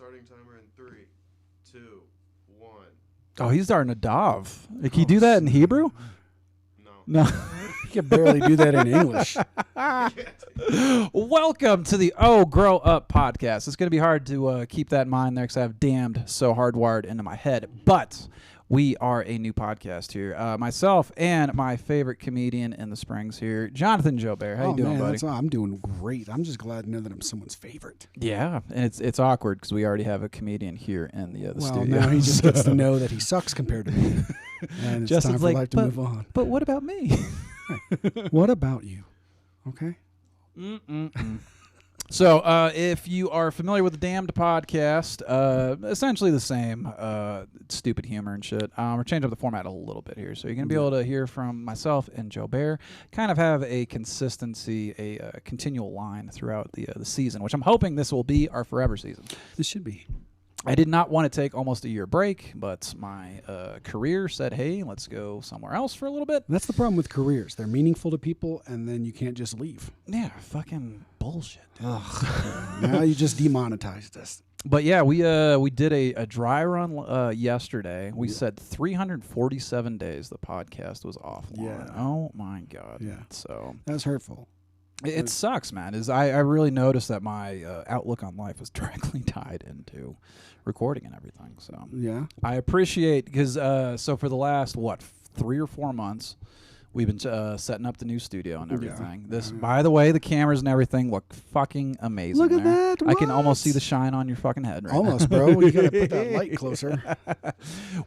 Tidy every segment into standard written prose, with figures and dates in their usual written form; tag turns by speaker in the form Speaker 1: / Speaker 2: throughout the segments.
Speaker 1: starting timer in 3, 2, 1.
Speaker 2: Oh, he's starting to dove. Can you do that in Hebrew?
Speaker 1: No.
Speaker 2: No.
Speaker 3: You can barely do that in English.
Speaker 2: Welcome to the Grow Up podcast. It's going to be hard to keep that in mind there because I have damned so hardwired into my head. But we are a new podcast here. Myself and my favorite comedian in the Springs here, Jonathan Joubert. How you doing, buddy?
Speaker 3: I'm doing great. I'm just glad to know that I'm someone's favorite.
Speaker 2: Yeah, and it's awkward because we already have a comedian here in the studio.
Speaker 3: Now he just gets to know that he sucks compared to me. And it's
Speaker 2: Justin's
Speaker 3: time for
Speaker 2: like,
Speaker 3: life to move on.
Speaker 2: But what about me?
Speaker 3: What about you? Okay.
Speaker 2: So, if you are familiar with the Damned podcast, essentially the same stupid humor and shit. We're changing up the format a little bit here. So you're going to be able to hear from myself and Joubert, kind of have a consistency, a continual line throughout the season, which I'm hoping this will be our forever season.
Speaker 3: This should be.
Speaker 2: I did not want to take almost a year break, but my career said, hey, let's go somewhere else for a little bit.
Speaker 3: That's the problem with careers. They're meaningful to people, and then you can't just leave.
Speaker 2: Yeah, fucking bullshit.
Speaker 3: Ugh. Now you just demonetized us.
Speaker 2: But yeah, we did a dry run yesterday. We said 347 days the podcast was offline.
Speaker 3: Yeah.
Speaker 2: Oh my god.
Speaker 3: Yeah.
Speaker 2: So
Speaker 3: That's hurtful.
Speaker 2: it sucks, man. I really noticed that my outlook on life is directly tied into recording and everything. So
Speaker 3: Yeah.
Speaker 2: I appreciate because so for the last 3 or 4 months. We've been setting up the new studio and everything. By the way, the cameras and everything look fucking amazing.
Speaker 3: Look at
Speaker 2: there.
Speaker 3: that.
Speaker 2: I can almost see the shine on your fucking head right
Speaker 3: Almost,
Speaker 2: now.
Speaker 3: bro. You got to put that light closer.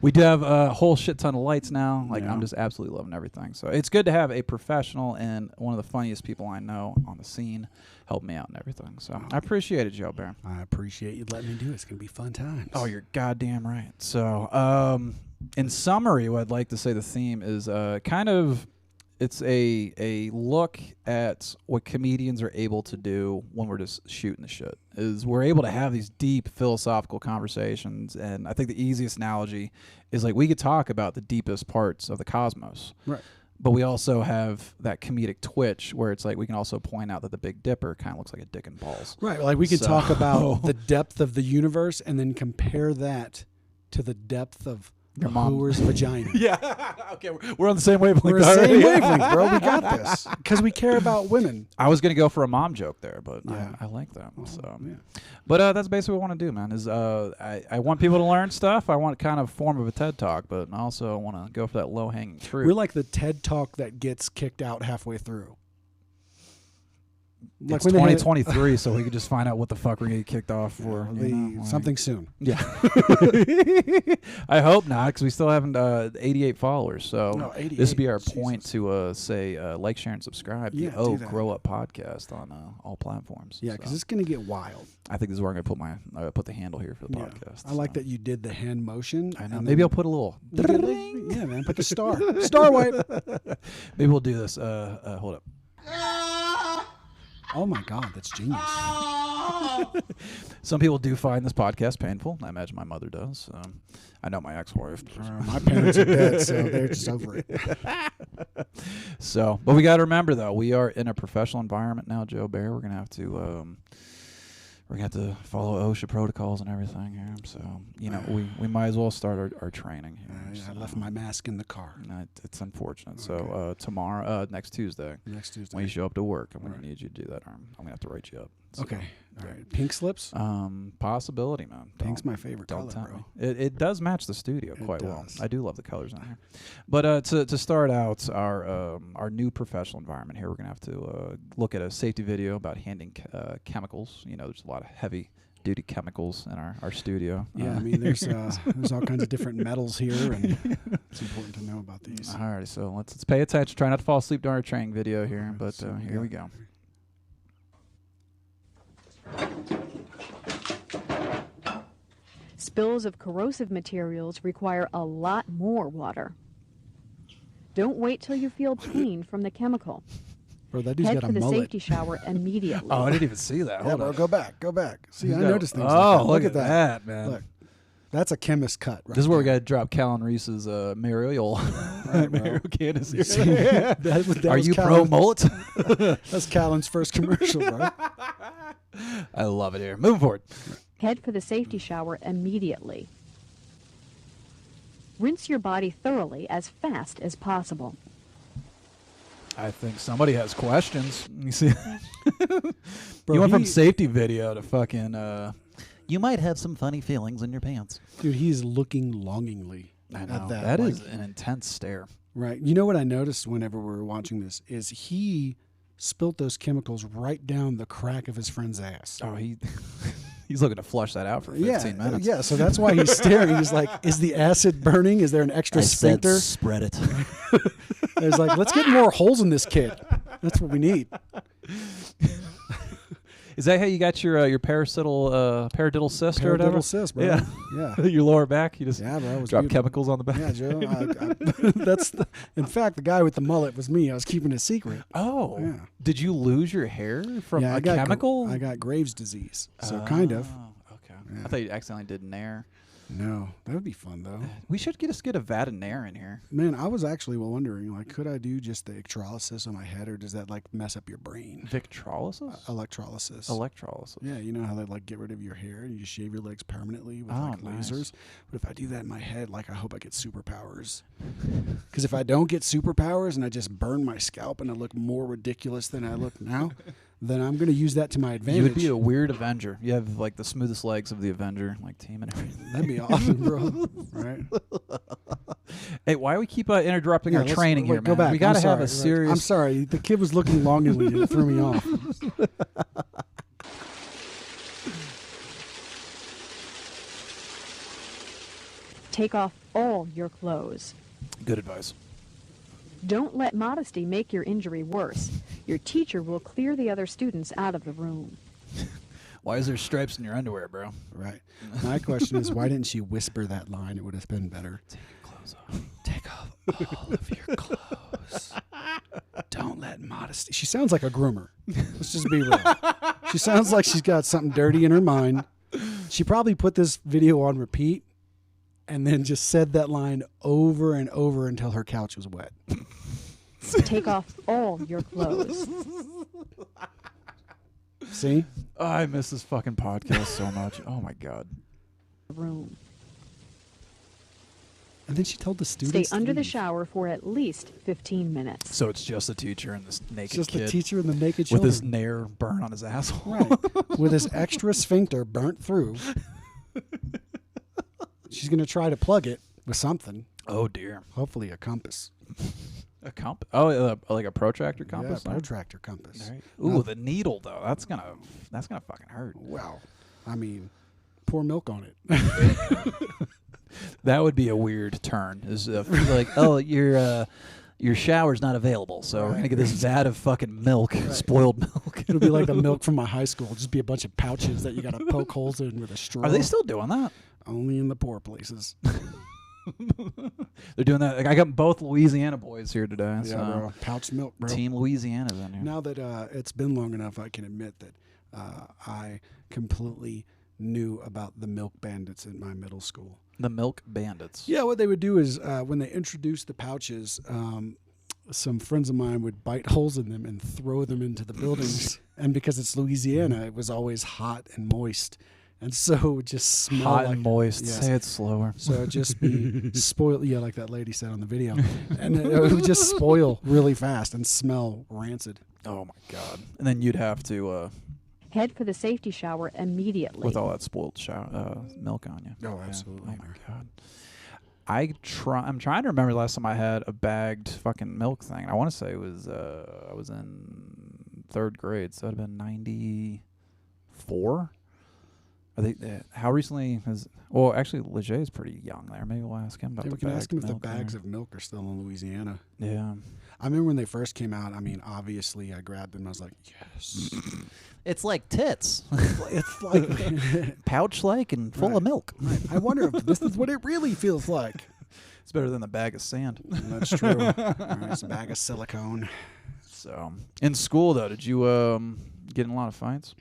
Speaker 2: We do have a whole shit ton of lights now. Like,
Speaker 3: Yeah.
Speaker 2: I'm just absolutely loving everything. So it's good to have a professional and one of the funniest people I know on the scene help me out and everything. So I appreciate it, Joubert.
Speaker 3: I appreciate you letting me do it. It's going to be fun times.
Speaker 2: Oh, you're goddamn right. So in summary, what I'd like to say the theme is kind of... It's a look at what comedians are able to do when we're just shooting the shit. Is we're able to have these deep philosophical conversations, and I think the easiest analogy is like we could talk about the deepest parts of the cosmos.
Speaker 3: Right.
Speaker 2: But we also have that comedic twitch where it's like we can also point out that the Big Dipper kind of looks like a dick and balls.
Speaker 3: Right. Like we could
Speaker 2: So-
Speaker 3: talk about the depth of the universe and then compare that to the depth of
Speaker 2: Your
Speaker 3: a
Speaker 2: mom.
Speaker 3: hooer's vagina.
Speaker 2: Yeah. Okay, we're on the same wavelength.
Speaker 3: We're the same
Speaker 2: already.
Speaker 3: wavelength, bro. We got this. Because we care about women.
Speaker 2: I was gonna go for a mom joke there, but
Speaker 3: Yeah.
Speaker 2: I like that. So.
Speaker 3: Yeah.
Speaker 2: But that's basically what I want to do, man. Is I want people to learn stuff. I want kind of form of a TED Talk, but I also want to go for that low hanging fruit.
Speaker 3: We're like the TED Talk that gets kicked out halfway through. Like
Speaker 2: it's
Speaker 3: when they had-
Speaker 2: 2023, so we could just find out what the fuck we're gonna get kicked off for. you know, like-
Speaker 3: something soon.
Speaker 2: Yeah. I hope not, because we still haven't 88 followers. So
Speaker 3: No, 88,
Speaker 2: this would be our
Speaker 3: Jesus.
Speaker 2: point to say like, share, and subscribe.
Speaker 3: Yeah,
Speaker 2: The
Speaker 3: do that.
Speaker 2: Grow Up podcast on all platforms.
Speaker 3: Yeah, because
Speaker 2: So
Speaker 3: it's going to get wild.
Speaker 2: I think this is where I'm gonna put the handle here for the
Speaker 3: Yeah.
Speaker 2: podcast.
Speaker 3: I like
Speaker 2: so.
Speaker 3: that you did the hand motion.
Speaker 2: I know.
Speaker 3: and
Speaker 2: Maybe
Speaker 3: then
Speaker 2: I'll put a little.
Speaker 3: you did like- yeah, man. Put the star. Star wipe.
Speaker 2: Maybe we'll do this. Hold up.
Speaker 3: Oh, my God. That's genius.
Speaker 2: Some people do find this podcast painful. I imagine my mother does. I know my ex-wife.
Speaker 3: My parents are dead, so they're just over it.
Speaker 2: So, but we got to remember though, we are in a professional environment now, Joubert. We're gonna have to follow OSHA protocols and everything here. So, you know, we might as well start our training here.
Speaker 3: I left my mask in the car.
Speaker 2: No, it's unfortunate. So tomorrow, next Tuesday,
Speaker 3: Next Tuesday.
Speaker 2: when you show up to work, I'm gonna need you to do that. I'm gonna have to write you up. So,
Speaker 3: Okay. All right. Pink slips?
Speaker 2: Possibility, man.
Speaker 3: Pink's
Speaker 2: Don't-
Speaker 3: my favorite
Speaker 2: Don't
Speaker 3: color,
Speaker 2: tell
Speaker 3: bro.
Speaker 2: me. It does match the studio
Speaker 3: It
Speaker 2: quite well.
Speaker 3: does.
Speaker 2: I do love the colors in here. But to start out our new professional environment here, we're gonna have to look at a safety video about handling chemicals. You know, there's a lot of heavy duty chemicals in our studio.
Speaker 3: Yeah, I mean, there's all kinds of different metals here, and it's important to know about these.
Speaker 2: Alrighty, so let's pay attention. Try not to fall asleep during our training video here,
Speaker 3: Alright,
Speaker 2: but
Speaker 3: so
Speaker 2: here we go.
Speaker 4: Spills of corrosive materials require a lot more water. Don't wait till you feel pain from the chemical.
Speaker 3: Bro, that dude's
Speaker 4: Head
Speaker 3: got
Speaker 4: for
Speaker 3: a
Speaker 4: the
Speaker 3: mullet.
Speaker 4: safety shower immediately.
Speaker 2: Oh, I didn't even see that.
Speaker 3: Yeah,
Speaker 2: Hold
Speaker 3: bro,
Speaker 2: on.
Speaker 3: go back. Go back. See,
Speaker 2: He's
Speaker 3: I
Speaker 2: got-
Speaker 3: noticed things
Speaker 2: Oh,
Speaker 3: like that.
Speaker 2: look at that, man.
Speaker 3: Look, that's a chemist cut. Right
Speaker 2: This is where we
Speaker 3: there.
Speaker 2: got to drop Callan Reese's Mario
Speaker 3: Right, bro.
Speaker 2: Mario Candace here.
Speaker 3: See, that
Speaker 2: Are
Speaker 3: was
Speaker 2: you pro
Speaker 3: Callan-
Speaker 2: mullet?
Speaker 3: That's Callan's first commercial, bro.
Speaker 2: I love it here. Moving forward.
Speaker 4: Head for the safety shower immediately. Rinse your body thoroughly as fast as possible.
Speaker 2: I think somebody has questions. You see,
Speaker 3: Bro,
Speaker 2: you went from
Speaker 3: he-
Speaker 2: safety video to fucking. You might have some funny feelings in your pants.
Speaker 3: Dude, he's looking longingly
Speaker 2: I know
Speaker 3: at that.
Speaker 2: that
Speaker 3: like-
Speaker 2: is an intense stare.
Speaker 3: Right. You know what I noticed whenever we were watching this is he spilt those chemicals right down the crack of his friend's ass.
Speaker 2: Oh, he's looking to flush that out for 15 minutes.
Speaker 3: Yeah, so that's why he's staring. He's like, is the acid burning? Is there an extra sphincter?
Speaker 2: spread it.
Speaker 3: He's like, let's get more holes in this kid. That's what we need.
Speaker 2: Is that how you got your paradiddle cyst or whatever?
Speaker 3: Paradiddle cyst, bro.
Speaker 2: Yeah.
Speaker 3: Yeah.
Speaker 2: Your lower back. You just
Speaker 3: Yeah, bro. It was
Speaker 2: drop
Speaker 3: beautiful.
Speaker 2: chemicals on the back.
Speaker 3: Yeah, Joe. In fact, the guy with the mullet was me. I was keeping it secret.
Speaker 2: Oh.
Speaker 3: Yeah.
Speaker 2: Did you lose your hair from
Speaker 3: Yeah,
Speaker 2: a chemical?
Speaker 3: I got Graves' disease, so kind of.
Speaker 2: Oh, okay.
Speaker 3: Yeah.
Speaker 2: I thought you accidentally did Nair.
Speaker 3: No, that would be fun though.
Speaker 2: We should get a vat of Nair in here.
Speaker 3: Man, I was actually wondering, like, could I do just the electrolysis on my head, or does that like mess up your brain?
Speaker 2: Victrolysis?
Speaker 3: Electrolysis.
Speaker 2: Electrolysis.
Speaker 3: Yeah, you know how they like get rid of your hair and you shave your legs permanently with
Speaker 2: Oh,
Speaker 3: like
Speaker 2: nice.
Speaker 3: lasers. But if I do that in my head, like, I hope I get superpowers. Because if I don't get superpowers and I just burn my scalp and I look more ridiculous than I look now, then I'm going to use that to my advantage.
Speaker 2: You would be a weird Avenger. You have like the smoothest legs of the Avenger, like team and everything.
Speaker 3: That'd be awesome, bro. Right?
Speaker 2: Hey, why do we keep interrupting our
Speaker 3: let's-
Speaker 2: training
Speaker 3: wait,
Speaker 2: here,
Speaker 3: go
Speaker 2: man?
Speaker 3: back.
Speaker 2: We got to
Speaker 3: I'm
Speaker 2: have
Speaker 3: sorry.
Speaker 2: a serious.
Speaker 3: I'm sorry. The kid was looking longingly and it threw me off.
Speaker 4: Take off all your clothes.
Speaker 2: Good advice.
Speaker 4: Don't let modesty make your injury worse. Your teacher will clear the other students out of the room.
Speaker 2: Why is there stripes in your underwear, bro?
Speaker 3: Right. My question is, why didn't she whisper that line? It would have been better.
Speaker 2: Clothes off.
Speaker 3: Take off all of your clothes. Don't let modesty. She sounds like a groomer. Let's just be real. She sounds like she's got something dirty in her mind. She probably put this video on repeat and then just said that line over and over until her couch was wet.
Speaker 4: Take off all your clothes.
Speaker 3: See?
Speaker 2: Oh, I miss this fucking podcast so much. Oh my god.
Speaker 4: Room.
Speaker 3: And then she told the
Speaker 4: Stay
Speaker 3: students to
Speaker 4: under the
Speaker 3: leave.
Speaker 4: shower for at least 15 minutes.
Speaker 2: So it's just the teacher and this
Speaker 3: It's
Speaker 2: naked
Speaker 3: just
Speaker 2: kid
Speaker 3: the teacher and the naked
Speaker 2: with
Speaker 3: children.
Speaker 2: this Nair burn on his asshole.
Speaker 3: Right. With his extra sphincter burnt through. She's going to try to plug it with something.
Speaker 2: Oh dear.
Speaker 3: Hopefully a compass.
Speaker 2: A compass? Oh, like a protractor compass?
Speaker 3: Yeah, protractor compass.
Speaker 2: All right. Ooh, the needle though. That's gonna fucking hurt.
Speaker 3: Wow. I mean, pour milk on it.
Speaker 2: That would be a weird turn. Is like, oh, your shower's not available, so we're gonna get this vat of fucking milk, spoiled milk.
Speaker 3: It'll be like the milk from my high school. It'll just be a bunch of pouches that you got to poke holes in with a straw.
Speaker 2: Are they still doing that?
Speaker 3: Only in the poor places.
Speaker 2: They're doing that. Like, I got both Louisiana boys here today.
Speaker 3: Yeah,
Speaker 2: so
Speaker 3: bro. Pouched milk, bro.
Speaker 2: Team Louisiana's in here.
Speaker 3: Now that it's been long enough, I can admit that I completely knew about the milk bandits in my middle school.
Speaker 2: The Milk Bandits.
Speaker 3: Yeah, what they would do is when they introduced the pouches, some friends of mine would bite holes in them and throw them into the buildings. And because it's Louisiana, it was always hot and moist. And so it would just smell
Speaker 2: Hot
Speaker 3: like
Speaker 2: and moist.
Speaker 3: Yes.
Speaker 2: Say it slower.
Speaker 3: So it'd just be spoiled. Yeah, like that lady said on the video. And it would just spoil really fast and smell rancid.
Speaker 2: Oh my god. And then you'd have to
Speaker 4: Head for the safety shower immediately.
Speaker 2: with all that spoiled milk on you.
Speaker 3: Oh,
Speaker 2: Yeah.
Speaker 3: absolutely.
Speaker 2: Oh my god. I'm trying to remember the last time I had a bagged fucking milk thing. I want to say it was I was in 3rd grade, so that'd have been 94. Are they? How recently has? Well, actually, Leger is pretty young there. Maybe we'll ask him about
Speaker 3: Yeah,
Speaker 2: the
Speaker 3: we can ask them if the
Speaker 2: milk there.
Speaker 3: bags of milk are still in Louisiana.
Speaker 2: Yeah.
Speaker 3: I remember when they first came out. I mean, obviously, I grabbed them. I was like, yes.
Speaker 2: It's like tits,
Speaker 3: It's like,
Speaker 2: pouch-like and full of
Speaker 3: Right.
Speaker 2: milk.
Speaker 3: right. I wonder if this is what it really feels like.
Speaker 2: It's better than a bag of sand.
Speaker 3: That's true. All right, it's a bag of silicone.
Speaker 2: So, in school though, did you get in a lot of fights?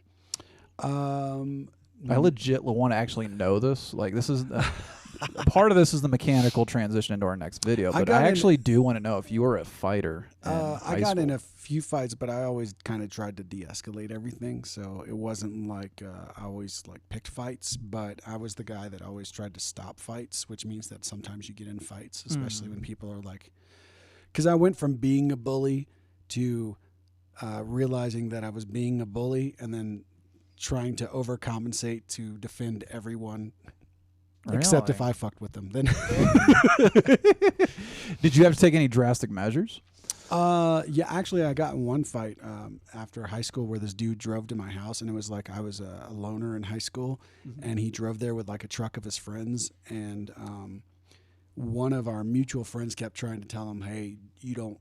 Speaker 2: I legit want to actually know this. Like, this is part of this is the mechanical transition into our next video, but I actually do want to know if you were a fighter.
Speaker 3: I got in a few fights, but I always kind of tried to de-escalate everything. So it wasn't like I always like picked fights, but I was the guy that always tried to stop fights, which means that sometimes you get in fights, especially when people are like, because I went from being a bully to realizing that I was being a bully and then trying to overcompensate to defend everyone. Except if I fucked with them. Then
Speaker 2: Did you have to take any drastic measures?
Speaker 3: Yeah, actually, I got in one fight after high school where this dude drove to my house, and it was like I was a loner in high school, and he drove there with like a truck of his friends, and one of our mutual friends kept trying to tell him, "Hey, you don't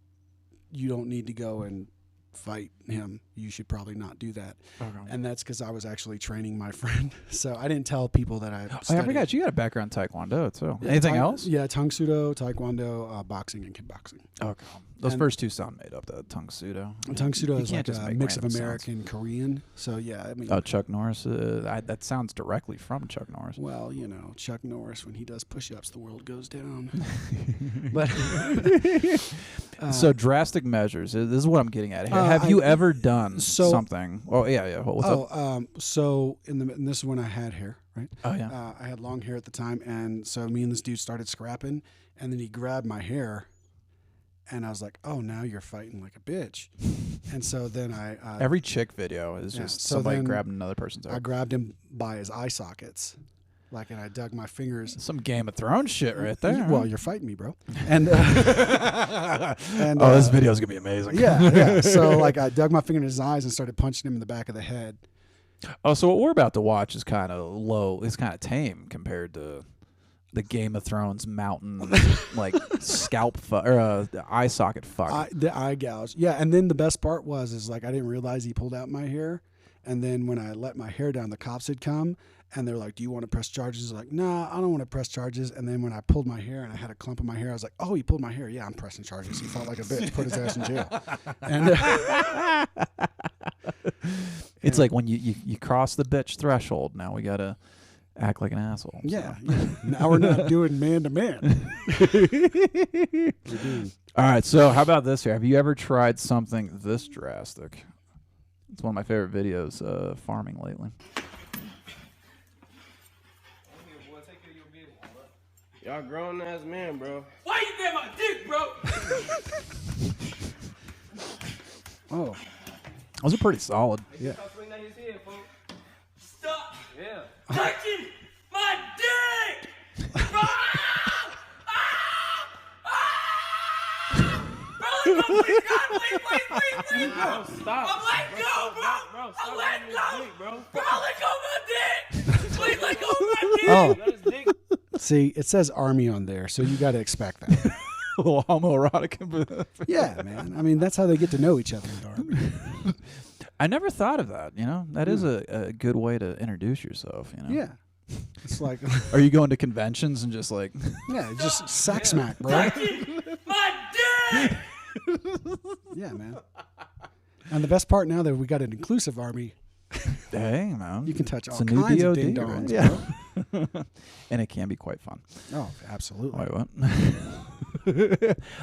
Speaker 3: need to go and fight him. You should probably not do that."
Speaker 2: Okay.
Speaker 3: And that's because I was actually training my friend. So I didn't tell people that I
Speaker 2: Oh, I
Speaker 3: studied.
Speaker 2: forgot you got a background in Taekwondo too.
Speaker 3: Yeah,
Speaker 2: Anything else?
Speaker 3: Yeah, Tang Sudo, Taekwondo, boxing, and kickboxing.
Speaker 2: Okay. Those
Speaker 3: And-
Speaker 2: first two sound made up. The Tang Sudo.
Speaker 3: Tang Sudo
Speaker 2: You
Speaker 3: is
Speaker 2: can't
Speaker 3: like
Speaker 2: just
Speaker 3: a
Speaker 2: make
Speaker 3: mix of
Speaker 2: random sounds.
Speaker 3: American, Korean. So yeah, I mean,
Speaker 2: Oh, Chuck Norris. That sounds directly from Chuck Norris.
Speaker 3: well, you know, Chuck Norris, when he does push-ups, the world goes down. But
Speaker 2: So drastic measures. This is what I'm getting at.
Speaker 3: Uh,
Speaker 2: Have you
Speaker 3: I-
Speaker 2: ever done
Speaker 3: so-
Speaker 2: something? Oh yeah. What's up?
Speaker 3: So and this is when I had hair, right?
Speaker 2: Oh yeah.
Speaker 3: I had long hair at the time, and so me and this dude started scrapping, and then he grabbed my hair, and I was like, "Oh, now you're fighting like a bitch." And so then
Speaker 2: Every chick video is
Speaker 3: yeah,
Speaker 2: just
Speaker 3: so
Speaker 2: somebody
Speaker 3: then
Speaker 2: grabbing another person's
Speaker 3: I
Speaker 2: hair.
Speaker 3: grabbed him by his eye sockets, like, and I dug my fingers.
Speaker 2: Some Game of Thrones shit right there.
Speaker 3: Well, you're fighting me, bro. And and
Speaker 2: oh, this video's gonna be amazing.
Speaker 3: yeah. So like, I dug my finger in his eyes and started punching him in the back of the head.
Speaker 2: Oh, so what we're about to watch is kind of low. It's kind of tame compared to the Game of Thrones mountain like scalp or eye socket fuck.
Speaker 3: The eye gouge. Yeah, and then the best part is like I didn't realize he pulled out my hair, and then when I let my hair down, the cops had come, and they're like, "Do you want to press charges?" I was like, "Nah, I don't want to press charges." And then when I pulled my hair and I had a clump in my hair, I was like, "Oh, he pulled my hair. Yeah, I'm pressing charges. He fought like a bitch. Put his ass in jail." And
Speaker 2: It's like when you cross the bitch threshold. Now we gotta act like an asshole.
Speaker 3: yeah, now we're not doing man to man.
Speaker 2: All right. So how about this here? Have you ever tried something this drastic? It's one of my favorite videos. Farming lately.
Speaker 5: Y'all grown ass man, bro.
Speaker 6: Why you grab my dick, bro?
Speaker 3: Oh,
Speaker 2: Those are pretty solid.
Speaker 3: yeah.
Speaker 5: Stop swinging on his head, folks.
Speaker 6: Stop
Speaker 5: Yeah.
Speaker 6: touching my dick! Bro! Bro, let go, please, God, please, bro.
Speaker 5: Bro, stop.
Speaker 6: I'm letting go, bro.
Speaker 5: Bro,
Speaker 6: I'm
Speaker 5: stop
Speaker 6: letting
Speaker 5: letting
Speaker 6: go.
Speaker 5: his dick, bro.
Speaker 6: Bro, let go of my dick. Please let go of my dick.
Speaker 3: Oh,
Speaker 5: Let his dick.
Speaker 3: see, it says Army on there, so you got to expect that.
Speaker 2: A little homoerotic.
Speaker 3: Yeah, man. I mean, that's how they get to know each other in the Army.
Speaker 2: I never thought of that. You know, that is a good way to introduce yourself. You know.
Speaker 3: Yeah, it's like,
Speaker 2: Are you going to conventions and just like?
Speaker 3: yeah, just sack smack, bro.
Speaker 6: Touching my dick.
Speaker 3: Yeah, man. And the best part now that we got an inclusive Army,
Speaker 2: Hey, man.
Speaker 3: you can touch
Speaker 2: It's
Speaker 3: all
Speaker 2: a new
Speaker 3: kinds of
Speaker 2: DOD,
Speaker 3: ding
Speaker 2: right?
Speaker 3: dongs,
Speaker 2: Yeah.
Speaker 3: bro.
Speaker 2: And it can be quite fun.
Speaker 3: Oh, absolutely.
Speaker 2: Wait, what?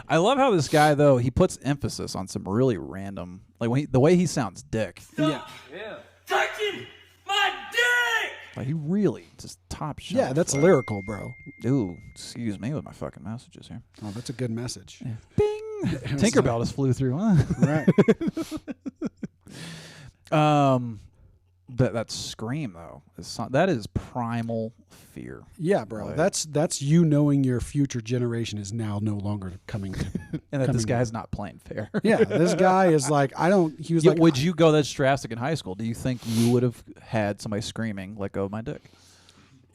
Speaker 2: I love how this guy though he puts emphasis on some really random, like the way he sounds dick.
Speaker 3: Yeah,
Speaker 5: Yeah.
Speaker 6: Touching my dick.
Speaker 2: Like he really just top shelf.
Speaker 3: yeah, that's
Speaker 2: like,
Speaker 3: lyrical, bro.
Speaker 2: Ooh, excuse me with my fucking messages here.
Speaker 3: Oh, that's a good message.
Speaker 2: Bing. Tinkerbell just flew through. Huh?
Speaker 3: Right.
Speaker 2: That scream though that is primal fear.
Speaker 3: Yeah, bro.
Speaker 2: Like-
Speaker 3: That's you knowing your future generation is now no longer coming.
Speaker 2: And that this
Speaker 3: Coming
Speaker 2: guy's not playing fair.
Speaker 3: Yeah, this guy is like, he was
Speaker 2: Yeah,
Speaker 3: like,
Speaker 2: would you go that drastic in high school? Do you think you would have had somebody screaming, "Let go of my dick"?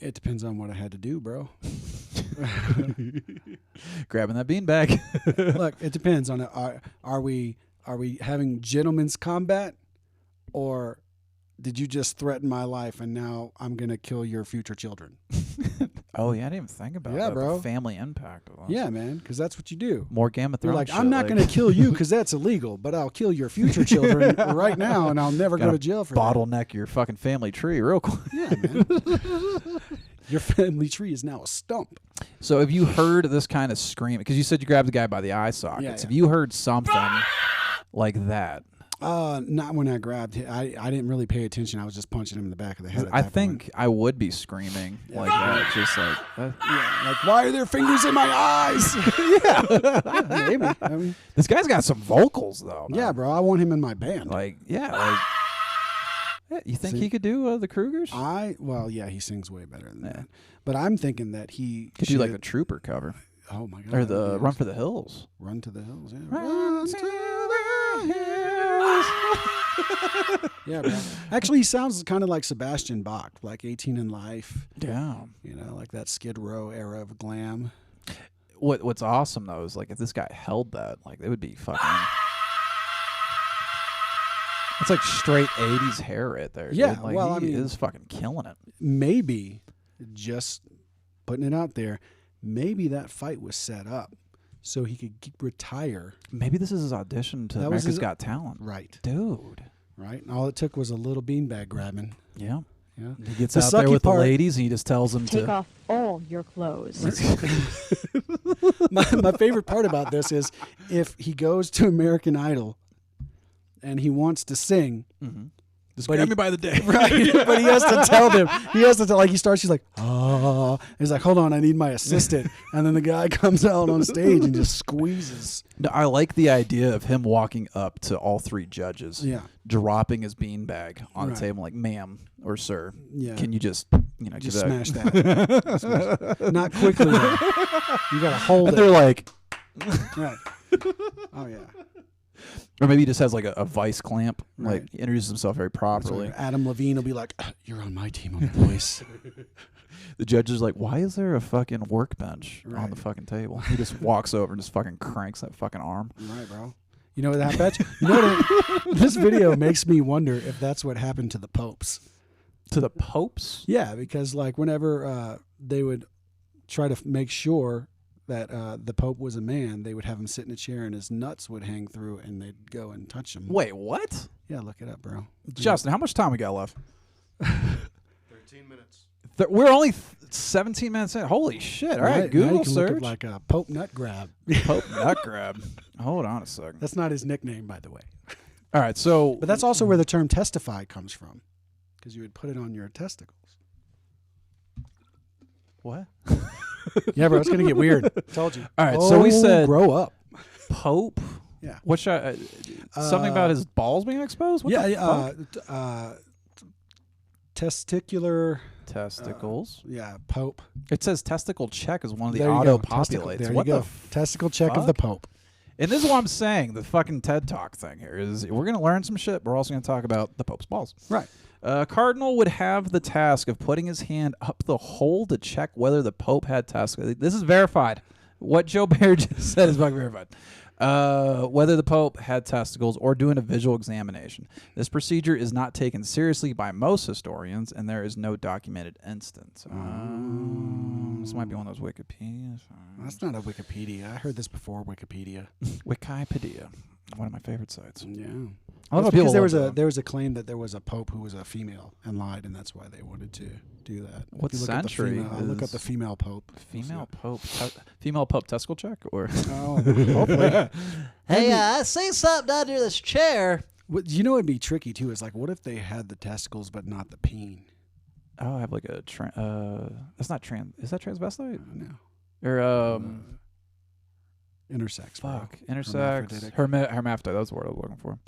Speaker 3: It depends on what I had to do, bro.
Speaker 2: Grabbing that beanbag.
Speaker 3: Look, it depends on are we having gentlemen's combat, or did you just threaten my life and now I'm gonna kill your future children?
Speaker 2: Oh yeah, I didn't even think about
Speaker 3: Yeah,
Speaker 2: that.
Speaker 3: bro.
Speaker 2: The family impact of this.
Speaker 3: Yeah, man, because that's what you do.
Speaker 2: More Game of
Speaker 3: You're
Speaker 2: Thrones.
Speaker 3: like, I'm not gonna kill you because that's illegal, but I'll kill your future children right now, and I'll never go
Speaker 2: Gotta
Speaker 3: to jail for that.
Speaker 2: bottleneck your fucking family tree real quick.
Speaker 3: Yeah, man. Your family tree is now a stump.
Speaker 2: So have you heard this kind of scream? Because you said you grabbed the guy by the eye sockets.
Speaker 3: Yeah.
Speaker 2: Have you heard something like that?
Speaker 3: Not when I grabbed him. I didn't really pay attention. I was just punching him in the back of the head. At
Speaker 2: I
Speaker 3: that
Speaker 2: think
Speaker 3: point.
Speaker 2: I would be screaming like that. Just like,
Speaker 3: Yeah, like, why are there fingers in my eyes? Yeah, maybe. I mean,
Speaker 2: this guy's got some vocals, though. man.
Speaker 3: yeah, bro. I want him in my band.
Speaker 2: Like, yeah, you think
Speaker 3: See?
Speaker 2: he could do the Krugers?
Speaker 3: Well, yeah, he sings way better than that. But I'm thinking that he
Speaker 2: Could do like the
Speaker 3: should-
Speaker 2: Trooper cover
Speaker 3: oh my god,
Speaker 2: or
Speaker 3: that would
Speaker 2: the
Speaker 3: be
Speaker 2: Run
Speaker 3: awesome.
Speaker 2: for the Hills.
Speaker 3: Run to the hills. Yeah.
Speaker 2: Run to the hills.
Speaker 3: Yeah, bro. Actually, he sounds kind of like Sebastian Bach, like 18 in Life.
Speaker 2: Yeah.
Speaker 3: You know, like that Skid Row era of glam.
Speaker 2: What's awesome though is like if this guy held that, like it would be fucking. It's like straight '80s hair right there.
Speaker 3: Yeah,
Speaker 2: dude. Like,
Speaker 3: well, I
Speaker 2: he
Speaker 3: mean-
Speaker 2: is fucking killing it.
Speaker 3: Maybe, just putting it out there, maybe that fight was set up so he could retire.
Speaker 2: Maybe this is his audition to
Speaker 3: That was
Speaker 2: America's
Speaker 3: his-
Speaker 2: Got Talent,
Speaker 3: Right.
Speaker 2: dude.
Speaker 3: Right. And all it took was a little beanbag grabbing.
Speaker 2: Yeah.
Speaker 3: Yeah.
Speaker 2: He gets
Speaker 3: The
Speaker 2: out there
Speaker 3: sucky
Speaker 2: with
Speaker 3: part-
Speaker 2: the ladies and he just tells them
Speaker 4: Take
Speaker 2: to.
Speaker 4: off all your clothes.
Speaker 3: my favorite part about this is if he goes to American Idol and he wants to sing,
Speaker 2: Just
Speaker 3: But
Speaker 2: grab
Speaker 3: he-
Speaker 2: me by the day.
Speaker 3: right? But he has to tell them. He has to tell. Like he starts. He's like, oh. He's like, hold on, I need my assistant. And then the guy comes out on stage and just squeezes.
Speaker 2: No, I like the idea of him walking up to all three judges,
Speaker 3: Yeah.
Speaker 2: dropping his beanbag on
Speaker 3: Right.
Speaker 2: the table, like, "Ma'am or sir,
Speaker 3: Yeah.
Speaker 2: can you just, give
Speaker 3: Just
Speaker 2: that?"
Speaker 3: smash that. Smash. Not quickly. Though. You gotta hold
Speaker 2: And
Speaker 3: it.
Speaker 2: they're like,
Speaker 3: Right. Oh yeah.
Speaker 2: or maybe he just has like a vice clamp,
Speaker 3: Right.
Speaker 2: like he introduces himself very
Speaker 3: That's
Speaker 2: properly.
Speaker 3: right. Adam Levine will be like, "You're on my team, on the boys."
Speaker 2: The judge is like, "Why is there a fucking workbench on
Speaker 3: Right.
Speaker 2: the fucking table?" He just walks over and just fucking cranks that fucking arm.
Speaker 3: Right, bro. You know that bet? You know what? This video makes me wonder if that's what happened to the popes.
Speaker 2: To the popes?
Speaker 3: Yeah, because like whenever they would try to make sure that the Pope was a man, they would have him sit in a chair and his nuts would hang through, and they'd go and touch him.
Speaker 2: Wait, what?
Speaker 3: Yeah, look it up, bro.
Speaker 2: Justin, how much time we got left?
Speaker 1: 13 minutes.
Speaker 2: We're only 17 minutes in. Holy shit. All right,
Speaker 3: Now you
Speaker 2: Google
Speaker 3: can look
Speaker 2: search.
Speaker 3: up like a Pope nut grab.
Speaker 2: Pope nut grab. Hold on a second.
Speaker 3: That's not his nickname, by the way.
Speaker 2: All right, so
Speaker 3: But that's also where the term testify comes from, because you would put it on your testicles.
Speaker 2: what?
Speaker 3: Yeah, bro, it's gonna get weird. Told you.
Speaker 2: All right, so we said
Speaker 3: grow up.
Speaker 2: Pope.
Speaker 3: Yeah.
Speaker 2: What should something about his balls being exposed? What the fuck?
Speaker 3: Testicular.
Speaker 2: Testicles.
Speaker 3: Yeah, Pope.
Speaker 2: It says testicle check is one of the
Speaker 3: There you
Speaker 2: auto
Speaker 3: go. Testicle.
Speaker 2: populates.
Speaker 3: There
Speaker 2: What
Speaker 3: you
Speaker 2: the
Speaker 3: go. Testicle check of the Pope.
Speaker 2: And this is what I'm saying. The fucking TED Talk thing here is we're going to learn some shit. We're also going to talk about the Pope's balls.
Speaker 3: Right.
Speaker 2: Cardinal would have the task of putting his hand up the hole to check whether the Pope had testicles. This is verified. What Joe Bear just said is fucking verified. Whether the Pope had testicles or doing a visual examination. This procedure is not taken seriously by most historians, and there is no documented instance. This might be one of those Wikipedias.
Speaker 3: That's not a Wikipedia. I heard this before Wikipedia.
Speaker 2: Wikipedia, one of my favorite sites.
Speaker 3: Yeah.
Speaker 2: I love
Speaker 3: That's
Speaker 2: how people
Speaker 3: because there
Speaker 2: love
Speaker 3: was
Speaker 2: that.
Speaker 3: there was a claim that there was a Pope who was a female and lied, and that's why they wanted to do that.
Speaker 2: What
Speaker 3: If you look at the
Speaker 2: century
Speaker 3: female- I'll look up
Speaker 2: is-
Speaker 3: the female Pope.
Speaker 2: Female Pope, female Pope testicle check, or
Speaker 3: Oh, hopefully.
Speaker 2: hey, say something under this chair.
Speaker 3: What, you know, it'd be tricky too. Is like, what if they had the testicles but not the peen?
Speaker 2: Oh, I have like a that's not trans. Is that transvestite
Speaker 3: No.
Speaker 2: or
Speaker 3: Intersex. bro.
Speaker 2: fuck intersex
Speaker 3: Hermaphroditic.
Speaker 2: hermaphrodite? That was the word I was looking for.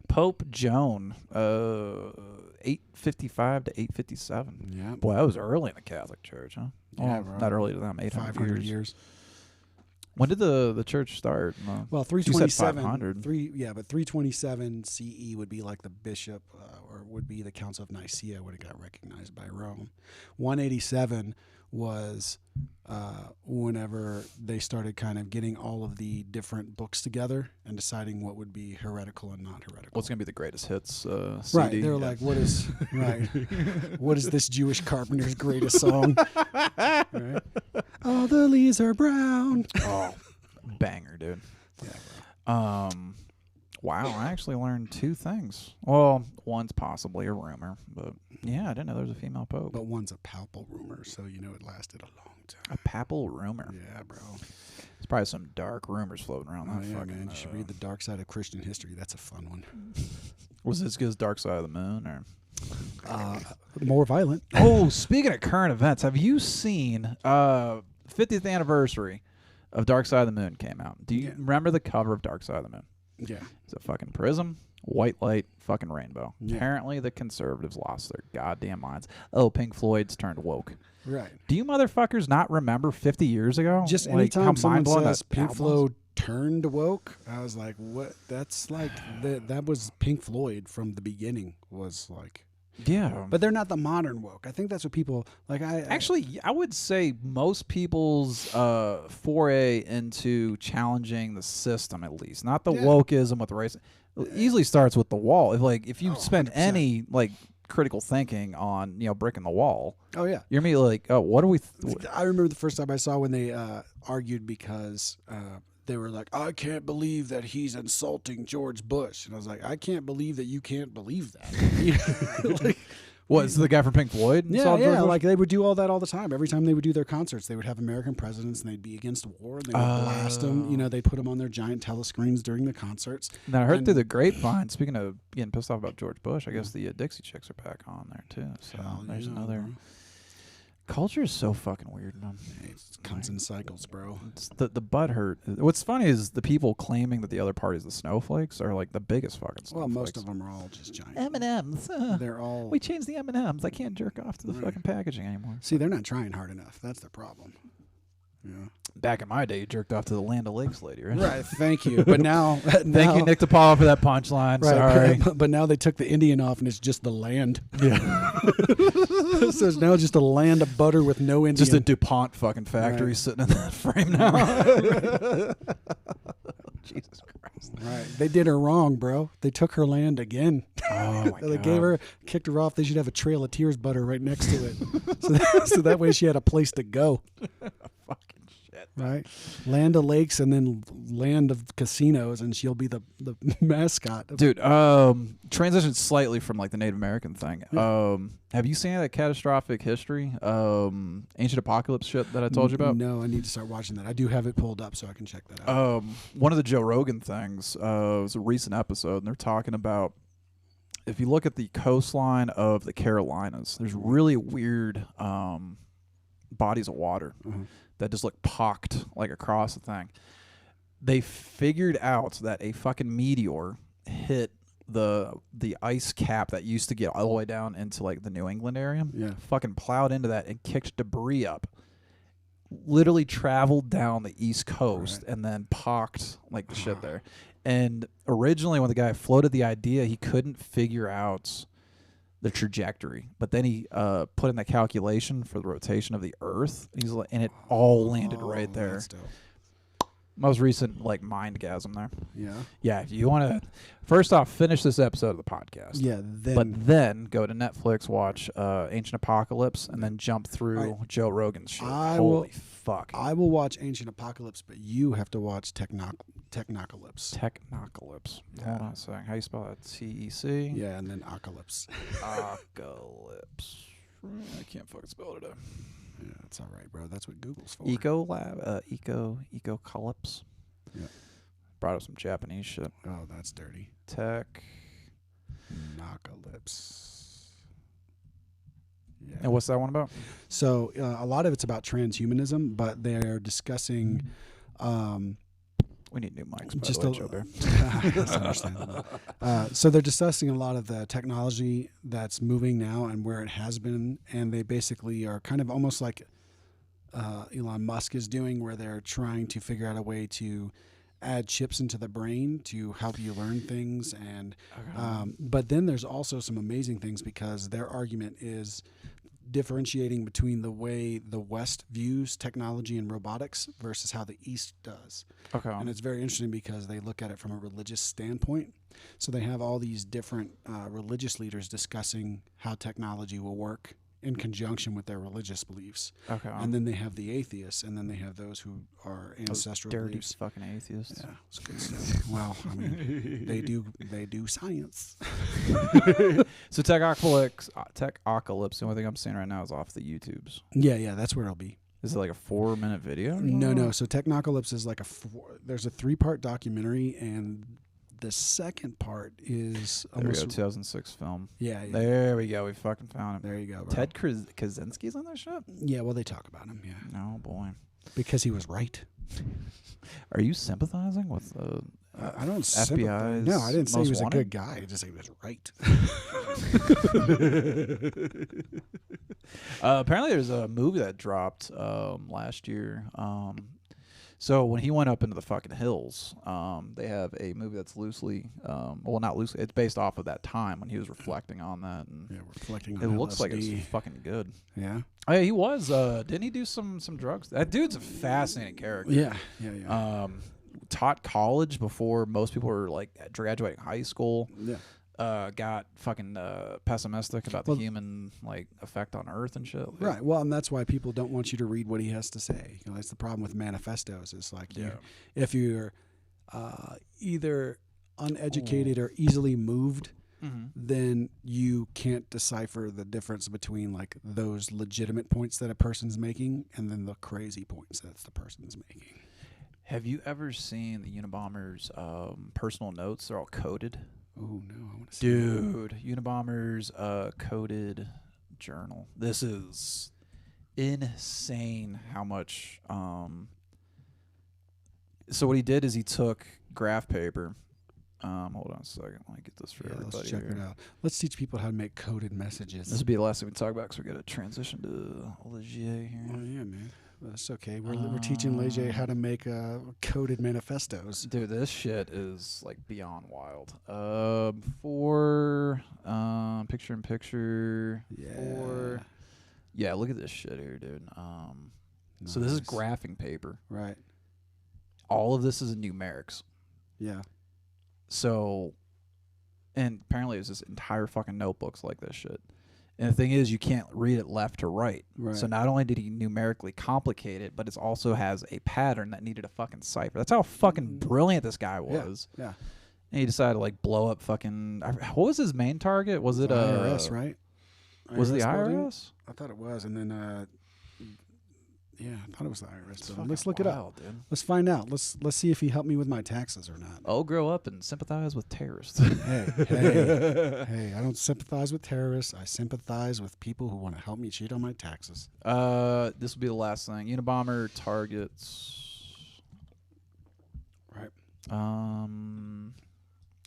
Speaker 2: Pope Joan, 855 to 857.
Speaker 3: Yeah.
Speaker 2: Boy, that was early in the Catholic Church, huh?
Speaker 3: Yeah,
Speaker 2: Well,
Speaker 3: bro.
Speaker 2: not early to them. 800
Speaker 3: 500
Speaker 2: years.
Speaker 3: years.
Speaker 2: When did the church start?
Speaker 3: Well,
Speaker 2: You said
Speaker 3: 327.
Speaker 2: 500.
Speaker 3: 327 CE would be like the bishop, or would be the Council of Nicaea would have got recognized by Rome. 187 was whenever they started kind of getting all of the different books together and deciding what would be heretical and not heretical.
Speaker 2: What's gonna be the greatest hits?
Speaker 3: Right,
Speaker 2: CD?
Speaker 3: they're like, what is right? What is this Jewish carpenter's greatest song? Right? All the leaves are brown.
Speaker 2: Oh, banger, dude.
Speaker 3: Yeah,
Speaker 2: Wow, I actually learned 2 things. Well, one's possibly a rumor, but yeah, I didn't know there was a female pope.
Speaker 3: But one's a palpable rumor, so you know it lasted a long time.
Speaker 2: A papal rumor.
Speaker 3: Yeah, bro.
Speaker 2: There's probably some dark rumors floating around
Speaker 3: Oh,
Speaker 2: that
Speaker 3: yeah,
Speaker 2: fucking.
Speaker 3: man. You should read The Dark Side of Christian History. That's a fun one.
Speaker 2: Was this as Dark Side of the Moon or?
Speaker 3: More violent.
Speaker 2: Oh, speaking of current events, have you seen 50th anniversary of Dark Side of the Moon came out? Do you
Speaker 3: Yeah.
Speaker 2: remember the cover of Dark Side of the Moon?
Speaker 3: Yeah.
Speaker 2: It's a fucking prism, white light, fucking rainbow.
Speaker 3: Yeah.
Speaker 2: Apparently, the conservatives lost their goddamn minds. Oh, Pink Floyd's turned woke.
Speaker 3: Right.
Speaker 2: Do you motherfuckers not remember 50 years ago?
Speaker 3: Just
Speaker 2: Like, how
Speaker 3: anytime someone
Speaker 2: mind-blowing
Speaker 3: says
Speaker 2: that
Speaker 3: Pink
Speaker 2: album was?
Speaker 3: Floyd turned woke, I was like, what? That's like, that was Pink Floyd from the beginning was like.
Speaker 2: Yeah.
Speaker 3: But they're not the modern woke. I think that's what people, like
Speaker 2: Actually, I would say most people's foray into challenging the system, at least, not the
Speaker 3: Yeah.
Speaker 2: wokeism with race, easily starts with the wall. If you
Speaker 3: Oh,
Speaker 2: spend
Speaker 3: 100%.
Speaker 2: any like critical thinking on bricking the wall,
Speaker 3: Oh, yeah.
Speaker 2: you're immediately like, oh, what are we?
Speaker 3: I remember the first time I saw when they argued because they were like, I can't believe that he's insulting George Bush. And I was like, I can't believe that you can't believe that. Like,
Speaker 2: What's the guy from Pink Floyd?
Speaker 3: yeah,
Speaker 2: Saw George
Speaker 3: yeah.
Speaker 2: Bush?
Speaker 3: Like they would do all that all the time. Every time they would do their concerts, they would have American presidents and they'd be against war. And they would blast them. You know, they put them on their giant telescreens during the concerts.
Speaker 2: Now I heard
Speaker 3: and-
Speaker 2: through the grapevine. Speaking of getting pissed off about George Bush, I guess the Dixie Chicks are back on there too. So
Speaker 3: Hell
Speaker 2: there's
Speaker 3: yeah,
Speaker 2: another.
Speaker 3: bro.
Speaker 2: Culture is so fucking weird, man.
Speaker 3: It comes in cycles, bro.
Speaker 2: It's the butt hurt. What's funny is the people claiming that the other party's the snowflakes are like the biggest fucking snowflakes.
Speaker 3: Well, most of them are all just giant.
Speaker 2: M&Ms.
Speaker 3: They're all.
Speaker 2: We changed the M&Ms. I can't jerk off to the
Speaker 3: Right.
Speaker 2: fucking packaging anymore.
Speaker 3: See, they're not trying hard enough. That's the problem. Yeah.
Speaker 2: Back in my day, you jerked off to the Land O'Lakes lady, right?
Speaker 3: Right. Thank you. But now,
Speaker 2: Thank you, Nick DePaul, for that punchline. Sorry.
Speaker 3: But now they took the Indian off, and it's just the land. Yeah. So it's now just a land of butter with no Indian.
Speaker 2: Just a DuPont fucking factory
Speaker 3: Right.
Speaker 2: sitting in that frame now. Jesus Christ.
Speaker 3: Right. They did her wrong, bro. They took her land again.
Speaker 2: Oh, my
Speaker 3: They
Speaker 2: God.
Speaker 3: kicked her off. They should have a Trail of Tears butter right next to it, so that way she had a place to go.
Speaker 2: Fucking shit.
Speaker 3: Right. Land of lakes and then land of casinos, and she'll be the mascot.
Speaker 2: Dude, transition slightly from like the Native American thing. Have you seen that Catastrophic History, Ancient Apocalypse shit that I told you about?
Speaker 3: No, I need to start watching that. I do have it pulled up so I can check that out.
Speaker 2: One of the Joe Rogan things was a recent episode, and they're talking about if you look at the coastline of the Carolinas, there's really weird bodies of water that just look pocked like across the thing. They figured out that a fucking meteor hit the ice cap that used to get all the way down into like the New England area.
Speaker 3: Yeah.
Speaker 2: Fucking plowed into that and kicked debris up. Literally traveled down the East Coast and then pocked like the shit there. And originally when the guy floated the idea, he couldn't figure out the trajectory, but then he put in the calculation for the rotation of the Earth. He's like, and it all landed right there.
Speaker 3: That's dope.
Speaker 2: Most recent like mindgasm there.
Speaker 3: Yeah.
Speaker 2: Yeah, if you want to, first off, finish this episode of the podcast.
Speaker 3: Yeah. Then.
Speaker 2: But then go to Netflix, watch Ancient Apocalypse, and then jump through
Speaker 3: All right.
Speaker 2: Joe Rogan's shit.
Speaker 3: I
Speaker 2: Holy
Speaker 3: will-
Speaker 2: fuck.
Speaker 3: I will watch Ancient Apocalypse, but you have to watch Technocalypse.
Speaker 2: Technocalypse. Hold on a second. How you spell that? T-E-C?
Speaker 3: Yeah, and then Apocalypse.
Speaker 2: Apocalypse. I can't fucking spell it out.
Speaker 3: Yeah, it's all right, bro. That's what Google's for.
Speaker 2: Ecolab. Ecocalypse.
Speaker 3: Yeah.
Speaker 2: Brought up some Japanese shit.
Speaker 3: Oh, that's dirty.
Speaker 2: Tech.
Speaker 3: Knocalypse. Yeah.
Speaker 2: And what's that one about?
Speaker 3: So a lot of it's about transhumanism, but they're discussing
Speaker 2: We need new mics, by
Speaker 3: just
Speaker 2: the
Speaker 3: a
Speaker 2: way, Joe Bear.
Speaker 3: That's understandable. So they're discussing a lot of the technology that's moving now and where it has been, and they basically are kind of almost like Elon Musk is doing, where they're trying to figure out a way to add chips into the brain to help you learn things. And but then there's also some amazing things, because their argument is differentiating between the way the West views technology and robotics versus how the East does.
Speaker 2: Okay.
Speaker 3: And it's very interesting because they look at it from a religious standpoint. So they have all these different religious leaders discussing how technology will work in conjunction with their religious beliefs.
Speaker 2: Okay.
Speaker 3: And then they have the atheists, and then they have those who are ancestral
Speaker 2: dirty
Speaker 3: beliefs.
Speaker 2: fucking atheists.
Speaker 3: Yeah, it's good stuff. Well, I mean, they do science.
Speaker 2: So Techocalypse, the only thing I'm seeing right now is off the YouTubes.
Speaker 3: Yeah, that's where it'll be.
Speaker 2: Is it like a 4-minute video?
Speaker 3: No. So Technocalypse is like there's a 3-part documentary, and the second part is
Speaker 2: There we go,
Speaker 3: almost
Speaker 2: 2006 film.
Speaker 3: yeah.
Speaker 2: There we go. We fucking found him.
Speaker 3: There you go. Bro.
Speaker 2: Ted Kaczynski's on that shit?
Speaker 3: Yeah, well, they talk about him. Yeah,
Speaker 2: Oh, boy.
Speaker 3: because he was right.
Speaker 2: Are you sympathizing with
Speaker 3: I don't
Speaker 2: FBI's
Speaker 3: No, I didn't say he
Speaker 2: most
Speaker 3: was
Speaker 2: wanted?
Speaker 3: a good guy. I just said he was right.
Speaker 2: Apparently, there's a movie that dropped last year. So when he went up into the fucking hills, they have a movie that's loosely, well, not loosely, it's based off of that time when he was reflecting on that. And
Speaker 3: Yeah, reflecting on
Speaker 2: it looks like
Speaker 3: LSD.
Speaker 2: it's fucking good.
Speaker 3: Yeah.
Speaker 2: Oh, yeah, he was. Didn't he do some drugs? That dude's a fascinating character.
Speaker 3: Yeah.
Speaker 2: Taught college before most people were like graduating high school.
Speaker 3: Yeah.
Speaker 2: Got fucking pessimistic about the human like effect on Earth and shit.
Speaker 3: Right. Well, and that's why people don't want you to read what he has to say. You know, that's the problem with manifestos. It's like if you're either uneducated or easily moved, then you can't decipher the difference between like those legitimate points that a person's making and then the crazy points that the person's making.
Speaker 2: Have you ever seen the Unabomber's personal notes? They're all coded.
Speaker 3: Oh no, I want to see.
Speaker 2: Dude, Unabomber's coded journal. This is insane how much so what he did is he took graph paper. Hold on a second. Let me get this for everybody.
Speaker 3: Let's check
Speaker 2: here.
Speaker 3: it out. Let's teach people how to make coded messages.
Speaker 2: This will be the last thing we talk about because we're going to transition to Legier here.
Speaker 3: Oh yeah, man. Well, that's okay. We're teaching Leger how to make coded manifestos.
Speaker 2: Dude, this shit is like beyond wild. For picture in picture.
Speaker 3: Yeah.
Speaker 2: Yeah, look at this shit here, dude. So this is
Speaker 3: Nice.
Speaker 2: graphing paper.
Speaker 3: Right.
Speaker 2: All of this is in numerics.
Speaker 3: Yeah.
Speaker 2: So, and apparently it's this entire fucking notebooks like this shit. And the thing is, you can't read it left to right.
Speaker 3: Right.
Speaker 2: So not only did he numerically complicate it, but it also has a pattern that needed a fucking cipher. That's how fucking brilliant this guy was.
Speaker 3: Yeah.
Speaker 2: And he decided to like blow up fucking. What was his main target? Was it
Speaker 3: IRS, right?
Speaker 2: Was it the
Speaker 3: building?
Speaker 2: IRS?
Speaker 3: I thought it was, and then yeah, I thought it was the IRS.
Speaker 2: It's
Speaker 3: building. Let's
Speaker 2: fucking
Speaker 3: look it up.
Speaker 2: wild, dude.
Speaker 3: Let's find out. Let's see if he helped me with my taxes or not.
Speaker 2: I'll grow up and sympathize with terrorists.
Speaker 3: Hey! I don't sympathize with terrorists. I sympathize with people who want to help me cheat on my taxes.
Speaker 2: This will be the last thing. Unabomber targets.
Speaker 3: Right.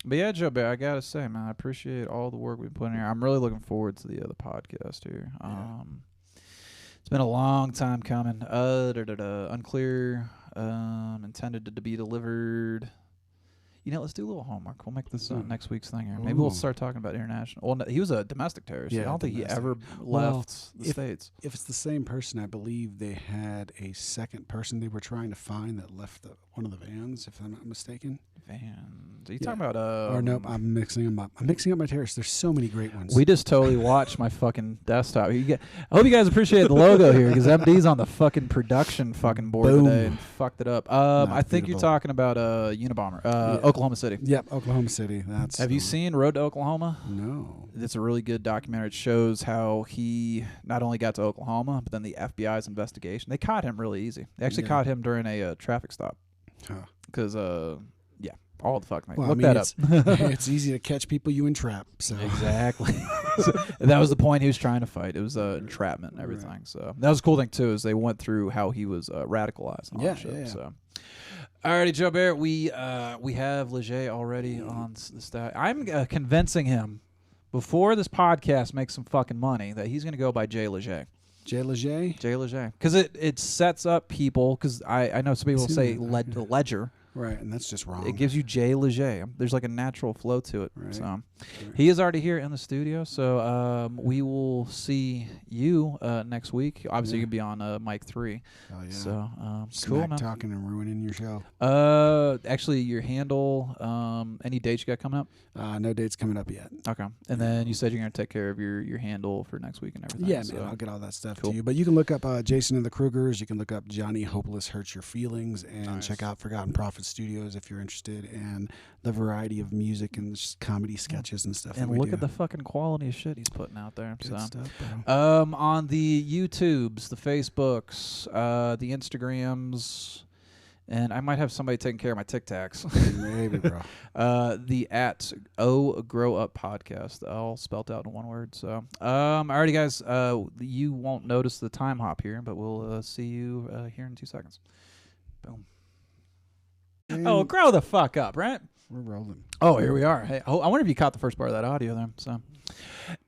Speaker 2: But yeah, Joe Bear, I gotta say, man, I appreciate all the work we've put in here. I'm really looking forward to the other podcast here. It's been a long time coming. Unclear. Intended to be delivered. You know, let's do a little homework. We'll make this next week's thing here. Maybe we'll
Speaker 3: Ooh.
Speaker 2: start talking about international. Well, no, he was a domestic terrorist. I
Speaker 3: Yeah,
Speaker 2: don't think he
Speaker 3: domestic.
Speaker 2: ever
Speaker 3: Well,
Speaker 2: left the States.
Speaker 3: If it's the same person, I believe they had a second person they were trying to find that left one of the vans, if I'm not mistaken.
Speaker 2: Vans. Are you
Speaker 3: Yeah.
Speaker 2: talking about
Speaker 3: or nope, I'm mixing them up. I'm mixing up my terrorists. There's so many great ones.
Speaker 2: We just totally watched my fucking desktop. I hope you guys appreciate the logo here because MD's on the fucking production fucking board
Speaker 3: Boom.
Speaker 2: today and fucked it up. I think you're
Speaker 3: beautiful.
Speaker 2: talking about Unabomber,
Speaker 3: Yeah.
Speaker 2: Oklahoma City.
Speaker 3: Yep, Oklahoma City. That's.
Speaker 2: Have you seen Road to Oklahoma?
Speaker 3: No.
Speaker 2: It's a really good documentary. It shows how he not only got to Oklahoma, but then the FBI's investigation. They caught him really easy. They actually
Speaker 3: Yeah.
Speaker 2: caught him during a traffic stop
Speaker 3: Huh.
Speaker 2: because, all the fucking
Speaker 3: Well,
Speaker 2: look
Speaker 3: I mean,
Speaker 2: that up.
Speaker 3: it's easy to catch people you entrap. So
Speaker 2: Exactly. That was the point he was trying to fight. It was entrapment and everything.
Speaker 3: Right.
Speaker 2: So that was a cool thing too, is they went through how he was radicalized. And all
Speaker 3: Yeah,
Speaker 2: that shit.
Speaker 3: yeah.
Speaker 2: So, alrighty, Joe Bear, we have Leger already on the staff. I'm convincing him before this podcast makes some fucking money that he's going to go by Jay Leger.
Speaker 3: Jay Leger.
Speaker 2: Jay Leger, because it sets up people. Because I know some people
Speaker 3: Is he
Speaker 2: say
Speaker 3: the-
Speaker 2: ledger.
Speaker 3: Right, and that's just wrong.
Speaker 2: It gives you Jay Leger. There's like a natural flow to it.
Speaker 3: Right.
Speaker 2: So he is already here in the studio. So we will see you next week. Obviously,
Speaker 3: Yeah.
Speaker 2: you can be on mic 3.
Speaker 3: Oh, yeah.
Speaker 2: So
Speaker 3: Smack
Speaker 2: cool, man.
Speaker 3: talking and ruining your show.
Speaker 2: Actually, your handle. Any dates you got coming up?
Speaker 3: No dates coming up yet.
Speaker 2: Okay. And then you said you're gonna take care of your handle for next week and everything.
Speaker 3: Yeah,
Speaker 2: so.
Speaker 3: man, I'll get all that stuff
Speaker 2: Cool.
Speaker 3: to you. But you can look up Jason and the Krugers. You can look up Johnny Hopeless Hurts Your Feelings, and
Speaker 2: Nice.
Speaker 3: check out Forgotten Prophet Studios if you're interested, and the variety of music and comedy sketches and stuff.
Speaker 2: And
Speaker 3: that we
Speaker 2: look
Speaker 3: do.
Speaker 2: at the fucking quality of shit he's putting out there.
Speaker 3: Good
Speaker 2: So.
Speaker 3: stuff, bro.
Speaker 2: On the YouTubes, the Facebooks, the Instagrams, and I might have somebody taking care of my TikToks.
Speaker 3: Maybe, bro.
Speaker 2: The @Grow Up Podcast, all spelt out in one word. So, alrighty, guys. You won't notice the time hop here, but we'll see you here in 2 seconds. Boom. Oh, grow the fuck up, right?
Speaker 3: We're rolling.
Speaker 2: Oh, here we are. Hey, I wonder if you caught the first part of that audio there. So,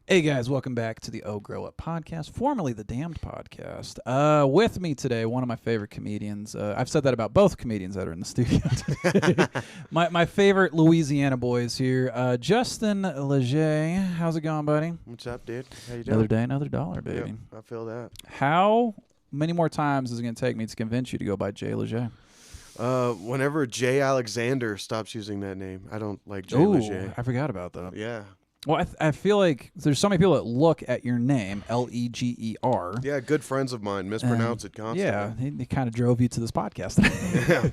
Speaker 2: hey guys, welcome back to the Grow Up Podcast, formerly the Damned Podcast. With me today, one of my favorite comedians. I've said that about both comedians that are in the studio today. my favorite Louisiana boys here. Justin Leger, how's it going, buddy?
Speaker 1: What's up, dude? How you doing?
Speaker 2: Another day, another dollar, baby.
Speaker 1: Yep, I feel that.
Speaker 2: How many more times is it going to take me to convince you to go by Jay Leger?
Speaker 1: Whenever Jay Alexander stops using that name, I don't like Jay
Speaker 2: Ooh,
Speaker 1: Leger.
Speaker 2: I forgot about that.
Speaker 1: Yeah.
Speaker 2: Well, I feel like there's so many people that look at your name, Leger.
Speaker 1: Yeah, good friends of mine mispronounce it constantly.
Speaker 2: Yeah, he kind of drove you to this podcast.
Speaker 1: Yeah.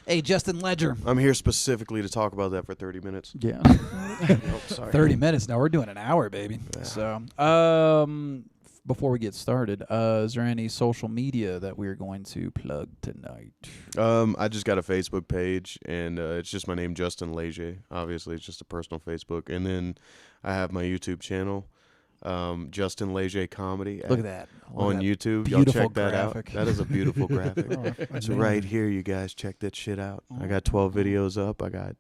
Speaker 2: Hey, Justin Ledger.
Speaker 1: I'm here specifically to talk about that for 30 minutes.
Speaker 2: Yeah.
Speaker 1: Oh, sorry.
Speaker 2: 30 minutes. Now we're doing an hour, baby.
Speaker 1: Yeah.
Speaker 2: So, before we get started, is there any social media that we're going to plug tonight?
Speaker 1: I just got a Facebook page, and it's just my name, Justin Leger. Obviously, it's just a personal Facebook. And then I have my YouTube channel, Justin Leger Comedy.
Speaker 2: Look at that.
Speaker 1: On YouTube. Y'all
Speaker 2: beautiful
Speaker 1: check that
Speaker 2: graphic.
Speaker 1: out. That is a beautiful graphic. It's right here, you guys. Check that shit out. I got 12 videos up. I got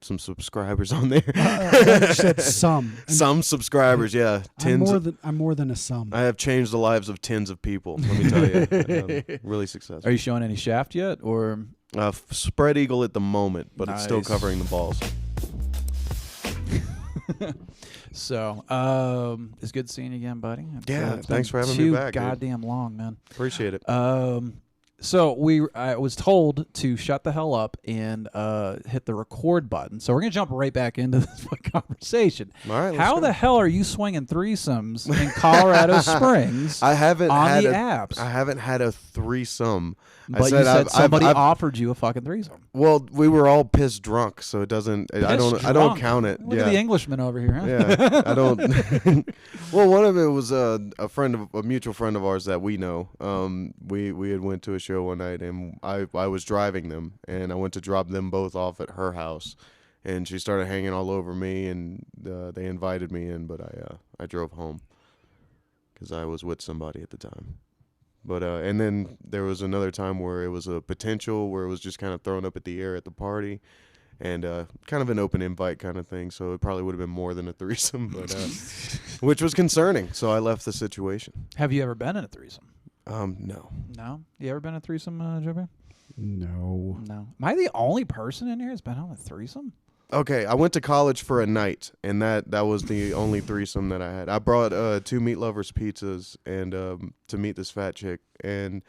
Speaker 1: some subscribers on there.
Speaker 3: You said some.
Speaker 1: Some subscribers, yeah. Tens.
Speaker 3: I'm more than a sum.
Speaker 1: I have changed the lives of tens of people. Let me tell you, I'm really successful.
Speaker 2: Are you showing any shaft yet, or?
Speaker 1: Spread eagle at the moment, but it's still
Speaker 2: Nice.
Speaker 1: covering the balls.
Speaker 2: So, it's good seeing you again, buddy.
Speaker 1: Yeah,
Speaker 2: it's
Speaker 1: thanks
Speaker 2: been
Speaker 1: for having me
Speaker 2: too
Speaker 1: back, dude.
Speaker 2: goddamn long, man.
Speaker 1: Appreciate it.
Speaker 2: So I was told to shut the hell up and hit the record button. So we're gonna jump right back into this conversation.
Speaker 1: All right. let's
Speaker 2: How
Speaker 1: go.
Speaker 2: the hell are you swinging threesomes in Colorado Springs
Speaker 1: I haven't
Speaker 2: on
Speaker 1: had
Speaker 2: the
Speaker 1: a,
Speaker 2: apps?
Speaker 1: I haven't had a threesome.
Speaker 2: But you
Speaker 1: I've-
Speaker 2: said somebody
Speaker 1: I've-
Speaker 2: offered you a fucking threesome.
Speaker 1: Well, we were all pissed drunk, so it doesn't. I don't
Speaker 2: Drunk.
Speaker 1: count it.
Speaker 2: Look
Speaker 1: yeah.
Speaker 2: at the Englishman over here, huh?
Speaker 1: Yeah, I don't. Well, one of it was a mutual friend of ours that we know. We had went to a show one night, and I was driving them, and I went to drop them both off at her house, and she started hanging all over me, and they invited me in, but I drove home because I was with somebody at the time. But and then there was another time where it was a potential where it was just kind of thrown up at the air at the party. And kind of an open invite kind of thing, so it probably would have been more than a threesome, but which was concerning. So I left the situation.
Speaker 2: Have you ever been in a threesome?
Speaker 1: No.
Speaker 2: No. You ever been in a threesome, Joe Bear?
Speaker 3: No.
Speaker 2: No. Am I the only person in here that's been on a threesome?
Speaker 1: Okay, I went to college for a night, and that was the only threesome that I had. I brought 2 Meat Lovers pizzas and to meet this fat chick, and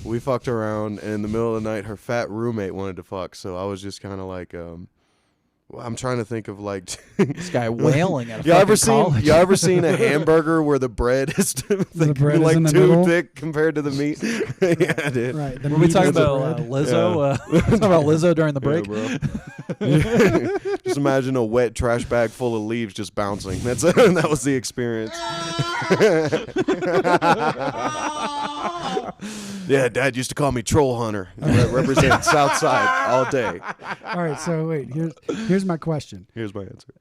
Speaker 1: we fucked around. And in the middle of the night, her fat roommate wanted to fuck, so I was just kind of like, I'm trying to think of like.
Speaker 2: This guy wailing at a
Speaker 1: You ever
Speaker 2: fucking college.
Speaker 1: seen? You ever seen a hamburger where the bread is
Speaker 3: The bread is
Speaker 1: like
Speaker 3: in the
Speaker 1: too
Speaker 3: middle?
Speaker 1: thick compared to the meat? Yeah, I did.
Speaker 3: Right. The
Speaker 2: Were we
Speaker 3: meat
Speaker 2: talking
Speaker 3: is the
Speaker 2: about
Speaker 3: bread.
Speaker 2: Lizzo? Talking about Lizzo during the break?
Speaker 1: Yeah, bro. Just imagine a wet trash bag full of leaves just bouncing. That was the experience. Yeah, Dad used to call me Troll Hunter. Represent Southside all day.
Speaker 3: All right. So wait. Here's my question.
Speaker 1: Here's my answer.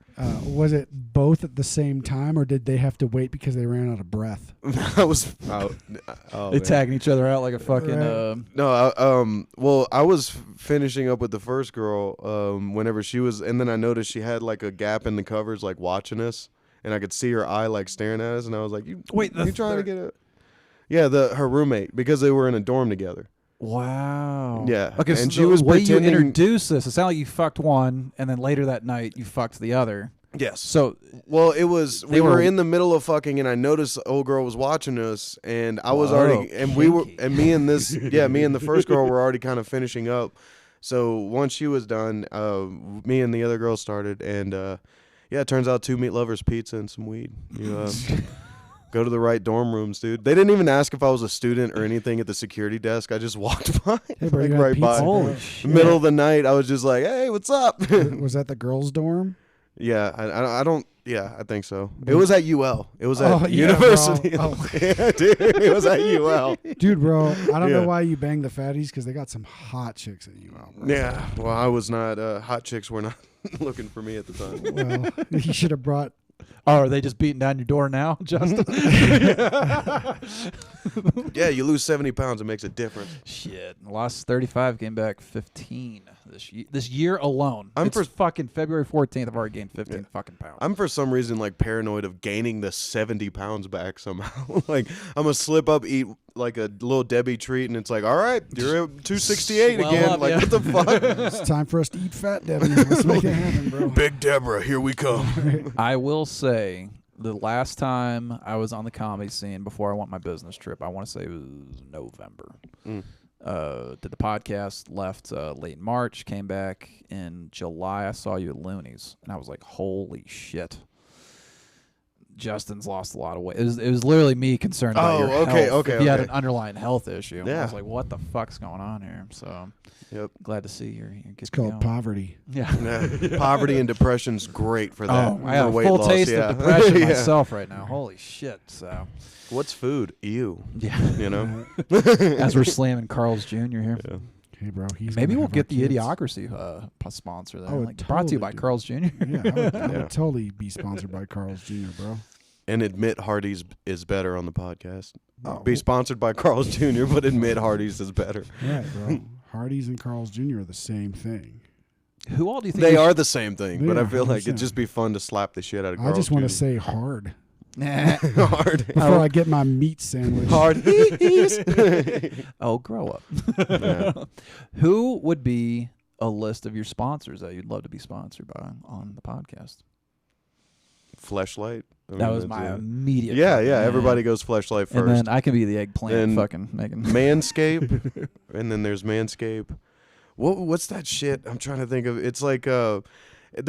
Speaker 3: Was it both at the same time, or did they have to wait because they ran out of breath?
Speaker 1: I was. Oh,
Speaker 2: They
Speaker 1: man.
Speaker 2: tagging each other out like a fucking.
Speaker 3: Right.
Speaker 1: No, well, I was finishing up with the first girl whenever she was, and then I noticed she had like a gap in the covers, like watching us, and I could see her eye like staring at us, and I was like, "You
Speaker 2: Wait, the
Speaker 1: you trying to
Speaker 2: third-
Speaker 1: get a?" Yeah, her roommate, because they were in a dorm together.
Speaker 2: Wow.
Speaker 1: Yeah,
Speaker 2: Okay,
Speaker 1: and
Speaker 2: so
Speaker 1: she
Speaker 2: the
Speaker 1: was
Speaker 2: way you
Speaker 1: pretending-
Speaker 2: introduced this, it sounded like you fucked one, and then later that night you fucked the other.
Speaker 1: Yes.
Speaker 2: So
Speaker 1: Well, it was
Speaker 2: They
Speaker 1: we were
Speaker 2: were-
Speaker 1: in the middle of fucking, and I noticed the old girl was watching us, and I was
Speaker 2: Whoa,
Speaker 1: already, and we were,
Speaker 2: kinky.
Speaker 1: and me and this, me and the first girl were already kind of finishing up. So once she was done, me and the other girl started, and yeah, it turns out 2 meat lovers, pizza, and some weed. You go to the right dorm rooms, dude. They didn't even ask if I was a student or anything at the security desk. I just walked by,
Speaker 3: Hey, bro,
Speaker 1: like
Speaker 3: you got
Speaker 1: right
Speaker 3: pizza,
Speaker 1: by.
Speaker 3: bro?
Speaker 2: holy
Speaker 1: The
Speaker 2: shit.
Speaker 1: middle of the night, I was just like, "Hey, what's up?"
Speaker 3: Was that the girls' dorm?
Speaker 1: Yeah, I don't. Yeah, I think so. It was at UL. It was at
Speaker 3: Oh, yeah,
Speaker 1: University.
Speaker 3: bro.
Speaker 1: Yeah, dude, it was at UL.
Speaker 3: Dude, bro, I don't
Speaker 1: Yeah.
Speaker 3: know why you bang the fatties because they got some hot chicks at UL, bro.
Speaker 1: Yeah, well, I was not. Hot chicks were not looking for me at the time.
Speaker 3: Well, you should have brought.
Speaker 2: Oh, are they just beating down your door now, Justin?
Speaker 1: Yeah, you lose 70 pounds, it makes a difference.
Speaker 2: Shit, lost 35, came back 15 this year alone.
Speaker 1: I'm
Speaker 2: It's
Speaker 1: for-
Speaker 2: fucking February 14th. I've already gained 15 fucking pounds.
Speaker 1: I'm for some reason like paranoid of gaining the 70 pounds back somehow. Like I'm gonna slip up, eat like a little Debbie treat, and it's like, all right, you're at 268
Speaker 2: Swell
Speaker 1: again.
Speaker 2: up,
Speaker 1: Like
Speaker 2: yeah.
Speaker 1: what the fuck?
Speaker 3: It's time for us to eat fat, Devin. Let's make it happen, bro.
Speaker 1: Big Deborah, here we come.
Speaker 2: I will say the last time I was on the comedy scene before I went my business trip, I want to say it was November. Did the podcast, left late March, came back in July. I saw you at Looney's, and I was like, holy shit. Justin's lost a lot of weight. It was literally me concerned about your
Speaker 1: okay,
Speaker 2: health.
Speaker 1: okay,
Speaker 2: If you had
Speaker 1: okay.
Speaker 2: an underlying health issue. I
Speaker 1: Yeah.
Speaker 2: was like, what the fuck's going on here? So
Speaker 1: Yep.
Speaker 2: glad to see you're good
Speaker 3: It's
Speaker 2: to
Speaker 3: called
Speaker 2: go.
Speaker 3: poverty.
Speaker 2: Yeah.
Speaker 1: Yeah. Poverty and depression's great for that.
Speaker 2: Oh, I have
Speaker 1: for
Speaker 2: a
Speaker 1: weight
Speaker 2: full
Speaker 1: loss,
Speaker 2: taste
Speaker 1: yeah.
Speaker 2: of depression
Speaker 1: Yeah.
Speaker 2: myself right now. Holy shit. So,
Speaker 1: What's food? You.
Speaker 2: yeah.
Speaker 1: You know?
Speaker 2: As we're slamming Carl's Jr. here.
Speaker 1: Yeah.
Speaker 3: Hey, bro, he's
Speaker 2: Maybe
Speaker 3: gonna
Speaker 2: we'll
Speaker 3: have
Speaker 2: get
Speaker 3: our
Speaker 2: the
Speaker 3: kids.
Speaker 2: Idiocracy sponsor there.
Speaker 3: I would
Speaker 2: Like, brought to you by
Speaker 3: totally do
Speaker 2: Carl's Jr.
Speaker 3: Yeah, I would, I
Speaker 1: Yeah.
Speaker 3: would totally be sponsored by Carl's Jr., bro.
Speaker 1: And admit Hardee's is better on the podcast.
Speaker 3: Oh.
Speaker 1: Be sponsored by Carl's Jr., but admit Hardee's is better.
Speaker 3: Right, bro. Hardee's and Carl's Jr. are the same thing.
Speaker 2: Who all do you think
Speaker 1: They
Speaker 2: we
Speaker 1: are the same thing, but I
Speaker 3: Yeah,
Speaker 1: feel like it'd
Speaker 3: 100%.
Speaker 1: just be fun to slap the shit out of
Speaker 3: I
Speaker 1: Carl's
Speaker 3: just want to
Speaker 1: Jr.
Speaker 3: say hard
Speaker 1: Hard.
Speaker 3: before I get my meat sandwich.
Speaker 1: Hardee's.
Speaker 2: Oh, grow up.
Speaker 1: Yeah.
Speaker 2: Who would be a list of your sponsors that you'd love to be sponsored by on the podcast?
Speaker 1: Fleshlight. I
Speaker 2: That
Speaker 1: mean,
Speaker 2: was
Speaker 1: that's
Speaker 2: my
Speaker 1: it.
Speaker 2: immediate.
Speaker 1: Yeah,
Speaker 2: fucking-
Speaker 1: yeah. Everybody goes Fleshlight
Speaker 2: And
Speaker 1: first.
Speaker 2: then I can be the eggplant
Speaker 1: Then
Speaker 2: fucking making.
Speaker 1: Manscape, and then there's Manscape. What's that shit? I'm trying to think of. It's like the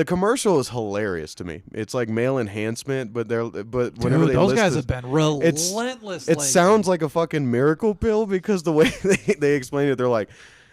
Speaker 1: commercial is hilarious to me. It's like male enhancement, but whenever
Speaker 2: Dude,
Speaker 1: they
Speaker 2: those
Speaker 1: list
Speaker 2: guys
Speaker 1: this-
Speaker 2: have been
Speaker 1: it's-
Speaker 2: relentless.
Speaker 1: it
Speaker 2: lately.
Speaker 1: sounds like a fucking miracle pill because the way they explain it, they're like,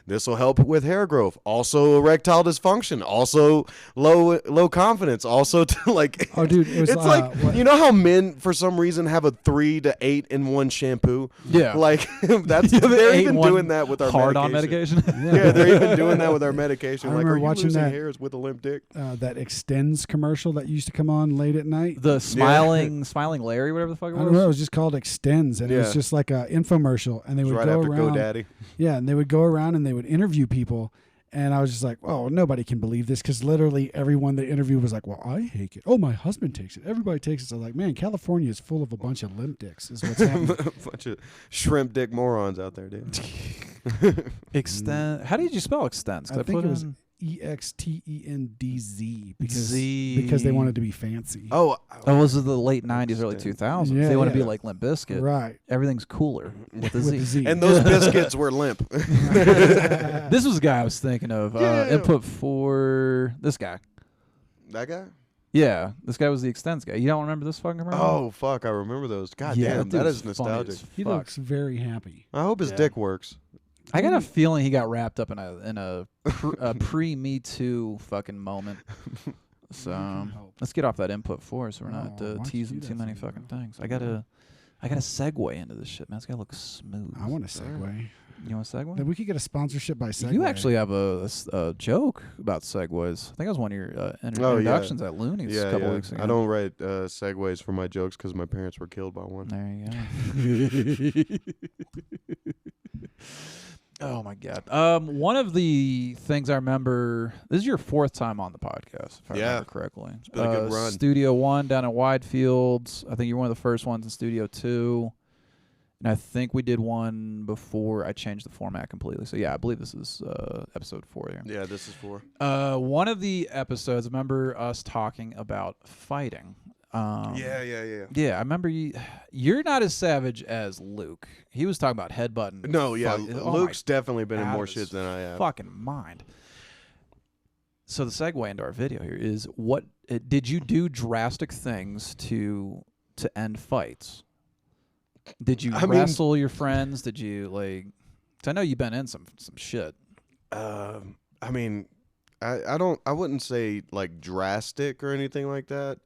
Speaker 1: this will help with hair growth, also erectile dysfunction, also low confidence, also to like.
Speaker 3: Oh, dude, it was,
Speaker 1: it's like
Speaker 3: what-
Speaker 1: you know how men for some reason have a 3 to 8 in one shampoo.
Speaker 2: Yeah.
Speaker 1: like that's
Speaker 2: Yeah,
Speaker 1: they're
Speaker 2: ate
Speaker 1: even
Speaker 2: one
Speaker 1: doing that with our
Speaker 2: hard on
Speaker 1: medication.
Speaker 2: medication.
Speaker 1: Yeah, they're even doing that with our medication.
Speaker 3: I
Speaker 1: Like,
Speaker 3: remember
Speaker 1: are you
Speaker 3: watching
Speaker 1: losing
Speaker 3: that-
Speaker 1: hairs with a limp dick?
Speaker 3: that Extends commercial that used to come on late at night.
Speaker 2: The smiling Larry, whatever the fuck it
Speaker 3: I don't know. It
Speaker 2: was.
Speaker 3: was just called Extends, and it
Speaker 1: Yeah.
Speaker 3: was just like a infomercial, and they
Speaker 1: It was
Speaker 3: would
Speaker 1: right
Speaker 3: go
Speaker 1: after
Speaker 3: around.
Speaker 1: GoDaddy.
Speaker 3: Yeah, and they would go around and they would interview people, and I was just like, "Oh, nobody can believe this," because literally everyone they interviewed was like, "Well, I take it. Oh, my husband takes it. Everybody takes it." So like, man, California is full of a bunch of limp dicks. Is what's happening.
Speaker 1: A bunch of shrimp dick morons out there, dude.
Speaker 2: Extend. How did you spell extends? 'Cause
Speaker 3: I think
Speaker 2: put
Speaker 3: it was
Speaker 2: in-
Speaker 3: EXTENDZ
Speaker 2: Z.
Speaker 3: because they wanted to be fancy.
Speaker 1: Oh,
Speaker 2: Oh, this is the late '90s, early 2000s.
Speaker 3: Yeah,
Speaker 2: they want to
Speaker 3: yeah.
Speaker 2: be like Limp Bizkit.
Speaker 3: Right.
Speaker 2: Everything's cooler with a
Speaker 3: With
Speaker 2: Z.
Speaker 3: the Z.
Speaker 1: and those biscuits were limp.
Speaker 2: This was the guy I was thinking of.
Speaker 1: Yeah.
Speaker 2: Input for this guy.
Speaker 1: That guy?
Speaker 2: Yeah, this guy was the extends guy. You don't remember this fucking commercial?
Speaker 1: Oh fuck, I remember those. God
Speaker 2: yeah,
Speaker 1: damn,
Speaker 2: dude
Speaker 1: that
Speaker 2: was
Speaker 1: is
Speaker 2: funny
Speaker 1: nostalgic.
Speaker 2: as
Speaker 3: He
Speaker 2: fuck.
Speaker 3: looks very happy.
Speaker 1: I hope his
Speaker 2: Yeah.
Speaker 1: dick works.
Speaker 2: I got a feeling he got wrapped up in a pre Me Too fucking moment. So
Speaker 3: hope.
Speaker 2: let's get off that input for so we're not
Speaker 3: Oh, why don't you
Speaker 2: teasing
Speaker 3: do
Speaker 2: too
Speaker 3: that
Speaker 2: many
Speaker 3: sometime?
Speaker 2: fucking things. I gotta segue into this shit, man. It's gotta look smooth.
Speaker 3: I want to segue.
Speaker 2: You want to segue?
Speaker 3: Then we could get a sponsorship by Segway.
Speaker 2: You actually have a joke about segues. I think that was one of your
Speaker 1: Oh, yeah.
Speaker 2: introductions at Looney's
Speaker 1: Yeah,
Speaker 2: a couple
Speaker 1: yeah.
Speaker 2: weeks ago.
Speaker 1: I don't write segues for my jokes because my parents were killed by one.
Speaker 2: There you go. Oh my god. One of the things I remember. This is your 4th time on the podcast, if I
Speaker 1: Yeah.
Speaker 2: remember correctly. It's
Speaker 1: been a good run.
Speaker 2: Studio 1 down at Wide Fields. I think you're one of the first ones in Studio 2. And I think we did one before I changed the format completely. So yeah, I believe this is episode 4 here.
Speaker 1: Yeah, this is 4.
Speaker 2: One of the episodes, remember us talking about fighting.
Speaker 1: Yeah.
Speaker 2: Yeah, I remember you're not as savage as Luke. He was talking about headbutting.
Speaker 1: No, yeah,
Speaker 2: Oh
Speaker 1: Luke's definitely been in
Speaker 2: out
Speaker 1: more
Speaker 2: of
Speaker 1: shit
Speaker 2: his
Speaker 1: than I have.
Speaker 2: fucking mind. So the segue into our video here is did you do drastic things to end fights? Did you wrestle your friends? Did you 'cause I know you've been in some shit.
Speaker 1: I mean, I wouldn't say like drastic or anything like that.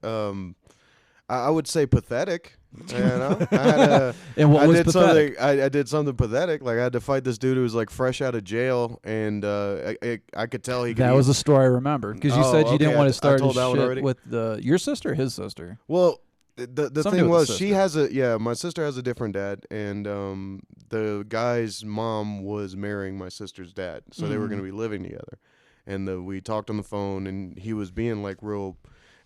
Speaker 1: I would say pathetic. You know,
Speaker 2: And what was
Speaker 1: did
Speaker 2: pathetic?
Speaker 1: something. I did something pathetic. Like I had to fight this dude who was like fresh out of jail, and I could tell he.
Speaker 2: That was a story I remember because you said you didn't want to start
Speaker 1: told that one
Speaker 2: shit
Speaker 1: already.
Speaker 2: with your sister, or his sister.
Speaker 1: Well, the
Speaker 2: Something
Speaker 1: thing
Speaker 2: with the
Speaker 1: was she
Speaker 2: sister.
Speaker 1: has my sister has a different dad, and the guy's mom was marrying my sister's dad, so they were going to be living together, and we talked on the phone, and he was being like real.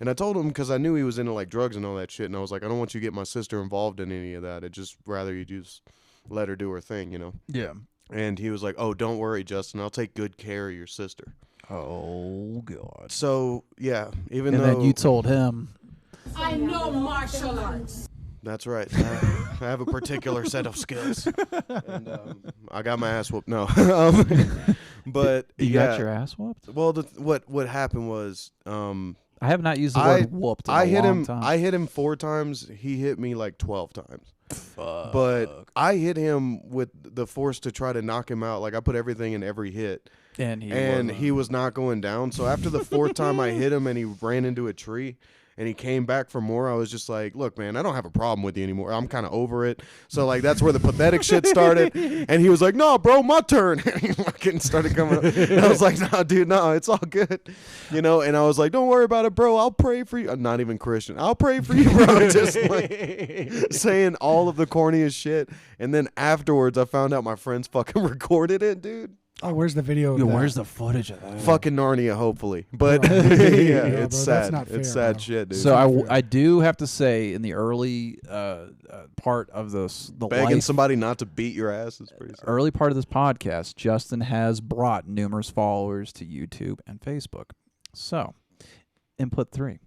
Speaker 1: And I told him because I knew he was into like drugs and all that shit, and I was like, I don't want you to get my sister involved in any of that. I'd just rather you just let her do her thing, you know.
Speaker 2: Yeah.
Speaker 1: And he was like, "Oh, don't worry, Justin. I'll take good care of your sister."
Speaker 2: Oh God.
Speaker 1: So yeah, even
Speaker 2: And
Speaker 1: though
Speaker 2: then you told him.
Speaker 6: I know martial arts.
Speaker 1: that's right, I have a particular set of skills, and I got my ass whooped. No, but
Speaker 2: You
Speaker 1: yeah.
Speaker 2: got your ass whooped?
Speaker 1: Well, what happened was,
Speaker 2: I have not used the word whooped in
Speaker 1: I
Speaker 2: a
Speaker 1: hit
Speaker 2: long
Speaker 1: him.
Speaker 2: time.
Speaker 1: I hit him 4 times. He hit me like 12 times. But I hit him with the force to try to knock him out. Like I put everything in every hit,
Speaker 2: and
Speaker 1: he was not going down. So after the 4th time I hit him and he ran into a tree and he came back for more, I was just like, look, man, I don't have a problem with you anymore. I'm kind of over it. So like that's where the pathetic shit started. And he was like, no, bro, my turn. And he fucking started coming up. And I was like, no, dude, no, it's all good. You know, and I was like, don't worry about it, bro. I'll pray for you. I'm not even Christian. I'll pray for you, bro. Just like saying all of the corniest shit. And then afterwards I found out my friends fucking recorded it, dude.
Speaker 3: Oh, where's the video? Of
Speaker 2: Yo,
Speaker 3: that?
Speaker 2: where's the footage of that?
Speaker 1: Fucking Narnia, hopefully. But
Speaker 3: Bro.
Speaker 1: yeah,
Speaker 3: Yeah,
Speaker 1: it's
Speaker 3: bro, that's
Speaker 1: sad.
Speaker 3: not fair,
Speaker 1: It's sad
Speaker 3: bro.
Speaker 1: shit, dude.
Speaker 2: So I do have to say, in the early part of the
Speaker 1: Begging
Speaker 2: life,
Speaker 1: somebody not to beat your ass is pretty sad.
Speaker 2: early part of this podcast, Justin has brought numerous followers to YouTube and Facebook. So, input 3.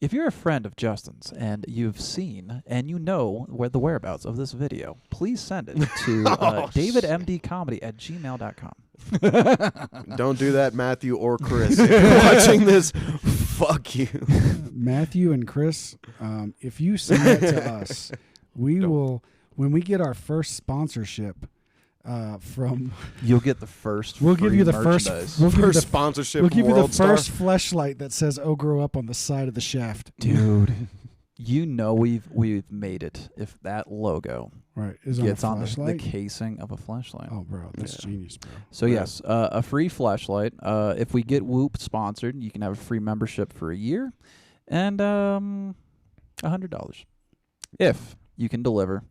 Speaker 2: If you're a friend of Justin's and you've seen and you know where the whereabouts of this video, please send it to davidmdcomedy@gmail.com.
Speaker 1: Don't do that, Matthew or Chris. If you're watching this, fuck you.
Speaker 3: Matthew and Chris, if you send that to us, we will, when we get our first sponsorship from,
Speaker 2: You'll get the first.
Speaker 3: we'll give
Speaker 2: free
Speaker 3: you the first,
Speaker 2: merchandise.
Speaker 3: we'll give you
Speaker 1: First
Speaker 3: the,
Speaker 1: sponsorship
Speaker 3: we'll
Speaker 1: from
Speaker 3: give you the
Speaker 1: World Star.
Speaker 3: first fleshlight that says "Oh, grow up" on the side of the shaft.
Speaker 2: Dude. You know we've made it if that logo
Speaker 3: Right, is
Speaker 2: gets
Speaker 3: on
Speaker 2: on
Speaker 3: a
Speaker 2: the
Speaker 3: fleshlight.
Speaker 2: casing of a flashlight.
Speaker 3: Oh, bro, that's genius, bro.
Speaker 2: So yes, a free flashlight. If we get Whoop sponsored, you can have a free membership for a year, and $100 if you can deliver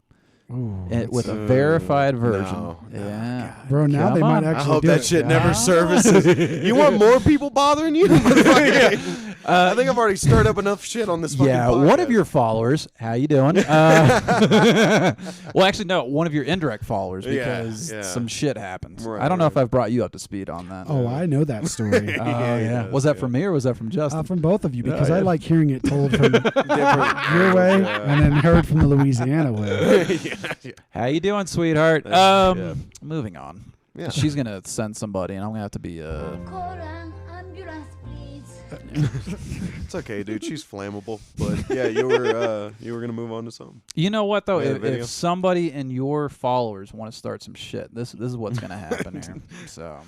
Speaker 3: Ooh,
Speaker 2: it with a
Speaker 1: that's-
Speaker 2: verified version.
Speaker 1: no,
Speaker 2: yeah,
Speaker 3: bro, now
Speaker 2: Come
Speaker 3: they might
Speaker 2: on.
Speaker 1: I
Speaker 3: actually
Speaker 1: hope
Speaker 3: do
Speaker 1: that
Speaker 3: it.
Speaker 1: shit
Speaker 2: Yeah.
Speaker 1: never services. You want more people bothering you? Motherfucker? I think I've already stirred up enough shit on this fucking
Speaker 2: Yeah,
Speaker 1: podcast.
Speaker 2: one of your followers. How you doing? Well, actually, no. One of your indirect followers
Speaker 1: Yeah,
Speaker 2: because
Speaker 1: yeah.
Speaker 2: some shit happened.
Speaker 1: Right,
Speaker 2: I don't know
Speaker 1: right.
Speaker 2: if I've brought you up to speed on that.
Speaker 3: Oh, I know that story.
Speaker 2: Oh,
Speaker 1: Yeah, he
Speaker 2: yeah.
Speaker 1: does,
Speaker 2: Was that
Speaker 1: yeah.
Speaker 2: from me or was that from Justin?
Speaker 3: From both of you, because
Speaker 2: Yeah,
Speaker 3: I
Speaker 2: yeah.
Speaker 3: like hearing it told from your way and then heard from the Louisiana way.
Speaker 2: How you doing, sweetheart?
Speaker 1: yeah.
Speaker 2: Moving on.
Speaker 1: Yeah.
Speaker 2: She's gonna send somebody, and I'm gonna have to be
Speaker 7: Call an ambulance, please.
Speaker 1: It's okay, dude. She's flammable. But yeah, you were gonna move on to something.
Speaker 2: You know what though?
Speaker 1: We have a
Speaker 2: If
Speaker 1: video?
Speaker 2: somebody in your followers want to start some shit, this is what's gonna happen here. So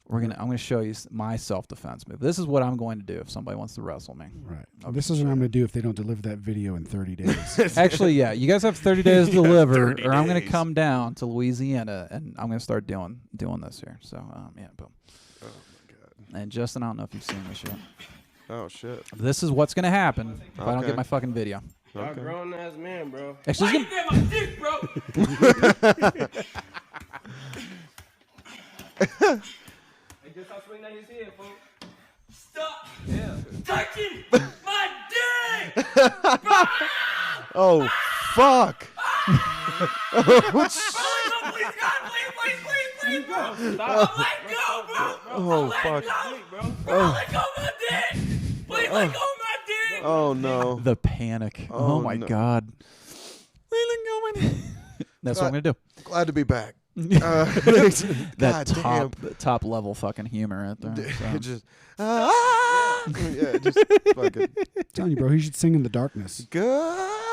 Speaker 2: I'm gonna show you my self-defense move. This is what I'm going to do if somebody wants to wrestle me.
Speaker 3: Right.
Speaker 2: Okay,
Speaker 3: This is what I'm going to do if they don't deliver that video in 30 days.
Speaker 2: Actually, yeah, you guys have 30 days to deliver,
Speaker 1: 30
Speaker 2: or I'm gonna
Speaker 1: days.
Speaker 2: come down to Louisiana and I'm gonna start doing this here. So yeah, boom.
Speaker 1: Oh my god.
Speaker 2: And Justin, I don't know if you've seen this yet.
Speaker 1: Oh shit.
Speaker 2: This is what's gonna happen if I don't
Speaker 1: Okay.
Speaker 2: get my fucking video.
Speaker 5: Y'all
Speaker 1: Okay.
Speaker 5: grown ass man, bro.
Speaker 2: Actually,
Speaker 6: Why
Speaker 2: it's
Speaker 6: you
Speaker 2: gonna-
Speaker 6: get my dick, bro?
Speaker 5: Hey, just stop swinging at his head, folks.
Speaker 6: Stop
Speaker 5: Yeah.
Speaker 6: touching my dick!
Speaker 1: Oh fuck.
Speaker 6: Please, bro. Stop. Let go, bro.
Speaker 1: Oh fuck.
Speaker 6: Bro, let go of my dick. Please let go of my dick.
Speaker 1: Oh no.
Speaker 2: The panic.
Speaker 1: Oh,
Speaker 2: Oh, my
Speaker 1: no.
Speaker 2: God. That's what I'm going to do.
Speaker 1: Glad to be back.
Speaker 2: That
Speaker 1: God
Speaker 2: top level fucking humor right there.
Speaker 1: damn.
Speaker 2: So.
Speaker 1: Just yeah, just fucking
Speaker 3: telling you, bro, he should sing in the darkness.
Speaker 1: good.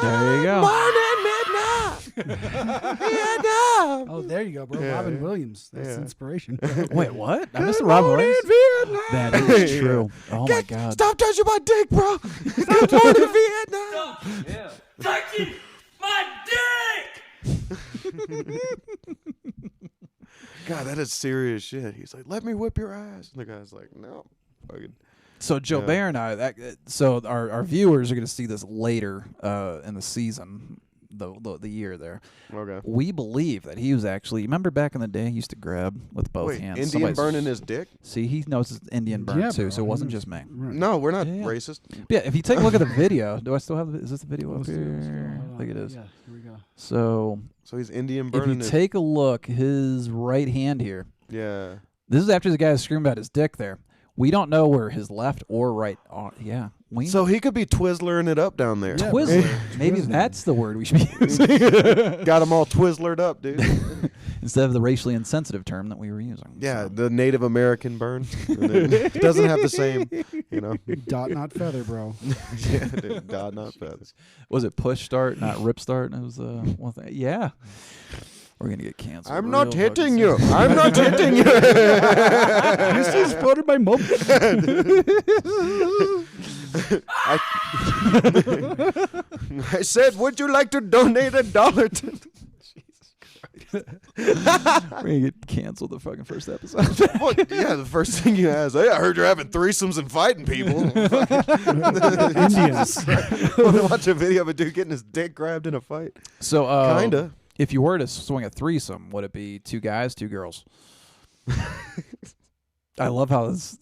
Speaker 2: There you go.
Speaker 1: Morning, midnight. Vietnam.
Speaker 3: Oh, there you go, bro.
Speaker 1: Yeah,
Speaker 3: Robin
Speaker 1: yeah.
Speaker 3: Williams. That's
Speaker 1: Yeah.
Speaker 3: inspiration.
Speaker 2: Wait, what? I
Speaker 1: Good
Speaker 2: missed the Robin
Speaker 1: morning,
Speaker 2: Williams.
Speaker 1: Vietnam.
Speaker 2: That is true. Oh, my
Speaker 1: Get-
Speaker 2: God.
Speaker 1: Stop touching my dick, bro. Good morning, Vietnam.
Speaker 5: Yeah.
Speaker 6: Touching my dick.
Speaker 1: God, that is serious shit. He's like, let me whip your ass. And the guy's like, no. Fucking.
Speaker 2: So Joe
Speaker 1: Yeah.
Speaker 2: Bear and I, so our viewers are going to see this later in the season, the year there.
Speaker 1: Okay.
Speaker 2: We believe that he was actually. Remember back in the day, he used to grab with both
Speaker 1: Wait,
Speaker 2: hands.
Speaker 1: Indian
Speaker 2: Somebody's-
Speaker 1: burning his dick?
Speaker 2: See, he knows it's Indian burn
Speaker 3: Yeah,
Speaker 2: too,
Speaker 3: bro.
Speaker 2: so it wasn't just me.
Speaker 3: Right.
Speaker 1: No, we're not
Speaker 2: Yeah, yeah.
Speaker 1: racist.
Speaker 2: But yeah, if you take a look at the video, do I still have? Is this the video up
Speaker 3: Let's do it, let's do it.
Speaker 2: here?
Speaker 3: Hold
Speaker 2: I think
Speaker 3: on.
Speaker 2: it is.
Speaker 3: Yeah, here we go.
Speaker 2: So
Speaker 1: So he's Indian
Speaker 2: if you
Speaker 1: burning his.
Speaker 2: take a look, his right hand here.
Speaker 1: Yeah.
Speaker 2: This is after the guy was screaming about his dick there. We don't know where his left or right are. Yeah. We
Speaker 1: So he could be Twizzlering it up down there.
Speaker 3: Yeah,
Speaker 2: Twizzler. Maybe
Speaker 3: Twizzler.
Speaker 2: that's the word we should be using
Speaker 1: Got him all Twizzlered up, dude.
Speaker 2: instead of the racially insensitive term that we were using.
Speaker 1: Yeah,
Speaker 2: So.
Speaker 1: the Native American burn. And it doesn't have the same, you know.
Speaker 3: Dot not feather, bro.
Speaker 1: Yeah, dude, dot not feathers.
Speaker 2: Was it push start, not rip start? It was one thing. Yeah. We're gonna get canceled.
Speaker 1: I'm
Speaker 2: real
Speaker 1: not
Speaker 2: fucking
Speaker 1: hitting
Speaker 2: soon.
Speaker 1: you. I'm not hitting you.
Speaker 3: This is voted by mom.
Speaker 1: I said, would you like to donate $1 to...
Speaker 2: We're gonna get canceled the fucking first episode.
Speaker 1: Well, yeah, the first thing you ask, hey, I heard you're having threesomes and fighting people.
Speaker 3: Indians.
Speaker 1: Want to watch a video of a dude getting his dick grabbed in a fight?
Speaker 2: So
Speaker 1: Kinda.
Speaker 2: if you were to swing a threesome, would it be 2 guys, 2 girls? I love how this.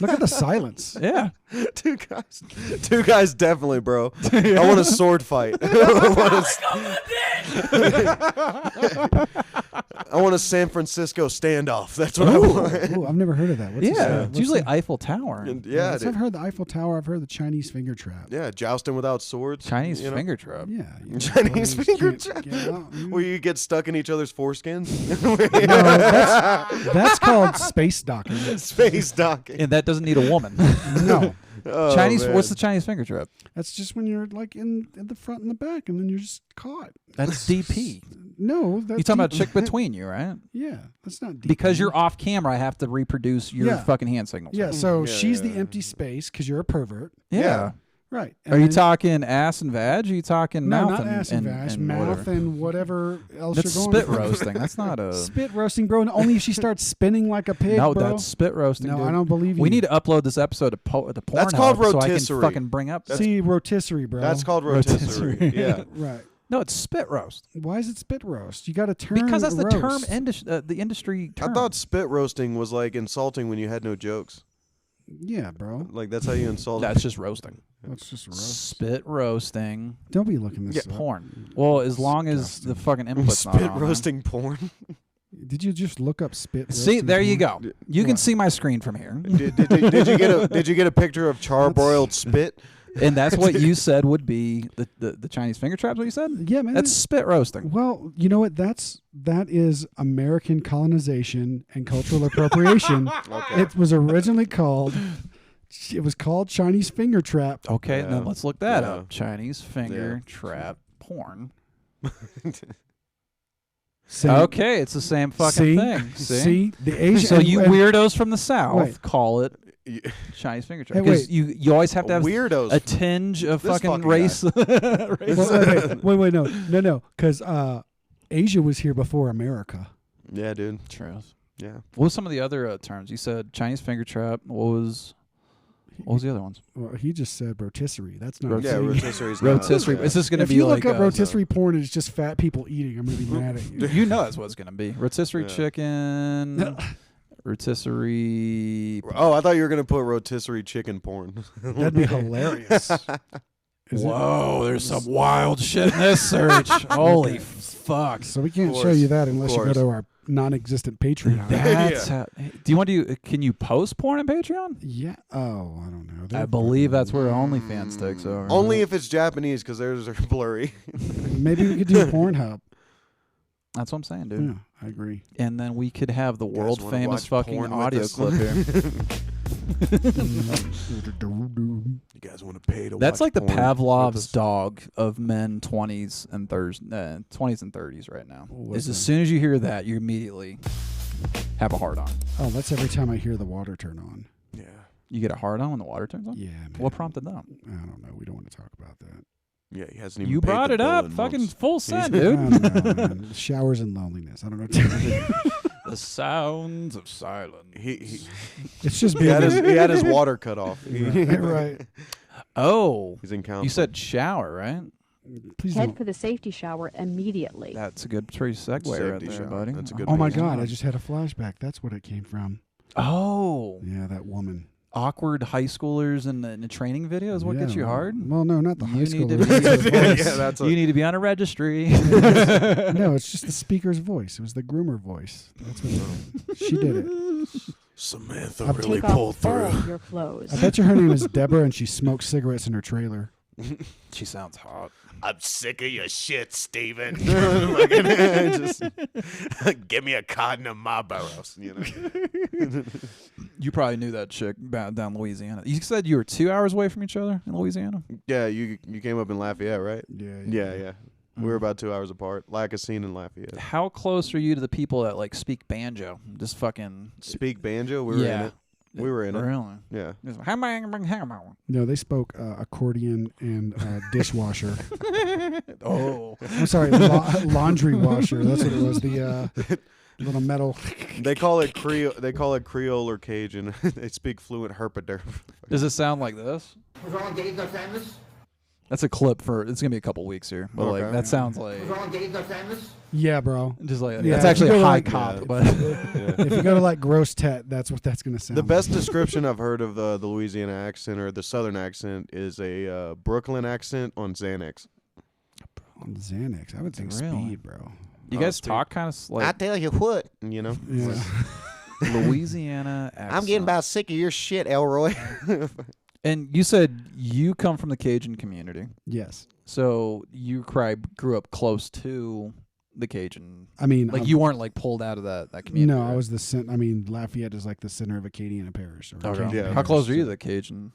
Speaker 3: Look at the silence.
Speaker 2: Yeah.
Speaker 1: Two guys definitely, bro. I want a sword fight. I want a San Francisco standoff. That's what I want.
Speaker 3: Ooh, I've never heard of that. What's this,
Speaker 2: Yeah.
Speaker 3: what's
Speaker 2: It's usually
Speaker 3: the-
Speaker 2: Eiffel Tower.
Speaker 1: And yeah,
Speaker 3: I've
Speaker 1: dude.
Speaker 3: heard the Eiffel Tower. I've heard the Chinese finger trap.
Speaker 1: Yeah, jousting without swords.
Speaker 2: Chinese
Speaker 1: you know?
Speaker 2: finger trap.
Speaker 3: Yeah. you
Speaker 1: Chinese
Speaker 3: just
Speaker 1: finger
Speaker 3: can't
Speaker 1: trap.
Speaker 3: get out.
Speaker 1: Where you get stuck in each other's foreskins.
Speaker 3: No, that's called space docking.
Speaker 1: Space docking.
Speaker 2: And that doesn't need a woman.
Speaker 3: No,
Speaker 1: Oh,
Speaker 2: Chinese.
Speaker 1: man.
Speaker 2: What's the Chinese finger trap?
Speaker 3: that's just when you're like in the front and the back, and then you're just caught.
Speaker 2: That's DP.
Speaker 3: No, that's
Speaker 2: You talking about
Speaker 3: deep-
Speaker 2: chick between you, right?
Speaker 3: Yeah, that's not deep.
Speaker 2: Because you're off camera, I have to reproduce your
Speaker 3: Yeah.
Speaker 2: fucking hand signals.
Speaker 3: Yeah, so
Speaker 1: Yeah,
Speaker 3: she's
Speaker 1: yeah.
Speaker 3: the empty space because you're a pervert,
Speaker 2: Yeah.
Speaker 3: right?
Speaker 2: Are you
Speaker 3: then-
Speaker 2: talking ass and vag? Are you talking
Speaker 3: No,
Speaker 2: mouth
Speaker 3: not ass and vag,
Speaker 2: and
Speaker 3: mouth
Speaker 2: whatever?
Speaker 3: and whatever else
Speaker 2: That's
Speaker 3: you're going
Speaker 2: spit
Speaker 3: for.
Speaker 2: roasting. That's not a.
Speaker 3: Spit roasting, bro. and Only if she starts spinning like a pig,
Speaker 2: No,
Speaker 3: bro.
Speaker 2: that's spit roasting.
Speaker 3: No,
Speaker 2: dude.
Speaker 3: I don't believe you.
Speaker 2: We need to upload this episode to the Pornhub
Speaker 1: That's called
Speaker 2: so I can
Speaker 1: rotisserie.
Speaker 2: fucking bring up.
Speaker 3: See rotisserie, bro.
Speaker 1: That's called
Speaker 2: Rotisserie.
Speaker 1: rotisserie. Yeah.
Speaker 3: right.
Speaker 2: No, it's spit roast
Speaker 3: Why is it spit roast? You got to turn
Speaker 2: because that's the term.
Speaker 3: roast.
Speaker 2: The industry term.
Speaker 1: I thought spit roasting was like insulting when you had no jokes.
Speaker 3: Yeah, bro.
Speaker 1: Like that's how you insult.
Speaker 2: that's just roasting.
Speaker 3: That's just roast.
Speaker 2: Spit roasting
Speaker 3: Don't be looking this up.
Speaker 2: porn. Well, as long as the fucking input's not
Speaker 1: spit
Speaker 2: on,
Speaker 1: roasting porn.
Speaker 3: Did you just look up spit?
Speaker 2: See,
Speaker 3: roasting
Speaker 2: there you
Speaker 3: porn?
Speaker 2: go. You can see my screen from here,
Speaker 1: Did you get a picture of charbroiled spit?
Speaker 2: and that's what you said would be the Chinese finger traps. What you said?
Speaker 3: Yeah, man.
Speaker 2: That's spit roasting.
Speaker 3: Well, you know what? That is American colonization and cultural appropriation. It was originally called. It was called Chinese finger trap.
Speaker 2: Okay,
Speaker 1: Yeah.
Speaker 2: then let's look that
Speaker 1: Yeah.
Speaker 2: up. Chinese finger trap porn.
Speaker 3: See,
Speaker 2: Okay, it's the same fucking thing.
Speaker 3: See, the Asian.
Speaker 2: So you
Speaker 3: and-
Speaker 2: weirdos from the south
Speaker 3: Wait.
Speaker 2: call it Chinese finger trap
Speaker 3: Hey,
Speaker 2: because
Speaker 3: wait.
Speaker 2: you always have to have
Speaker 1: Weirdos.
Speaker 2: a tinge of
Speaker 1: This
Speaker 2: fucking
Speaker 1: fucking
Speaker 2: race. race.
Speaker 3: Wait, no, because Asia was here before America.
Speaker 1: Yeah, dude.
Speaker 2: Truth.
Speaker 1: Yeah.
Speaker 2: What was some of the other terms? You said Chinese finger trap. What was the other ones?
Speaker 3: Well, he just said rotisserie. That's not.
Speaker 1: Yeah,
Speaker 3: see?
Speaker 1: rotisserie's not-
Speaker 2: Rotisserie.
Speaker 1: yeah.
Speaker 2: Is this going to
Speaker 3: If
Speaker 2: be
Speaker 3: you
Speaker 2: like
Speaker 3: look up
Speaker 2: a-
Speaker 3: rotisserie porn and it's just fat people eating, I'm gonna be mad at you.
Speaker 2: You know that's what it's going to be. Rotisserie
Speaker 1: Yeah.
Speaker 2: chicken. Rotisserie.
Speaker 1: Oh, I thought you were gonna put rotisserie chicken porn.
Speaker 3: That'd be hilarious.
Speaker 2: Whoa, there's some wild shit in this search. Holy fuck.
Speaker 3: So we can't
Speaker 1: Of
Speaker 3: show you
Speaker 1: course.
Speaker 3: that unless you go
Speaker 1: Of
Speaker 3: to our non-existent Patreon.
Speaker 2: That's how, do you want to? Can you post porn on Patreon?
Speaker 3: Yeah. Oh, I don't know.
Speaker 2: I believe that's where OnlyFans takes over.
Speaker 1: Only if it's Japanese, because theirs are blurry.
Speaker 3: Maybe we could do Pornhub.
Speaker 2: That's what I'm saying, dude.
Speaker 3: Yeah, I agree.
Speaker 2: And then we could have the
Speaker 1: guys
Speaker 2: world
Speaker 1: wanna
Speaker 2: famous
Speaker 1: watch
Speaker 2: fucking
Speaker 1: porn with
Speaker 2: audio
Speaker 1: us?
Speaker 2: clip here.
Speaker 1: You guys want to pay to
Speaker 2: That's
Speaker 1: watch
Speaker 2: like the
Speaker 1: porn with
Speaker 2: Pavlov's
Speaker 1: us?
Speaker 2: dog of men 20s and 30s right now.
Speaker 3: What's
Speaker 2: Is as
Speaker 3: that?
Speaker 2: soon as you hear that, you immediately have a hard on.
Speaker 3: Oh, that's every time I hear the water turn on.
Speaker 1: Yeah.
Speaker 2: You get a hard on when the water turns on?
Speaker 3: Yeah, man.
Speaker 2: What prompted that?
Speaker 3: I don't know. We don't want to talk about that.
Speaker 1: Yeah, he hasn't even
Speaker 2: You
Speaker 1: paid
Speaker 2: brought
Speaker 1: the
Speaker 2: it
Speaker 1: bill
Speaker 2: up.
Speaker 1: in
Speaker 2: Fucking
Speaker 1: months.
Speaker 2: full send,
Speaker 3: I
Speaker 2: dude.
Speaker 3: don't know, man. Showers and loneliness. I don't know.
Speaker 2: The sounds of silence.
Speaker 3: It's just
Speaker 1: He
Speaker 3: being
Speaker 1: had his water cut off.
Speaker 3: right.
Speaker 2: Oh,
Speaker 1: He's in counseling.
Speaker 2: you said shower, right?
Speaker 3: Please
Speaker 4: Head
Speaker 3: don't.
Speaker 4: for the safety shower immediately.
Speaker 2: That's a good pretty segue right
Speaker 1: Safety
Speaker 2: there,
Speaker 1: shower.
Speaker 2: buddy.
Speaker 1: That's a good
Speaker 3: Oh my
Speaker 1: reason.
Speaker 3: God! I just had a flashback. That's what it came from.
Speaker 2: Oh,
Speaker 3: Yeah, that woman.
Speaker 2: awkward high schoolers in the training video is what gets
Speaker 3: Yeah,
Speaker 2: you hard?
Speaker 3: Well, no, not the high
Speaker 2: You
Speaker 3: school.
Speaker 2: need to be-
Speaker 1: Yeah, that's
Speaker 2: You need to be on a registry.
Speaker 3: No, it's just the speaker's voice. It was the groomer voice. That's what she did it.
Speaker 1: Samantha
Speaker 3: I'll
Speaker 1: really
Speaker 4: Take
Speaker 1: pulled
Speaker 4: off all
Speaker 1: through.
Speaker 4: your clothes.
Speaker 3: I bet you her name is Deborah, and she smokes cigarettes in her trailer.
Speaker 2: She sounds hot.
Speaker 1: I'm sick of your shit, Steven. Just give me a carton of Marlboros, you know.
Speaker 2: You probably knew that chick down Louisiana. You said you were 2 hours away from each other in Louisiana?
Speaker 1: Yeah, you came up in Lafayette, right?
Speaker 3: Yeah.
Speaker 1: Yeah. We were about 2 hours apart. Lacassine and Lafayette.
Speaker 2: How close are you to the people that like speak banjo? Just fucking
Speaker 1: Speak banjo. We were in it. We were in it.
Speaker 2: Really?
Speaker 1: Yeah.
Speaker 3: No, they spoke accordion and dishwasher.
Speaker 2: Oh.
Speaker 3: I'm sorry, laundry washer. That's what it was. The little metal.
Speaker 1: They call it Creole. They call it Creole or Cajun. They speak fluent herpaderm.
Speaker 2: Does it sound like this? That's a clip for. It's gonna be a couple weeks here, but like
Speaker 1: Okay.
Speaker 2: that sounds like
Speaker 3: Yeah, bro.
Speaker 2: just like
Speaker 3: Yeah,
Speaker 2: that's
Speaker 3: if
Speaker 2: actually
Speaker 3: you
Speaker 2: a
Speaker 3: go
Speaker 2: high
Speaker 3: like-
Speaker 2: cop,
Speaker 1: Yeah.
Speaker 2: but
Speaker 3: If you go to like Gross Tet, that's what that's gonna sound.
Speaker 1: The best description I've heard of the Louisiana accent or the Southern accent is a Brooklyn accent on Xanax.
Speaker 3: like. Xanax. I would think
Speaker 2: Really?
Speaker 3: speed, bro.
Speaker 2: you
Speaker 1: Oh,
Speaker 2: guys
Speaker 1: dude.
Speaker 2: talk kind of like
Speaker 1: tell you what, you know.
Speaker 3: Yeah.
Speaker 2: Louisiana accent.
Speaker 1: sick of your shit, Elroy.
Speaker 2: And you said you come from the Cajun community,
Speaker 3: Yes.
Speaker 2: so you grew up close to the Cajun.
Speaker 3: I mean,
Speaker 2: Like you weren't like pulled out of that community.
Speaker 3: No, I
Speaker 2: right?
Speaker 3: was the I mean, Lafayette is like the center of Acadiana Parish. Or
Speaker 2: Okay.
Speaker 3: Acadian
Speaker 1: Yeah.
Speaker 2: How
Speaker 3: Parish,
Speaker 2: close are you
Speaker 3: so-
Speaker 2: to the Cajun?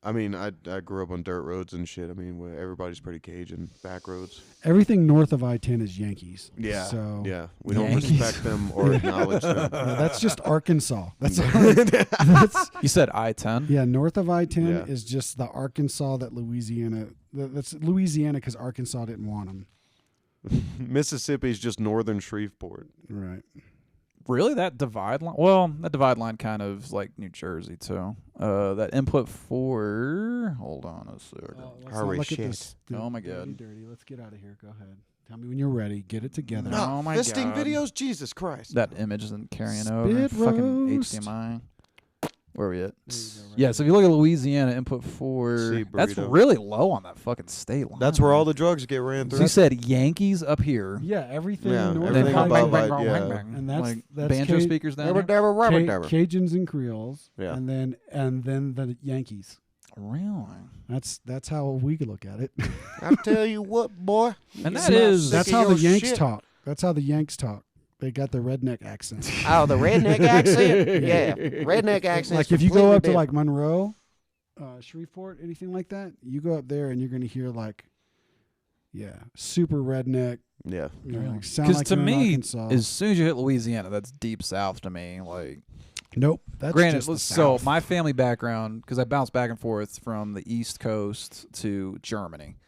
Speaker 1: I mean, I grew up on dirt roads and shit. I mean, everybody's pretty Cajun. Back roads.
Speaker 3: Everything north of I-10 is Yankees.
Speaker 1: Yeah.
Speaker 3: So
Speaker 1: Yeah. We don't
Speaker 2: Yankees.
Speaker 1: respect them or acknowledge them.
Speaker 3: that's just Arkansas. That's
Speaker 2: You said I-10.
Speaker 3: yeah. North of I-10
Speaker 1: Yeah.
Speaker 3: is just the Arkansas that Louisiana. That's Louisiana because Arkansas didn't want them.
Speaker 1: Mississippi's just northern Shreveport.
Speaker 3: Right.
Speaker 2: Really, that divide line? Well, that divide line kind of is like New Jersey too. That input for. Hold on a second.
Speaker 3: Let's
Speaker 1: Hurry,
Speaker 3: not look at
Speaker 1: shit.
Speaker 3: this.
Speaker 2: Oh my
Speaker 3: Dirty,
Speaker 2: God.
Speaker 3: dirty. Let's get out of here. Go ahead. Tell me when you're ready. Get it together.
Speaker 2: No. Oh my
Speaker 1: fisting
Speaker 2: God.
Speaker 1: videos? Jesus Christ.
Speaker 2: That image isn't carrying over.
Speaker 3: Spit
Speaker 2: Fucking
Speaker 3: roast.
Speaker 2: HDMI. Where are we at?
Speaker 3: There you go, right
Speaker 2: Yeah, so if you look at Louisiana input for,
Speaker 1: See,
Speaker 2: that's
Speaker 1: burrito.
Speaker 2: really low on that fucking state line.
Speaker 1: That's where all the drugs get ran
Speaker 2: So
Speaker 1: through.
Speaker 2: you said Yankees up here.
Speaker 3: Yeah, everything
Speaker 1: Yeah,
Speaker 3: north
Speaker 1: everything
Speaker 3: of
Speaker 1: above
Speaker 3: I-10.
Speaker 1: it, yeah.
Speaker 3: And that's-
Speaker 2: like
Speaker 3: that's
Speaker 2: banjo
Speaker 3: Ca-
Speaker 2: speakers down
Speaker 1: Rubber
Speaker 2: here.
Speaker 1: dabber, rubber dabber.
Speaker 3: Cajuns and Creoles.
Speaker 1: Yeah.
Speaker 3: And then the Yankees.
Speaker 2: Really?
Speaker 3: That's how we could look at it.
Speaker 1: I tell you what, boy.
Speaker 2: And
Speaker 1: You
Speaker 2: that
Speaker 1: smell
Speaker 2: is-
Speaker 1: sick
Speaker 3: That's
Speaker 1: of
Speaker 3: how the
Speaker 1: your
Speaker 3: Yanks
Speaker 1: shit.
Speaker 3: talk. That's how the Yanks talk. They got the redneck accent.
Speaker 1: Oh, the redneck accent? Yeah. Redneck accent.
Speaker 3: Like if you go up to like Monroe, Shreveport, anything like that, you go up there and you're going to hear like, yeah, super redneck.
Speaker 1: Yeah.
Speaker 3: You know, like sound
Speaker 2: Because
Speaker 3: like
Speaker 2: to
Speaker 3: you're in
Speaker 2: me,
Speaker 3: Arkansas.
Speaker 2: as soon as you hit Louisiana, that's deep south to me. Like,
Speaker 3: nope. That's
Speaker 2: granted,
Speaker 3: just the
Speaker 2: so
Speaker 3: South.
Speaker 2: my family background, because I bounced back and forth from the East Coast to Germany.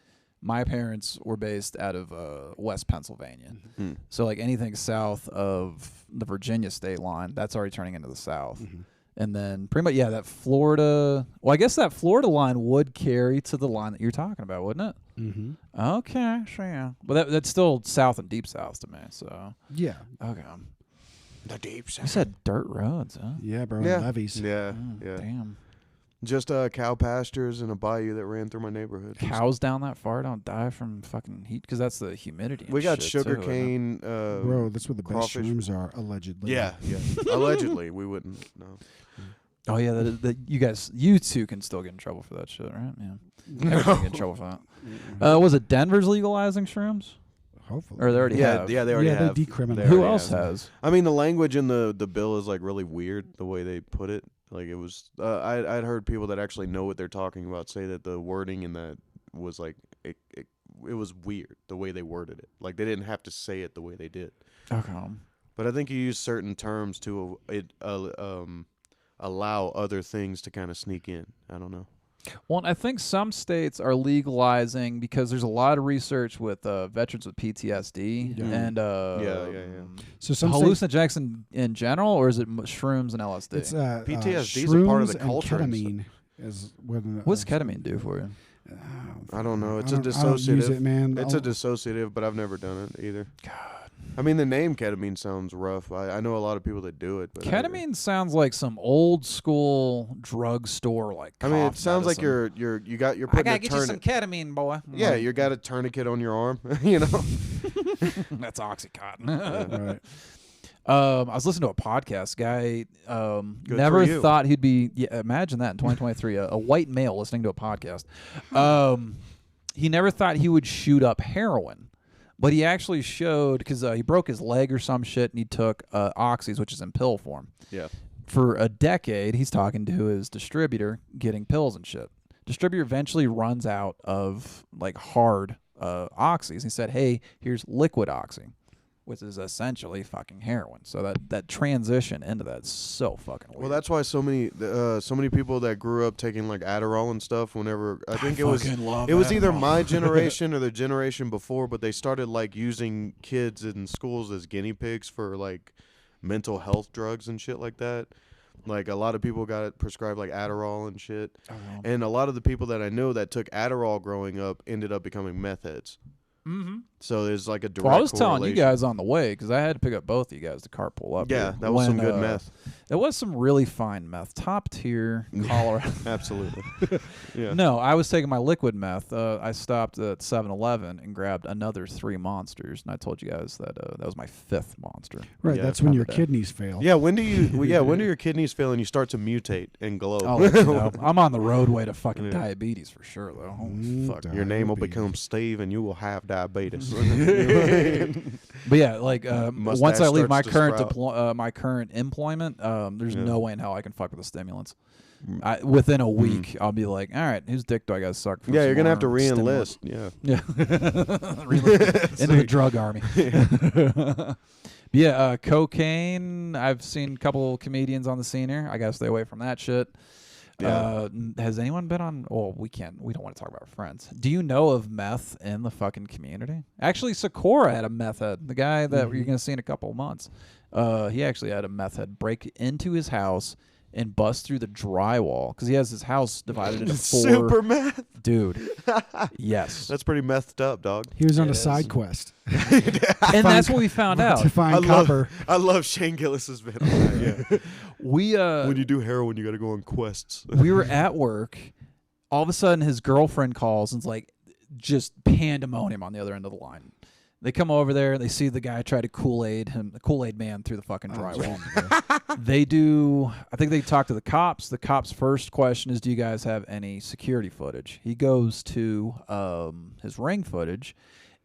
Speaker 2: My parents were based out of West Pennsylvania.
Speaker 1: Mhm.
Speaker 2: So, like, anything south of the Virginia state line, that's already turning into the south. And then pretty much, yeah, that Florida. Well, I guess that Florida line would carry to the line that you're talking about, wouldn't it?
Speaker 3: Mm-hmm.
Speaker 2: Okay, sure. Yeah. But that's still south and deep south to me. So,
Speaker 3: Yeah.
Speaker 2: okay.
Speaker 1: The deep
Speaker 2: You said dirt roads, huh?
Speaker 3: Yeah, bro.
Speaker 1: Yeah.
Speaker 3: Levees.
Speaker 1: Yeah.
Speaker 2: Mm,
Speaker 1: Yeah.
Speaker 2: Damn.
Speaker 1: Just cow pastures and a bayou that ran through my neighborhood.
Speaker 2: Cows down that far don't die from fucking heat because that's the humidity. And
Speaker 1: We got
Speaker 2: shit, too,
Speaker 1: sugar
Speaker 2: isn't it?
Speaker 1: cane.
Speaker 3: Bro, that's where the best
Speaker 1: crawfish.
Speaker 3: shrooms are, allegedly.
Speaker 1: Yeah. Allegedly, we wouldn't. No.
Speaker 2: Oh yeah, you two can still get in trouble for that shit, right? Yeah, everybody get in trouble for that. Was it Denver's legalizing shrooms,
Speaker 3: Hopefully.
Speaker 2: or they already
Speaker 1: Yeah,
Speaker 2: have?
Speaker 1: yeah, they already have.
Speaker 3: They decriminalized.
Speaker 1: They
Speaker 2: Who
Speaker 1: already
Speaker 2: else
Speaker 1: have.
Speaker 2: has?
Speaker 1: I mean, the language in the bill is like really weird. The way they put it, like it was. I'd heard people that actually know what they're talking about say that the wording in that was like it was weird the way they worded it. Like they didn't have to say it the way they did.
Speaker 2: Okay.
Speaker 1: But I think you use certain terms to allow other things to kind of sneak in. I don't know.
Speaker 2: Well, I think some states are legalizing because there's a lot of research with veterans with PTSD
Speaker 3: Yeah.
Speaker 2: and
Speaker 1: Yeah.
Speaker 3: So some states,
Speaker 2: hallucinogens in general, or is it shrooms and LSD?
Speaker 3: it's
Speaker 1: PTSD is a part of the
Speaker 3: shrooms
Speaker 1: culture and
Speaker 3: and ketamine is when.
Speaker 2: What's ketamine do for you?
Speaker 1: I don't know. It's a
Speaker 3: I don't use
Speaker 1: dissociative.
Speaker 3: it, man.
Speaker 1: It's a dissociative, but I've never done it either. God. I mean, the name ketamine sounds rough. I know a lot of people that do it. But
Speaker 2: Ketamine sounds like some old school drugstore like.
Speaker 1: I mean, it
Speaker 2: cough
Speaker 1: sounds like
Speaker 2: medicine.
Speaker 1: you're putting
Speaker 2: I gotta
Speaker 1: a
Speaker 2: get you some ketamine, boy.
Speaker 1: Yeah, you got a tourniquet on your arm. You know.
Speaker 2: That's OxyContin.
Speaker 3: Right.
Speaker 2: I was listening to a podcast. Guy
Speaker 1: Good
Speaker 2: never
Speaker 1: for you.
Speaker 2: thought he'd be. Yeah, imagine that in 2023, a white male listening to a podcast. He never thought he would shoot up heroin, but he actually showed because he broke his leg or some shit, and he took oxys, which is in pill form.
Speaker 1: Yeah.
Speaker 2: For a decade, he's talking to his distributor, getting pills and shit. Distributor eventually runs out of like hard oxys. He said, "Hey, here's liquid oxy," which is essentially fucking heroin. So that transition into that is so fucking weird.
Speaker 1: Well, that's why so many people that grew up taking like Adderall and stuff. Whenever I think it was either my generation or the generation before, but they started like using kids in schools as guinea pigs for like mental health drugs and shit like that. Like a lot of people got prescribed like Adderall and shit, and a lot of the people that I know that took Adderall growing up ended up becoming meth heads.
Speaker 2: Mm-hmm.
Speaker 1: So there's like a direct.
Speaker 2: Well, I was telling you
Speaker 1: correlation.
Speaker 2: guys on the way because I had to pick up both of you guys to carpool up.
Speaker 1: Yeah,
Speaker 2: here
Speaker 1: that was some
Speaker 2: when,
Speaker 1: good meth.
Speaker 2: It was some really fine meth, top tier Colorado.
Speaker 1: Absolutely. Yeah.
Speaker 2: No, I was taking my liquid meth. I stopped at 7-Eleven and grabbed another 3 monsters, and I told you guys that that was my 5th monster.
Speaker 3: Right.
Speaker 1: Yeah,
Speaker 3: That's when your
Speaker 2: probably that.
Speaker 3: kidneys fail.
Speaker 1: Yeah, when do your kidneys fail and you start to mutate and glow?
Speaker 2: I'll let you know. I'm on the roadway to fucking
Speaker 1: Yeah.
Speaker 2: diabetes for sure, though. Holy
Speaker 3: Mm,
Speaker 2: fuck.
Speaker 3: duh.
Speaker 1: Your name will
Speaker 3: Diabetes.
Speaker 1: become Steve and you will have diabetes.
Speaker 2: But yeah, like once
Speaker 1: Mustache
Speaker 2: I leave my
Speaker 1: starts to
Speaker 2: current
Speaker 1: sprout.
Speaker 2: my current employment, there's
Speaker 1: Yeah.
Speaker 2: no way in hell I can fuck with the stimulants. Within a week, I'll be like, all right, whose dick do I got to suck? For
Speaker 1: Yeah,
Speaker 2: some
Speaker 1: you're gonna have to
Speaker 2: more
Speaker 1: re-enlist.
Speaker 2: stimulants?
Speaker 1: Yeah.
Speaker 2: Yeah, into the drug army. Yeah, cocaine. I've seen a couple comedians on the scene here. I gotta stay away from that shit.
Speaker 1: Yeah.
Speaker 2: Has anyone been on? Well, we don't want to talk about our friends. Do you know of meth in the fucking community? Actually, Sakura had a meth head. The guy that you're gonna see in a couple of months. He actually had a meth head break into his house and bust through the drywall because he has his house divided into 4.
Speaker 1: Super meth.
Speaker 2: Dude. Yes.
Speaker 1: That's pretty methed up, dog.
Speaker 3: He was on
Speaker 2: It
Speaker 3: a
Speaker 2: is.
Speaker 3: side quest
Speaker 2: And that's what we found out.
Speaker 3: to find copper.
Speaker 1: I love Shane Gillis's bit on that. Yeah.
Speaker 2: We
Speaker 1: When you do heroin, you got to go on quests.
Speaker 2: we were at work. All of a sudden, his girlfriend calls and's like, just pandemonium on the other end of the line. They come over there. They see the guy try to Kool-Aid him, the Kool-Aid man, through the fucking drywall. They do. I think they talk to the cops. The cops' first question is, "Do you guys have any security footage?" He goes to his ring footage,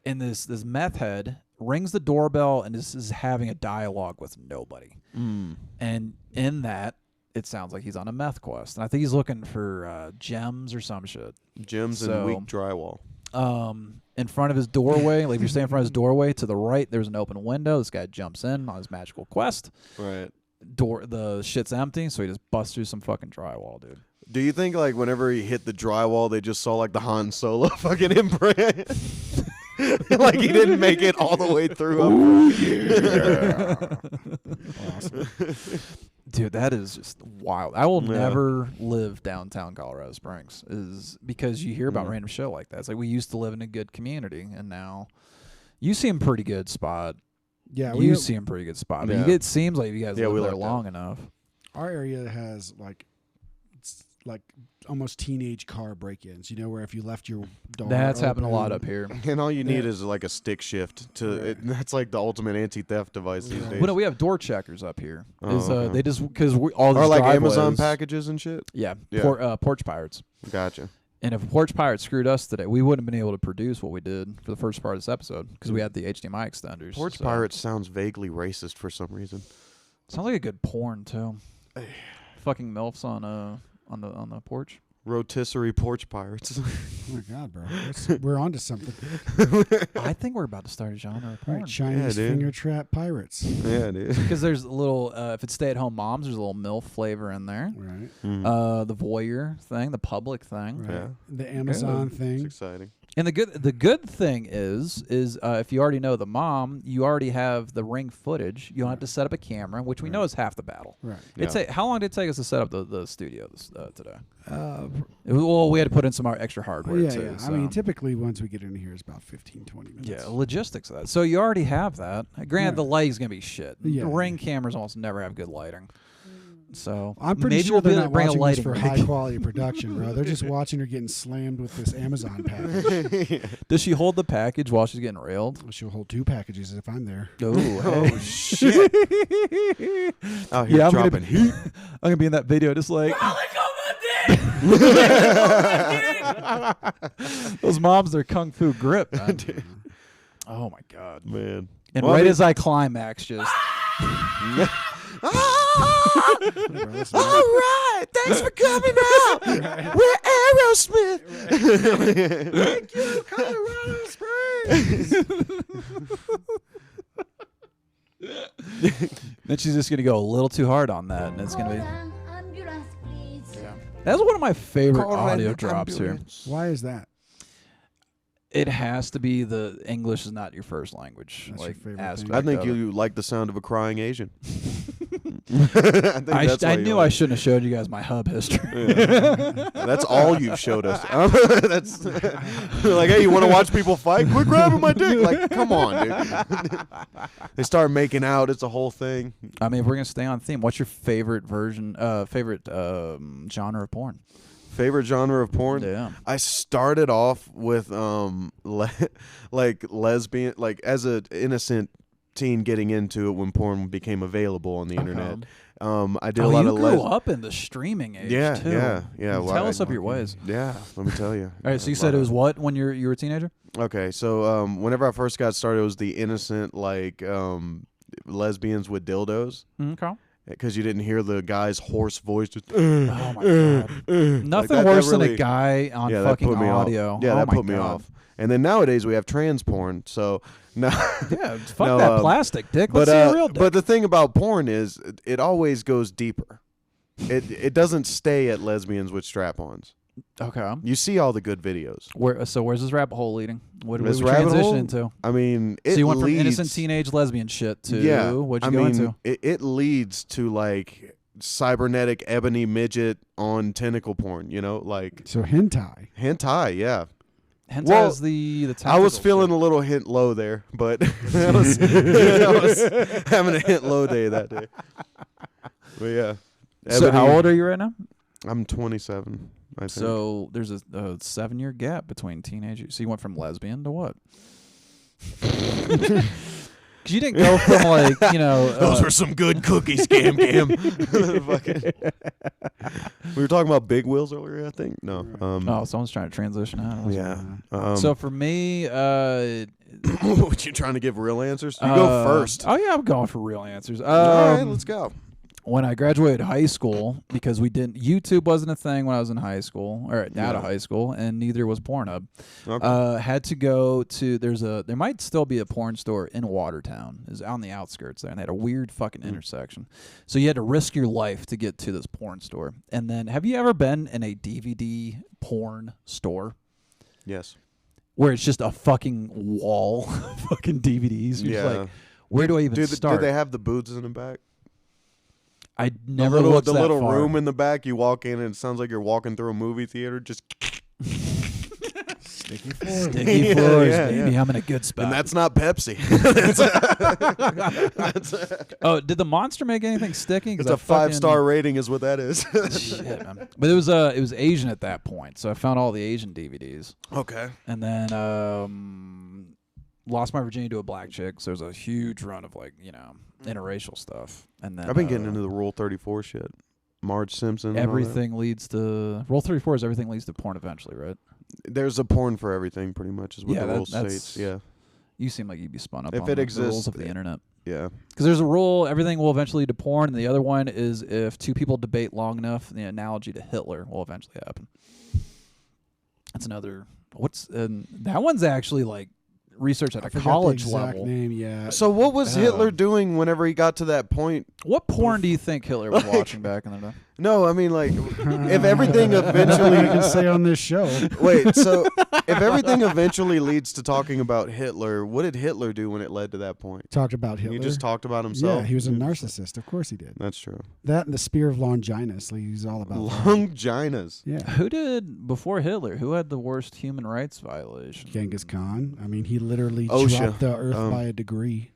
Speaker 2: and this meth head rings the doorbell and is having a dialogue with nobody. And in that, it sounds like he's on a meth quest. And I think he's looking for gems or some shit.
Speaker 1: Gems
Speaker 2: So-
Speaker 1: and weak drywall.
Speaker 2: In front of his doorway, like if you're standing in front of his doorway, to the right, there's an open window. This guy jumps in on his magical quest.
Speaker 1: Right.
Speaker 2: The shit's empty, so he just busts through some fucking drywall, dude.
Speaker 1: Do you think like whenever he hit the drywall, they just saw like the Han Solo fucking imprint? Like he didn't make it all the way through.
Speaker 2: Dude, that is just wild. I will
Speaker 1: Yeah.
Speaker 2: never live downtown Colorado Springs, is because you hear about random shit like that. It's like we used to live in a good community, and now you seem pretty good spot.
Speaker 3: Yeah,
Speaker 2: You seem pretty good spot. But
Speaker 1: Yeah.
Speaker 2: it seems like you guys
Speaker 1: Yeah,
Speaker 2: live
Speaker 1: we
Speaker 2: there
Speaker 1: like that.
Speaker 2: long enough.
Speaker 3: our area has like like almost teenage car break-ins. You know, where if you left your door,
Speaker 2: That's happened a lot
Speaker 3: open-
Speaker 2: up here.
Speaker 1: And all you need
Speaker 3: Yeah.
Speaker 1: is like a stick shift to it. That's like the ultimate anti-theft device these days.
Speaker 2: Well, no, we have door checkers up here.
Speaker 1: Oh, okay.
Speaker 2: They just because all the
Speaker 1: or like
Speaker 2: driveways,
Speaker 1: Amazon packages and shit.
Speaker 2: Yeah,
Speaker 1: Yeah.
Speaker 2: porch pirates.
Speaker 1: Gotcha.
Speaker 2: And if Porch Pirate screwed us today, we wouldn't have been able to produce what we did for the first part of this episode because we had the HDMI extenders.
Speaker 1: Porch
Speaker 2: so.
Speaker 1: Pirates sounds vaguely racist for some reason.
Speaker 2: Sounds like a good porn too. Fucking milfs on the porch.
Speaker 1: Rotisserie Porch Pirates.
Speaker 3: Oh my God, bro, we're onto something.
Speaker 2: I think we're about to start a genre of
Speaker 3: All
Speaker 2: porn
Speaker 3: right, Chinese
Speaker 1: dude.
Speaker 3: finger trap pirates.
Speaker 1: Yeah, dude.
Speaker 2: because there's a little. If it's stay-at-home moms, there's a little milf flavor in there.
Speaker 3: Right.
Speaker 2: The voyeur thing, the public thing.
Speaker 3: Right.
Speaker 1: Yeah.
Speaker 3: The Amazon
Speaker 1: It's
Speaker 3: thing.
Speaker 1: exciting.
Speaker 2: And the good thing is if you already know the mom, you already have the Ring footage. You don't have to set up a camera, which we know is half the battle.
Speaker 3: Right.
Speaker 2: How long did it take us to set up the studio today? Well, we had to put in some extra hardware
Speaker 3: Yeah,
Speaker 2: too.
Speaker 3: yeah.
Speaker 2: So.
Speaker 3: I mean, typically once we get in here, it's about 15, 20 minutes.
Speaker 2: Yeah, logistics of that. So you already have that. Granted,
Speaker 3: Yeah.
Speaker 2: the lighting's gonna be shit.
Speaker 3: Yeah.
Speaker 2: Ring cameras almost never have good lighting. So
Speaker 3: I'm pretty
Speaker 2: maybe
Speaker 3: sure
Speaker 2: we'll be
Speaker 3: they're
Speaker 2: able to
Speaker 3: not
Speaker 2: bring a
Speaker 3: watching this
Speaker 2: lighting
Speaker 3: for
Speaker 2: rig.
Speaker 3: high quality production, bro. They're just watching her getting slammed with this Amazon package.
Speaker 2: Does she hold the package while she's getting railed?
Speaker 3: She'll hold 2 packages if I'm there.
Speaker 2: Oh,
Speaker 1: Shit. Out here
Speaker 2: Yeah, I'm gonna
Speaker 1: dropping heat.
Speaker 2: I'm gonna be in that video just like those moms, their kung fu grip. Man. Oh my god!
Speaker 1: Man.
Speaker 2: And
Speaker 1: Well, I
Speaker 2: right
Speaker 1: mean-
Speaker 2: as I climax, just
Speaker 3: Bro, this is-
Speaker 1: All right, thanks for coming out. We're Aerosmith. Thank you, Colorado Springs.
Speaker 2: then she's just gonna go a little too hard on that, and it's gonna be.
Speaker 7: Call an ambulance, please.
Speaker 2: That's one of my favorite
Speaker 1: Call
Speaker 2: audio
Speaker 1: an
Speaker 2: drops here.
Speaker 1: ambulance.
Speaker 3: Why is that?
Speaker 2: It has to be the English is not your first language.
Speaker 3: That's your
Speaker 2: like
Speaker 3: favorite
Speaker 2: aspect
Speaker 3: thing.
Speaker 1: I think
Speaker 2: of it.
Speaker 1: you like the sound of a crying Asian. I think that's why
Speaker 2: I
Speaker 1: you
Speaker 2: knew
Speaker 1: like
Speaker 2: I shouldn't have showed you guys my hub history.
Speaker 1: it. That's all you've showed us. That's like, hey, you want to watch people fight? Quit grabbing my dick. Like, come on, dude. They start making out. It's a whole thing.
Speaker 2: I mean, if we're gonna stay on theme, what's your favorite genre of porn?
Speaker 1: Favorite genre of porn?
Speaker 2: Yeah.
Speaker 1: I started off with like lesbian, like as a innocent teen getting into it when porn became available on the internet. I did a lot
Speaker 2: you
Speaker 1: of
Speaker 2: grew up in the streaming age
Speaker 1: Yeah,
Speaker 2: too.
Speaker 1: yeah, yeah. Well,
Speaker 2: Tell
Speaker 1: I-
Speaker 2: us up your ways.
Speaker 1: Yeah, let me tell you.
Speaker 2: All right, so you said it was what when you were a teenager?
Speaker 1: Okay, so whenever I first got started, it was the innocent like lesbians with dildos.
Speaker 2: Okay.
Speaker 1: Because you didn't hear the guy's hoarse voice. Just,
Speaker 2: Oh my god. Nothing
Speaker 1: that
Speaker 2: worse than
Speaker 1: really-
Speaker 2: a guy on
Speaker 1: yeah, that
Speaker 2: fucking
Speaker 1: put me
Speaker 2: audio.
Speaker 1: off. Yeah,
Speaker 2: Oh
Speaker 1: that
Speaker 2: my
Speaker 1: put me
Speaker 2: God.
Speaker 1: off. And then nowadays we have trans porn. So now,
Speaker 2: Yeah, fuck
Speaker 1: No,
Speaker 2: that plastic dick. Let's
Speaker 1: but
Speaker 2: see a real dick.
Speaker 1: but the thing about porn is it always goes deeper. It doesn't stay at lesbians with strap-ons.
Speaker 2: okay.
Speaker 1: You see all the good videos.
Speaker 2: So where's this rabbit hole leading? What did
Speaker 1: This
Speaker 2: we
Speaker 1: rabbit
Speaker 2: transition
Speaker 1: hole?
Speaker 2: into?
Speaker 1: I mean, it
Speaker 2: So you went from
Speaker 1: leads,
Speaker 2: innocent teenage lesbian shit to
Speaker 1: yeah.
Speaker 2: what'd
Speaker 1: I
Speaker 2: you go
Speaker 1: mean,
Speaker 2: into?
Speaker 1: it leads to like cybernetic ebony midget on tentacle porn. You know, like
Speaker 3: So hentai.
Speaker 1: hentai. Yeah.
Speaker 2: Hentai
Speaker 1: well,
Speaker 2: is the
Speaker 1: I was
Speaker 2: tentacle
Speaker 1: feeling
Speaker 2: shit.
Speaker 1: a little hint low there, but I was having a hint low day that day. But yeah.
Speaker 2: So how
Speaker 1: Ebony-
Speaker 2: old are you right now?
Speaker 1: I'm 27. I think.
Speaker 2: So there's a 7-year gap between teenage. So you went from lesbian to what? Because you didn't go from like
Speaker 1: those were some good cookies, Gam Gam. Fucking- we were talking about big wheels earlier, I think. No.
Speaker 2: oh, someone's trying to transition out.
Speaker 1: Yeah.
Speaker 2: So for me,
Speaker 1: what you trying to give real answers? You go first.
Speaker 2: Oh yeah, I'm going for real answers.
Speaker 1: All right, let's go.
Speaker 2: When I graduated high school, because YouTube wasn't a thing when I was in high school or out of high school, and neither was Pornhub.
Speaker 1: Okay.
Speaker 2: Had to go to there might still be a porn store in Watertown, is on the outskirts there, and they had a weird fucking intersection. So you had to risk your life to get to this porn store. And then, have you ever been in a DVD porn store
Speaker 1: Yes.
Speaker 2: where it's just a fucking wall of fucking DVDs? You're just
Speaker 1: Yeah.
Speaker 2: like, where do I even start?
Speaker 1: Do they have the booths in the back?
Speaker 2: I never
Speaker 1: the
Speaker 2: looked
Speaker 1: the
Speaker 2: that
Speaker 1: little
Speaker 2: far.
Speaker 1: room in the back. You walk in and it sounds like you're walking through a movie theater. Just
Speaker 3: Sticky floors.
Speaker 2: Sticky
Speaker 1: Yeah,
Speaker 2: floors,
Speaker 1: yeah,
Speaker 2: baby.
Speaker 1: yeah.
Speaker 2: I'm in a good spot.
Speaker 1: And that's not Pepsi.
Speaker 2: Oh, did the Monster make anything sticky?
Speaker 1: It's a 5-star rating is what that is.
Speaker 2: Shit, man. But it was Asian at that point, so I found all the Asian DVDs,
Speaker 1: Okay.
Speaker 2: and then lost my virginity to a black chick. So there's a huge run of interracial stuff, and then
Speaker 1: I've been getting into the Rule 34 shit. Marge Simpson. and all that.
Speaker 2: everything leads to Rule 34 is everything leads to porn eventually, right?
Speaker 1: There's a porn for everything, pretty much, is what
Speaker 2: Yeah,
Speaker 1: the rule
Speaker 2: that's-
Speaker 1: states. Yeah.
Speaker 2: You seem like you'd be spun up
Speaker 1: If
Speaker 2: on
Speaker 1: it
Speaker 2: the
Speaker 1: exists,
Speaker 2: rules of the internet.
Speaker 1: Yeah.
Speaker 2: Because there's a rule, everything will eventually lead to porn, and the other one is if two people debate long enough, the analogy to Hitler will eventually happen. That's another. That one's actually like research at
Speaker 3: I
Speaker 2: a
Speaker 3: forgot
Speaker 2: college
Speaker 3: the exact
Speaker 2: level.
Speaker 3: name, yeah.
Speaker 1: So what was Hitler doing whenever he got to that point?
Speaker 2: What porn do you think Hitler was watching back in the day?
Speaker 1: No, I mean, like, if everything
Speaker 3: you
Speaker 1: eventually...
Speaker 3: can say on this show.
Speaker 1: Wait, so if everything eventually leads to talking about Hitler, what did Hitler do when it led to that point?
Speaker 3: Talked about Hitler.
Speaker 1: He just talked about himself?
Speaker 3: Yeah, he was a narcissist. Of course he did.
Speaker 1: That's true.
Speaker 3: That and the spear of Longinus. He's all about that.
Speaker 1: Longinus.
Speaker 3: Yeah.
Speaker 2: Who did, before Hitler, who had the worst human rights violation?
Speaker 3: Genghis Khan. I mean, he literally
Speaker 1: OSHA.
Speaker 3: dropped the earth by a degree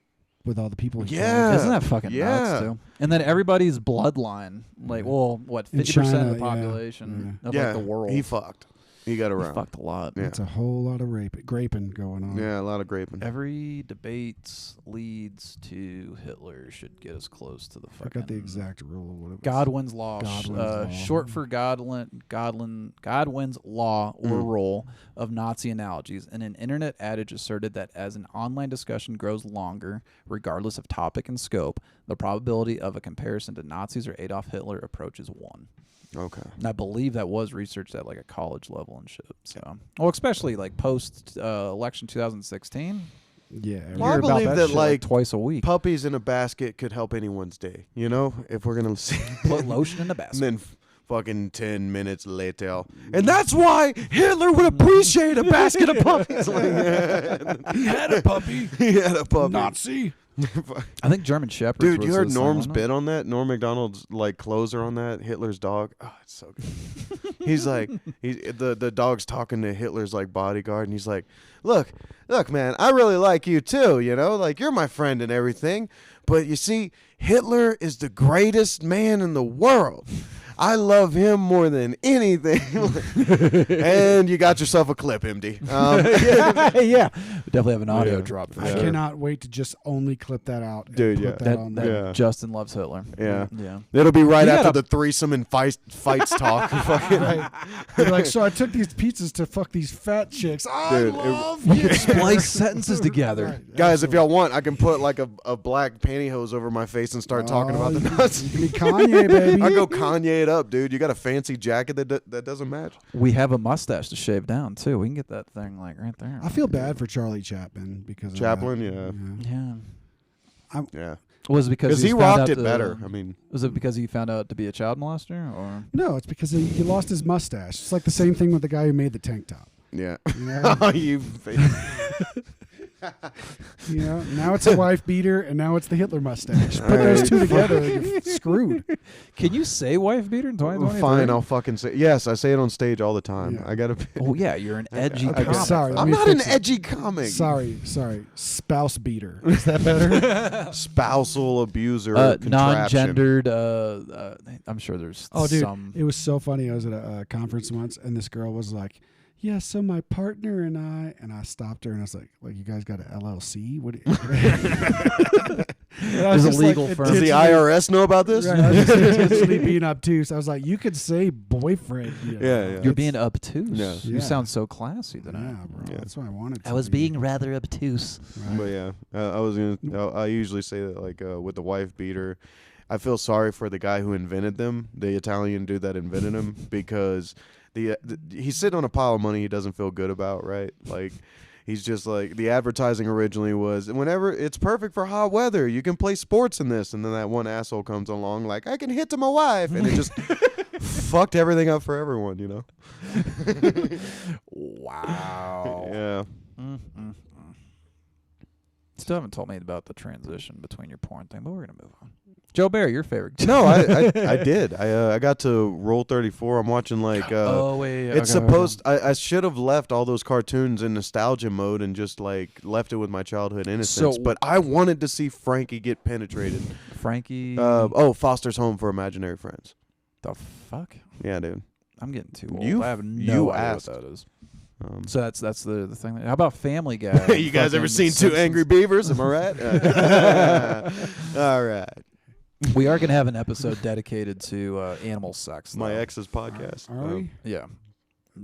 Speaker 3: with all the people he
Speaker 1: Yeah.
Speaker 3: killed.
Speaker 2: Isn't that fucking
Speaker 1: Yeah.
Speaker 2: nuts, too? And then everybody's bloodline, like, well, what,
Speaker 3: In
Speaker 2: 50% of
Speaker 3: China,
Speaker 2: the
Speaker 3: yeah.
Speaker 2: population of
Speaker 1: Yeah,
Speaker 2: like, the world.
Speaker 1: he fucked. He got
Speaker 2: He
Speaker 1: around.
Speaker 2: fucked a lot.
Speaker 1: Yeah.
Speaker 3: It's a whole lot of graping going on.
Speaker 1: Yeah, a lot of graping.
Speaker 2: Every debate leads to Hitler should get us close to the
Speaker 3: I
Speaker 2: fucking
Speaker 3: forgot the exact rule. What it was.
Speaker 2: Godwin's law,
Speaker 3: Godwin's law.
Speaker 2: short for Godwin's law or rule of Nazi analogies. And an internet adage asserted that as an online discussion grows longer, regardless of topic and scope, the probability of a comparison to Nazis or Adolf Hitler approaches 1.
Speaker 1: Okay.
Speaker 2: And I believe that was researched at like a college level and shit. So, well, especially like post election 2016.
Speaker 3: Yeah.
Speaker 1: Well, I
Speaker 2: Hear about
Speaker 1: believe that,
Speaker 2: shit,
Speaker 1: like,
Speaker 2: twice a week.
Speaker 1: Puppies in a basket could help anyone's day, you know? If we're going to see.
Speaker 2: Put lotion in the
Speaker 1: And
Speaker 2: basket.
Speaker 1: then fucking 10 minutes later. And that's why Hitler would appreciate a basket of puppies.
Speaker 3: He had a puppy.
Speaker 1: He had a puppy.
Speaker 3: Nazi.
Speaker 2: I think German Shepherds.
Speaker 1: Dude,
Speaker 2: was
Speaker 1: you heard
Speaker 2: his thing,
Speaker 1: Norm's
Speaker 2: wasn't it?
Speaker 1: bit on that? Norm MacDonald's like closer on that, Hitler's dog. Oh, it's so good. He's like, the dog's talking to Hitler's like bodyguard, and he's like, look, man, I really like you too, you know? Like, you're my friend and everything. But you see, Hitler is the greatest man in the world. I love him more than anything. And you got yourself a clip, MD.
Speaker 2: Yeah, we definitely have an audio
Speaker 1: Yeah.
Speaker 2: drop for
Speaker 3: I
Speaker 2: sure.
Speaker 3: cannot wait to just only clip that out. and
Speaker 1: Dude,
Speaker 3: put
Speaker 1: yeah.
Speaker 3: that
Speaker 2: That,
Speaker 3: on
Speaker 2: that
Speaker 3: there.
Speaker 1: Yeah.
Speaker 2: Justin loves Hitler.
Speaker 1: Yeah.
Speaker 2: Yeah.
Speaker 1: It'll be right
Speaker 2: You
Speaker 1: after
Speaker 2: gotta-
Speaker 1: the threesome and fights talk. Fucking
Speaker 3: Right. You're like, so I took these pizzas to fuck these fat chicks. I
Speaker 1: Dude, it-
Speaker 3: love
Speaker 2: We
Speaker 3: you.
Speaker 2: can splice sentences together.
Speaker 3: Right.
Speaker 1: Guys, if y'all want, I can put like a black pantyhose over my face and start talking about the
Speaker 3: you can-
Speaker 1: nuts.
Speaker 3: You can be Kanye, baby.
Speaker 1: I go Kanye it up, dude. You got a fancy jacket that doesn't match.
Speaker 2: We have a mustache to shave down too. We can get that thing like right there.
Speaker 3: I feel bad for Charlie Chaplin because of
Speaker 1: Chaplin,
Speaker 3: that.
Speaker 2: Yeah.
Speaker 1: Yeah.
Speaker 2: Was it because
Speaker 1: Because he
Speaker 2: found
Speaker 1: rocked
Speaker 2: out
Speaker 1: it
Speaker 2: to-
Speaker 1: better. I mean,
Speaker 2: Was it because he found out to be a child molester, or
Speaker 3: No, it's because he lost his mustache. It's like the same thing with the guy who made the tank top.
Speaker 1: yeah.
Speaker 3: You know?
Speaker 1: you
Speaker 3: You know, now it's a wife beater, and now it's the Hitler mustache. Put those two together, and you're screwed.
Speaker 2: can you say wife beater in 2023?
Speaker 1: fine. I'll fucking say yes. I say it on stage all the time.
Speaker 3: Yeah.
Speaker 1: I gotta.
Speaker 2: Oh yeah, you're an edgy.
Speaker 3: Okay,
Speaker 2: comic.
Speaker 3: sorry. Let
Speaker 1: I'm
Speaker 3: me
Speaker 1: not an
Speaker 3: fix it.
Speaker 1: edgy comic.
Speaker 3: Sorry. Spouse beater. Is that better?
Speaker 1: Spousal abuser. contraption.
Speaker 2: Non-gendered. I'm sure there's
Speaker 3: Oh, dude,
Speaker 2: some.
Speaker 3: it was so funny. I was at a conference once, and this girl was like, "Yeah, so my partner and I stopped her, and I was like, you guys got an LLC? What?"
Speaker 2: There's a legal firm.
Speaker 1: Does the IRS know about this?
Speaker 3: Right, I was just intentionally being obtuse. I was like, "You could say boyfriend." You know.
Speaker 1: Yeah, yeah.
Speaker 2: You're being obtuse.
Speaker 1: Yeah.
Speaker 2: You
Speaker 3: Yeah.
Speaker 2: sound so classy tonight.
Speaker 3: Yeah, bro.
Speaker 1: Yeah.
Speaker 3: That's what I wanted. To be.
Speaker 2: rather obtuse.
Speaker 3: Right.
Speaker 1: But yeah, I was gonna. I usually say that like with the wife beater, I feel sorry for the guy who invented them, the Italian dude that invented them, because he's sitting on a pile of money he doesn't feel good about, right? Like he's just like the advertising originally was whenever it's perfect for hot weather, you can play sports in this, and then that one asshole comes along like I can hit to my wife, and it just fucked everything up for everyone, you know?
Speaker 2: Wow.
Speaker 1: Yeah.
Speaker 3: Speaking
Speaker 2: still haven't told me about the transition between your porn thing, but we're gonna move on. Joe Barry, your favorite?
Speaker 1: No, I did. I got to Roll 34. I'm watching like.
Speaker 2: Oh wait,
Speaker 1: It's supposed. I should have left all those cartoons in nostalgia mode and just like left it with my childhood innocence.
Speaker 2: So-
Speaker 1: but I wanted to see Frankie get penetrated.
Speaker 2: Frankie.
Speaker 1: Foster's Home for Imaginary Friends.
Speaker 2: the fuck?
Speaker 1: Yeah, dude.
Speaker 2: I'm getting too old.
Speaker 1: You-
Speaker 2: I have no
Speaker 1: you
Speaker 2: idea
Speaker 1: asked.
Speaker 2: what that is.
Speaker 1: Um,
Speaker 2: So that's the thing. How about Family Guy?
Speaker 1: you guys ever
Speaker 2: Fucking
Speaker 1: seen Two
Speaker 2: Simpsons?
Speaker 1: Angry Beavers? Am I right? All right.
Speaker 2: We are gonna have an episode dedicated to animal sex.
Speaker 1: My
Speaker 2: though.
Speaker 1: ex's podcast.
Speaker 3: Are we?
Speaker 2: Yeah.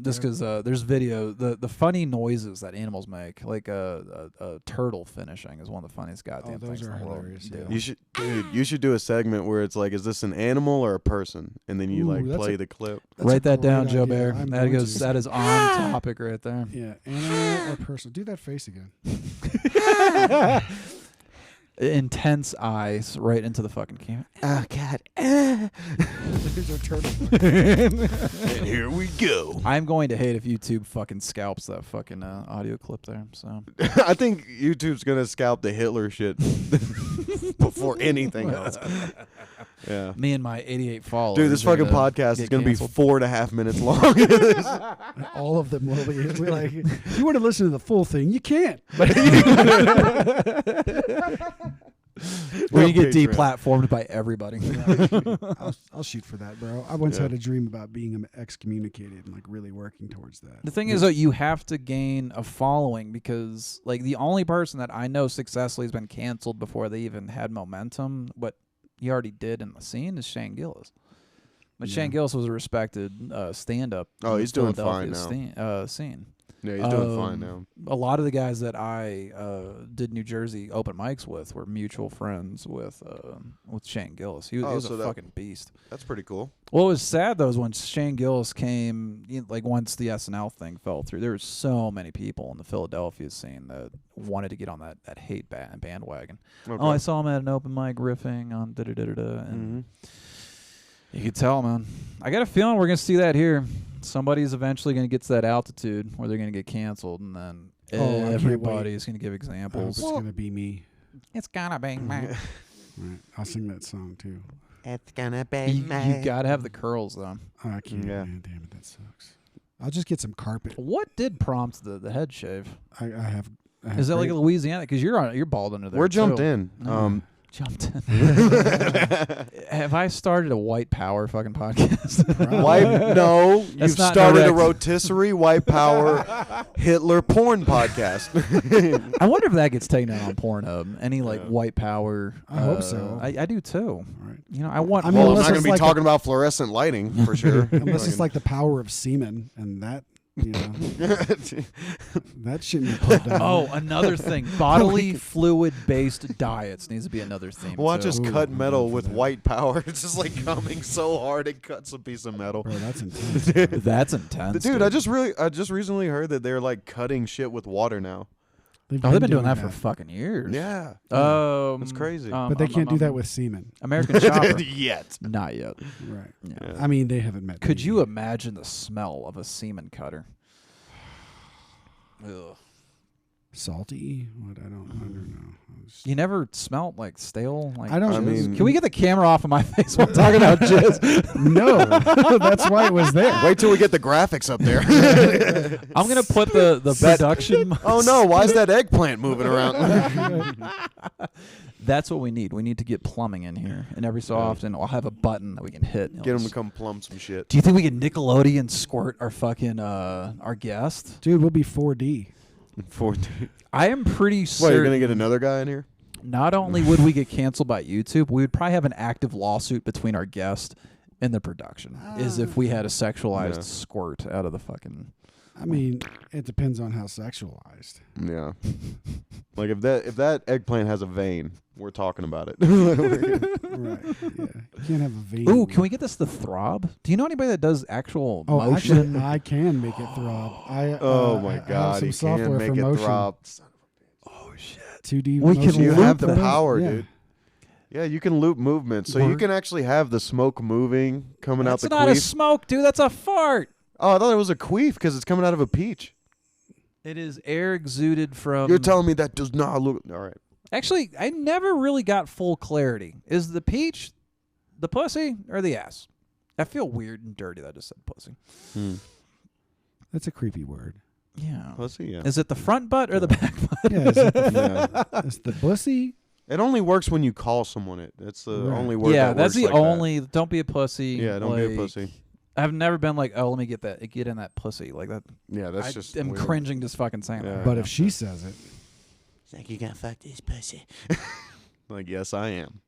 Speaker 2: Just because there's video, the funny noises that animals make, like a turtle finishing, is one of the funniest goddamn
Speaker 3: those
Speaker 2: things
Speaker 3: are
Speaker 2: in the world.
Speaker 3: hilarious,
Speaker 2: Dude.
Speaker 3: yeah.
Speaker 1: You should do a segment where it's like, is this an animal or a person? And then you
Speaker 3: Ooh,
Speaker 1: like
Speaker 3: that's
Speaker 1: play
Speaker 3: a-
Speaker 1: the clip.
Speaker 3: That's
Speaker 2: Write
Speaker 3: a
Speaker 2: that down,
Speaker 3: great
Speaker 2: Joe
Speaker 3: idea.
Speaker 2: Bear.
Speaker 3: I'm
Speaker 2: That
Speaker 3: going
Speaker 2: goes.
Speaker 3: to.
Speaker 2: That is on topic right there.
Speaker 3: Yeah, animal or person. Do that face again.
Speaker 2: Intense eyes right into the fucking camera.
Speaker 1: Oh God.
Speaker 3: There's our turtle.
Speaker 1: And here we go.
Speaker 2: I'm going to hate if YouTube fucking scalps that fucking audio clip there. So
Speaker 1: I think YouTube's gonna scalp the Hitler shit before anything else. Yeah.
Speaker 2: me and my 88 followers.
Speaker 1: Dude, this
Speaker 2: are
Speaker 1: fucking
Speaker 2: gonna
Speaker 1: podcast is
Speaker 2: get
Speaker 1: gonna be
Speaker 2: canceled.
Speaker 1: 4.5 minutes long.
Speaker 3: All of them will be. We're like, if you want to listen to the full thing, you can't. But
Speaker 2: We're gonna get
Speaker 1: Patreon.
Speaker 2: deplatformed by everybody.
Speaker 3: I'll shoot for that, bro. I once had a dream about being excommunicated and like really working towards that.
Speaker 2: The thing is, though, you have to gain a following because, like, the only person that I know successfully has been canceled before they even had momentum, what he already did in the scene, is Shane Gillis. But Shane Gillis was a respected stand-up.
Speaker 1: Oh,
Speaker 2: in
Speaker 1: he's
Speaker 2: the
Speaker 1: doing fine
Speaker 2: Philadelphia scene.
Speaker 1: Yeah, he's doing fine now.
Speaker 2: A lot of the guys that I did New Jersey open mics with were mutual friends with Shane Gillis. He was
Speaker 1: so
Speaker 2: a
Speaker 1: that-
Speaker 2: fucking beast.
Speaker 1: That's pretty cool.
Speaker 2: What was sad though is when Shane Gillis came, like once the SNL thing fell through, there were so many people in the Philadelphia scene that wanted to get on that hate bandwagon.
Speaker 1: Okay.
Speaker 2: Oh, I saw him at an open mic riffing on da da da da da, and you could tell, man. I got a feeling we're gonna see that here. Somebody's eventually gonna get to that altitude where they're gonna get canceled, and then
Speaker 3: Oh, I can't
Speaker 2: everybody's gonna give
Speaker 3: I hope
Speaker 2: examples.
Speaker 3: it's gonna be me.
Speaker 2: It's gonna be me.
Speaker 3: Right. I'll sing that song too.
Speaker 1: It's gonna be
Speaker 2: You gotta have the curls though.
Speaker 3: Oh, I can't.
Speaker 1: Yeah.
Speaker 3: Man, damn it, that sucks. I'll just get some carpet.
Speaker 2: What did prompt the head shave?
Speaker 3: I have.
Speaker 2: Is that like a Louisiana? Because you're bald under there.
Speaker 1: We're jumped
Speaker 2: too.
Speaker 1: in.
Speaker 2: Jumped in. Have I started a white power fucking podcast?
Speaker 1: White? No, you've
Speaker 2: That's not
Speaker 1: started a
Speaker 2: direct.
Speaker 1: rotisserie white power Hitler porn podcast.
Speaker 2: I wonder if that gets taken out on Pornhub. Any like white power?
Speaker 3: I hope so.
Speaker 2: I do too.
Speaker 3: All right.
Speaker 2: You know, I want.
Speaker 3: I mean,
Speaker 1: Well, I'm
Speaker 3: unless
Speaker 1: not going
Speaker 3: it's
Speaker 1: to be
Speaker 3: like
Speaker 1: talking about fluorescent lighting for sure.
Speaker 3: Unless it's like the power of semen, and that, you know, that shouldn't be put down.
Speaker 2: Oh, another thing. Bodily fluid-based diets needs to be another theme.
Speaker 1: Watch
Speaker 2: too.
Speaker 1: us
Speaker 3: Ooh,
Speaker 1: cut
Speaker 3: I'm
Speaker 1: metal
Speaker 3: down for
Speaker 1: with
Speaker 3: that.
Speaker 1: white power. It's just like coming so hard it cuts a piece of metal.
Speaker 3: Bro, that's intense.
Speaker 2: That's intense,
Speaker 1: Dude, I just recently heard that they're like cutting shit with water now.
Speaker 3: They've
Speaker 2: they've been doing that for fucking years.
Speaker 1: Yeah.
Speaker 2: That's
Speaker 1: crazy.
Speaker 3: But they can't do that with semen.
Speaker 2: American Chopper.
Speaker 1: Yet.
Speaker 2: Not yet.
Speaker 3: Right.
Speaker 2: Yeah.
Speaker 3: I mean, they haven't met.
Speaker 2: Could
Speaker 3: me.
Speaker 2: you imagine the smell of a semen cutter? Ugh.
Speaker 3: salty? What? I don't know.
Speaker 2: You never smelt like stale? Like
Speaker 3: I don't.
Speaker 1: I mean-
Speaker 2: Can we get the camera off of my face while I'm talking about jizz?
Speaker 3: no. That's why it was there.
Speaker 1: Wait till we get the graphics up there.
Speaker 2: I'm gonna put the production.
Speaker 1: Oh no, why is that eggplant moving around?
Speaker 2: That's what we need. We need to get plumbing in here, and every so often I'll have a button that we can hit.
Speaker 1: Get them to come plumb some shit.
Speaker 2: Do you think we can Nickelodeon squirt our fucking our guest?
Speaker 3: Dude, we'll be 4D.
Speaker 2: I am pretty
Speaker 1: What,
Speaker 2: certain.
Speaker 1: you're gonna get another guy in here?
Speaker 2: Not only would we get canceled by YouTube, we would probably have an active lawsuit between our guest and the production. Is if we had a sexualized
Speaker 1: Yeah.
Speaker 2: squirt out of the fucking.
Speaker 3: I mean, it depends on how sexualized.
Speaker 1: Yeah. Like if that eggplant has a vein, we're talking about it.
Speaker 3: Right. Yeah. You can't have a vein.
Speaker 2: Ooh, can we get this to throb? Do you know anybody that does actual
Speaker 3: Oh,
Speaker 2: motion?
Speaker 3: actually, I can make it throb.
Speaker 1: Oh my
Speaker 3: I have
Speaker 1: god,
Speaker 3: some
Speaker 1: he
Speaker 3: software
Speaker 1: can make
Speaker 3: for
Speaker 1: it
Speaker 3: motion.
Speaker 1: throb.
Speaker 3: 2D.
Speaker 2: We can
Speaker 3: motion.
Speaker 1: You
Speaker 2: loop
Speaker 1: have the
Speaker 2: that.
Speaker 1: power,
Speaker 3: Yeah.
Speaker 1: dude. Yeah, you can loop movement, so you
Speaker 3: Work.
Speaker 1: can actually have the smoke moving coming out
Speaker 2: That's
Speaker 1: the
Speaker 2: not a
Speaker 1: queef.
Speaker 2: smoke, dude. That's a fart.
Speaker 1: Oh, I thought it was a queef because it's coming out of a peach.
Speaker 2: It is air exuded from.
Speaker 1: You're telling me that does not look. All right.
Speaker 2: Actually, I never really got full clarity. Is the peach the pussy or the ass? I feel weird and dirty that I just said pussy.
Speaker 3: That's a creepy word.
Speaker 2: Yeah.
Speaker 1: Pussy, yeah.
Speaker 2: Is it the front butt or the back butt?
Speaker 3: Yeah, is it
Speaker 1: Yeah.
Speaker 3: it's the pussy?
Speaker 1: It only works when you call someone it. It's the
Speaker 3: Right.
Speaker 1: only word.
Speaker 2: Yeah,
Speaker 1: that
Speaker 2: that's
Speaker 1: works
Speaker 2: the
Speaker 1: like that.
Speaker 2: only. Don't be a pussy.
Speaker 1: Yeah, don't be a
Speaker 2: like,
Speaker 1: pussy.
Speaker 2: I've never been like, oh, let me get in that pussy like that.
Speaker 1: Yeah, that's
Speaker 2: I
Speaker 1: just.
Speaker 2: am
Speaker 1: weird.
Speaker 2: cringing just fucking saying
Speaker 1: Yeah.
Speaker 2: that.
Speaker 3: But
Speaker 2: right
Speaker 3: if
Speaker 2: now.
Speaker 3: she says it
Speaker 1: It's like you gonna fuck this pussy. Like, yes, I am.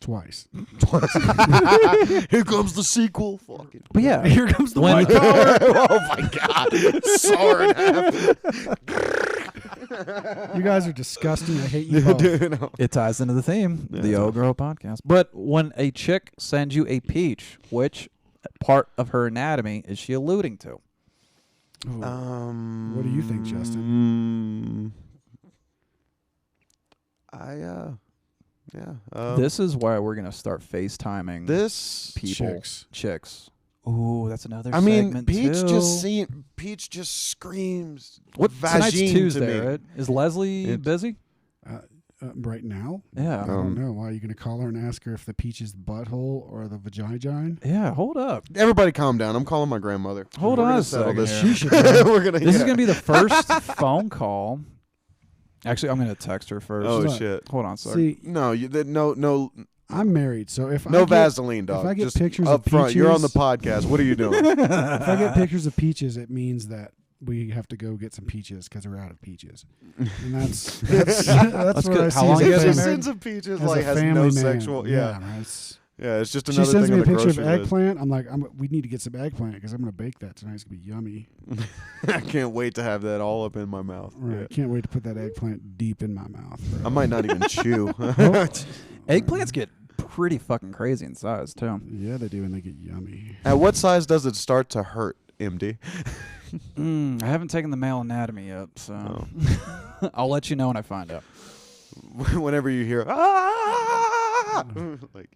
Speaker 3: twice.
Speaker 1: Here comes the sequel. Fucking.
Speaker 2: But yeah,
Speaker 3: Here comes the
Speaker 2: when-
Speaker 3: white collar.
Speaker 1: Oh my god! Saw in half.
Speaker 3: You guys are disgusting. I hate you both.
Speaker 1: Dude, no.
Speaker 2: it ties into the theme,
Speaker 1: Yeah,
Speaker 2: the
Speaker 1: it's
Speaker 2: Old Girl podcast. But when a chick sends you a peach, which part of her anatomy is she alluding to?
Speaker 3: Ooh.
Speaker 1: What
Speaker 3: What do you think, Justin?
Speaker 1: Yeah.
Speaker 2: This is why we're gonna start FaceTiming
Speaker 1: This.
Speaker 2: people,
Speaker 3: Chicks.
Speaker 2: chicks. Ooh, that's another.
Speaker 1: I mean,
Speaker 2: segment
Speaker 1: Peach
Speaker 2: too.
Speaker 1: Peach just screams.
Speaker 2: What tonight's
Speaker 1: vagine
Speaker 2: Tuesday,
Speaker 1: to me.
Speaker 2: right? Is Leslie
Speaker 1: It-
Speaker 2: busy?
Speaker 3: Right now?
Speaker 2: Yeah.
Speaker 3: I don't know. Why are you going to call her and ask her if the peach is the butthole or the vagina?
Speaker 2: Yeah. Hold up.
Speaker 1: Everybody, calm down. I'm calling my grandmother.
Speaker 2: Hold
Speaker 1: We're
Speaker 2: on
Speaker 1: gonna
Speaker 2: a
Speaker 1: settle
Speaker 2: second
Speaker 1: this.
Speaker 2: here.
Speaker 3: She should know.
Speaker 1: We're gonna.
Speaker 2: This is
Speaker 1: yeah.
Speaker 2: gonna be the first phone call. Actually, I'm gonna text her first.
Speaker 1: Oh
Speaker 3: Look,
Speaker 1: shit!
Speaker 2: Hold on a second.
Speaker 3: See,
Speaker 1: No, no
Speaker 3: I'm married, so if I get,
Speaker 1: Vaseline, dog.
Speaker 3: if I get
Speaker 1: Just
Speaker 3: pictures
Speaker 1: up
Speaker 3: of
Speaker 1: front, you're on the
Speaker 3: peaches-
Speaker 1: podcast. What are you doing?
Speaker 3: if I get pictures of peaches, it means that we have to go get some peaches because we're out of peaches, and that's what
Speaker 2: good.
Speaker 3: I
Speaker 2: How
Speaker 3: see
Speaker 2: long
Speaker 3: as
Speaker 2: you
Speaker 3: a
Speaker 2: guys been
Speaker 3: family-
Speaker 2: married?
Speaker 1: Sins of peaches
Speaker 3: as
Speaker 1: like
Speaker 3: a
Speaker 1: has
Speaker 3: family
Speaker 1: no
Speaker 3: man.
Speaker 1: sexual. Yeah,
Speaker 3: right. It's-
Speaker 1: yeah. It's just
Speaker 3: She
Speaker 1: another
Speaker 3: sends
Speaker 1: thing
Speaker 3: me a
Speaker 1: on the
Speaker 3: picture of
Speaker 1: grocery list.
Speaker 3: eggplant. I'm like, we need to get some eggplant because I'm going to bake that tonight. It's going to be yummy.
Speaker 1: I can't wait to have that all up in my mouth.
Speaker 3: Right.
Speaker 1: Yeah.
Speaker 3: Can't wait to put that eggplant deep in my mouth. Bro.
Speaker 1: I might not even chew.
Speaker 2: Eggplants get pretty fucking crazy in size too.
Speaker 3: Yeah, they do, and they get yummy.
Speaker 1: At what size does it start to hurt, MD?
Speaker 2: I haven't taken the male anatomy yet, so I'll let you know when I find out.
Speaker 1: Whenever you hear, ah! like,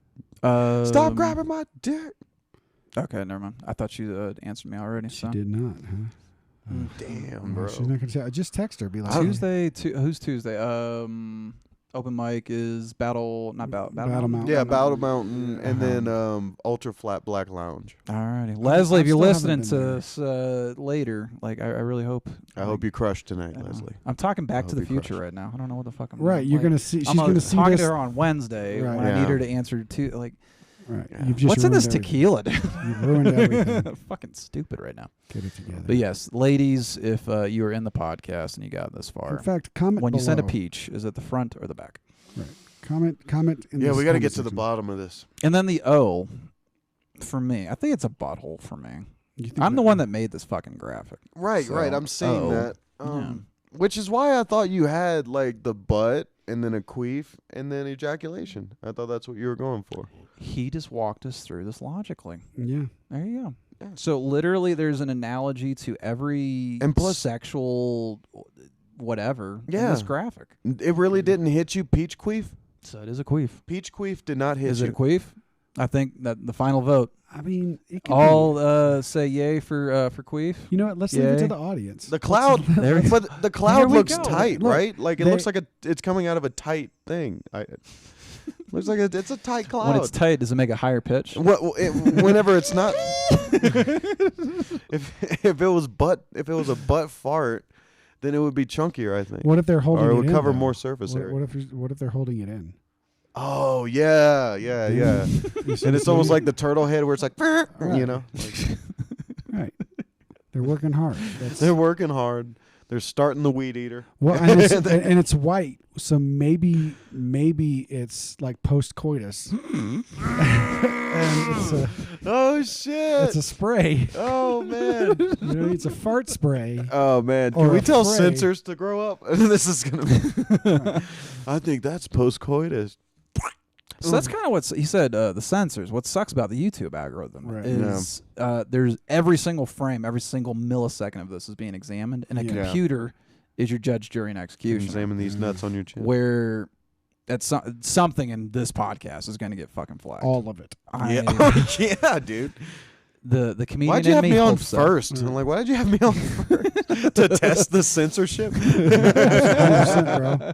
Speaker 1: stop grabbing my dick.
Speaker 2: Okay, never mind. I thought you answered me already.
Speaker 3: She
Speaker 2: So
Speaker 3: did not, huh?
Speaker 1: Damn,
Speaker 3: Well,
Speaker 1: bro.
Speaker 3: she's not gonna say. Just text her. Be like,
Speaker 2: Tuesday. Who's Tuesday? Open mic is Battle. Not Battle.
Speaker 3: Battle Mountain.
Speaker 1: Yeah, Battle Mountain, and
Speaker 3: Uh-huh.
Speaker 1: then Ultra Flat Black Lounge.
Speaker 2: Alrighty, Leslie.
Speaker 3: I
Speaker 2: If you're
Speaker 3: still haven't
Speaker 2: listening
Speaker 3: been
Speaker 2: to
Speaker 3: there.
Speaker 2: us later, like I really hope.
Speaker 1: I hope you crush tonight,
Speaker 2: I know.
Speaker 1: Leslie.
Speaker 2: I'm talking Back
Speaker 1: I
Speaker 2: to the
Speaker 1: hope you
Speaker 2: Future
Speaker 1: crush.
Speaker 2: right now. I don't know what the fuck I'm.
Speaker 3: right. You're
Speaker 2: like,
Speaker 3: gonna see. She's
Speaker 2: I'm
Speaker 3: gonna see
Speaker 2: talking
Speaker 3: this.
Speaker 2: to her on Wednesday
Speaker 3: Right.
Speaker 2: when I
Speaker 1: Yeah.
Speaker 2: need her to answer to like.
Speaker 3: Right.
Speaker 1: Yeah.
Speaker 3: You've just
Speaker 2: What's in this
Speaker 3: ruined everything.
Speaker 2: tequila? dude?
Speaker 3: You've ruined everything.
Speaker 2: Fucking stupid right now.
Speaker 3: Get it together.
Speaker 2: But yes, ladies, if you are in the podcast and you got this far,
Speaker 3: In fact, comment
Speaker 2: when you send a
Speaker 3: below.
Speaker 2: peach, is it the front or the back?
Speaker 3: Comment. In
Speaker 1: Yeah,
Speaker 3: this
Speaker 1: we got to
Speaker 3: comment
Speaker 1: get to the
Speaker 3: section.
Speaker 1: bottom of this.
Speaker 2: And then the O, for me, I think it's a butthole for me.
Speaker 3: You think
Speaker 2: I'm the one that made this fucking graphic.
Speaker 1: Right,
Speaker 2: So,
Speaker 1: right. I'm seeing
Speaker 2: oh,
Speaker 1: that. Which is why I thought you had like the butt and then a queef and then ejaculation. I thought that's what you were going for.
Speaker 2: He just walked us through this logically.
Speaker 3: Yeah.
Speaker 2: There you go.
Speaker 1: Yeah.
Speaker 2: So literally, there's an analogy to every
Speaker 1: And plus-
Speaker 2: sexual whatever in
Speaker 1: Yeah.
Speaker 2: this graphic.
Speaker 1: It really didn't hit you, peach queef?
Speaker 2: So it is a queef.
Speaker 1: Peach queef did not hit
Speaker 2: Is
Speaker 1: you.
Speaker 2: it a queef? I think that the final vote.
Speaker 3: I mean, it could
Speaker 2: All say yay for queef.
Speaker 3: be. You know what? Let's leave it
Speaker 2: Yay.
Speaker 3: to the audience.
Speaker 1: The cloud,
Speaker 2: There-
Speaker 1: but the cloud
Speaker 2: we
Speaker 1: looks
Speaker 2: go.
Speaker 1: tight,
Speaker 3: Look,
Speaker 1: right? Like it
Speaker 3: they-
Speaker 1: looks like it's coming out of a tight thing. Looks like it's a tight cloud.
Speaker 2: When it's tight, does it make a higher pitch?
Speaker 1: Whenever it's not, if it was a butt fart, then it would be chunkier, I think.
Speaker 3: What if they're holding
Speaker 1: Or
Speaker 3: it
Speaker 1: it would
Speaker 3: in,
Speaker 1: cover
Speaker 3: though?
Speaker 1: more surface
Speaker 3: What,
Speaker 1: area.
Speaker 3: what if they're holding it in?
Speaker 1: Oh yeah. And it's almost like the turtle head where it's like, you know,
Speaker 3: Right. They're working hard. That's,
Speaker 1: they're working hard. They're starting the weed eater.
Speaker 3: well, and and it's white, so maybe it's like post coitus, and
Speaker 1: Oh shit!
Speaker 3: it's a spray.
Speaker 1: Oh man!
Speaker 3: You know, it's a fart spray.
Speaker 1: Oh man!
Speaker 3: Or
Speaker 1: Can we
Speaker 3: a
Speaker 1: tell
Speaker 3: fray.
Speaker 1: censors to grow up? This is gonna be. I think that's post coitus.
Speaker 2: So that's kind of what he said. The censors. What sucks about the YouTube algorithm
Speaker 3: Right.
Speaker 2: is there's every single frame, every single millisecond of this is being examined, and a
Speaker 3: Yeah.
Speaker 2: computer is your judge, jury, and executioner.
Speaker 1: Examine these nuts on your chin.
Speaker 2: Where that's something in this podcast is going to get fucking flagged.
Speaker 3: All of it.
Speaker 1: Yeah, yeah, dude.
Speaker 2: the comedian
Speaker 1: Why'd you
Speaker 2: in
Speaker 1: have
Speaker 2: me
Speaker 1: me on
Speaker 2: hopes so.
Speaker 1: first? I'm like, why did you have me on first to test the censorship?
Speaker 3: 100%, bro.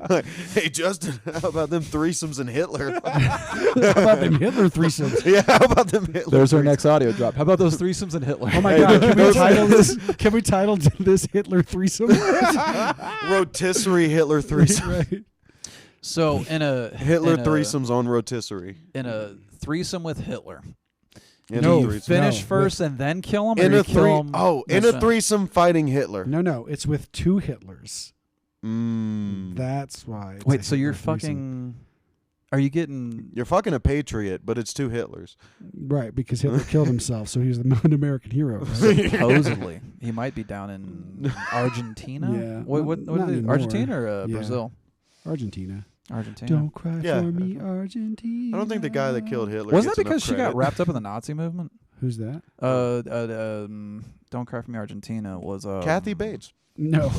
Speaker 1: Like, hey, Justin, how about them threesomes and Hitler?
Speaker 3: How about them Hitler threesomes?
Speaker 1: Yeah, how about them Hitler?
Speaker 2: There's our
Speaker 1: threesomes?
Speaker 2: next audio drop. How about those threesomes and Hitler?
Speaker 3: Oh my God! Can we title this? Can we title this Hitler threesome?
Speaker 1: Rotisserie Hitler threesome.
Speaker 3: Right.
Speaker 2: So
Speaker 1: Hitler
Speaker 2: in a-
Speaker 1: threesomes on rotisserie.
Speaker 2: in a threesome with Hitler.
Speaker 1: In
Speaker 3: No,
Speaker 1: a
Speaker 2: You
Speaker 1: threesome.
Speaker 2: finish
Speaker 3: No,
Speaker 2: first and then kill him,
Speaker 1: In
Speaker 2: or you
Speaker 1: a
Speaker 2: kill
Speaker 1: three.
Speaker 2: him?
Speaker 1: Oh, in a
Speaker 2: Listen.
Speaker 1: threesome fighting Hitler.
Speaker 3: No, it's with two Hitlers.
Speaker 1: Mm.
Speaker 3: That's why. It's
Speaker 2: Wait,
Speaker 3: a
Speaker 2: so you're
Speaker 3: Hitler threesome.
Speaker 2: fucking? Are you getting?
Speaker 1: You're fucking a patriot, but it's two Hitlers.
Speaker 3: Right, because Hitler killed himself, so he was the an-American hero. Right?
Speaker 2: Supposedly, he might be down in Argentina.
Speaker 3: Yeah.
Speaker 2: What
Speaker 3: Not
Speaker 2: is it?
Speaker 3: anymore.
Speaker 2: Argentina or
Speaker 3: Yeah.
Speaker 2: Brazil?
Speaker 3: Argentina.
Speaker 2: Argentina.
Speaker 3: Don't cry
Speaker 1: Yeah.
Speaker 3: for me, Argentina.
Speaker 1: I don't think the guy that killed Hitler.
Speaker 2: Wasn't
Speaker 1: gets
Speaker 2: that because
Speaker 1: enough
Speaker 2: she got
Speaker 1: credit.
Speaker 2: wrapped up in the Nazi movement?
Speaker 3: Who's that?
Speaker 2: Don't Cry for Me, Argentina was
Speaker 1: Kathy Bates.
Speaker 3: No.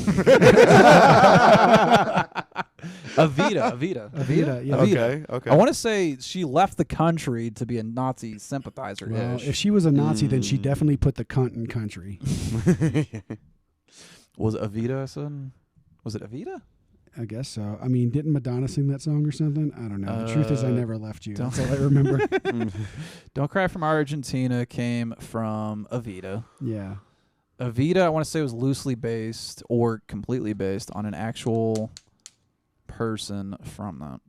Speaker 2: Evita.
Speaker 3: Evita, yeah.
Speaker 1: Okay, okay.
Speaker 2: I want to say she left the country to be a Nazi sympathizer.
Speaker 3: Well, if she was a Nazi, then she definitely put the cunt in country.
Speaker 2: Was it Evita? I said. Was it Evita?
Speaker 3: I guess so. I mean, didn't Madonna sing that song or something? I don't know. The truth is, I never left you.
Speaker 2: don't-
Speaker 3: That's all I remember.
Speaker 2: Don't Cry from Argentina came from Evita.
Speaker 3: Yeah.
Speaker 2: Evita, I want to say, was loosely based or completely based on an actual person from that.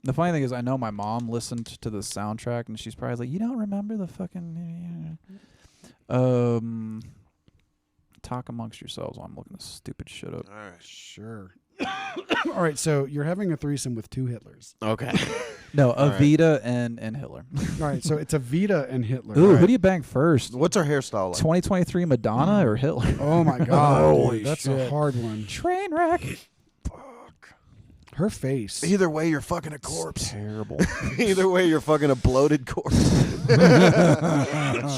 Speaker 2: The funny thing is, I know my mom listened to the soundtrack, and she's probably like, "You don't remember the fucking." Talk amongst yourselves while I'm looking this stupid shit up.
Speaker 1: All right.
Speaker 3: Sure. All right, so you're having a threesome with two Hitlers.
Speaker 1: Okay.
Speaker 2: No,
Speaker 1: All right.
Speaker 2: Evita and Hitler.
Speaker 3: All right, so it's Evita and Hitler.
Speaker 2: Ooh,
Speaker 3: right?
Speaker 2: who do you bang first?
Speaker 1: What's her hairstyle like?
Speaker 2: 2023 Madonna or Hitler?
Speaker 3: Oh my God,
Speaker 2: Holy
Speaker 3: dude, that's
Speaker 2: shit.
Speaker 3: a hard one.
Speaker 2: Train wreck.
Speaker 3: Her face.
Speaker 1: Either way, you're fucking a corpse.
Speaker 2: Terrible.
Speaker 1: Either way, you're fucking a bloated corpse.
Speaker 3: She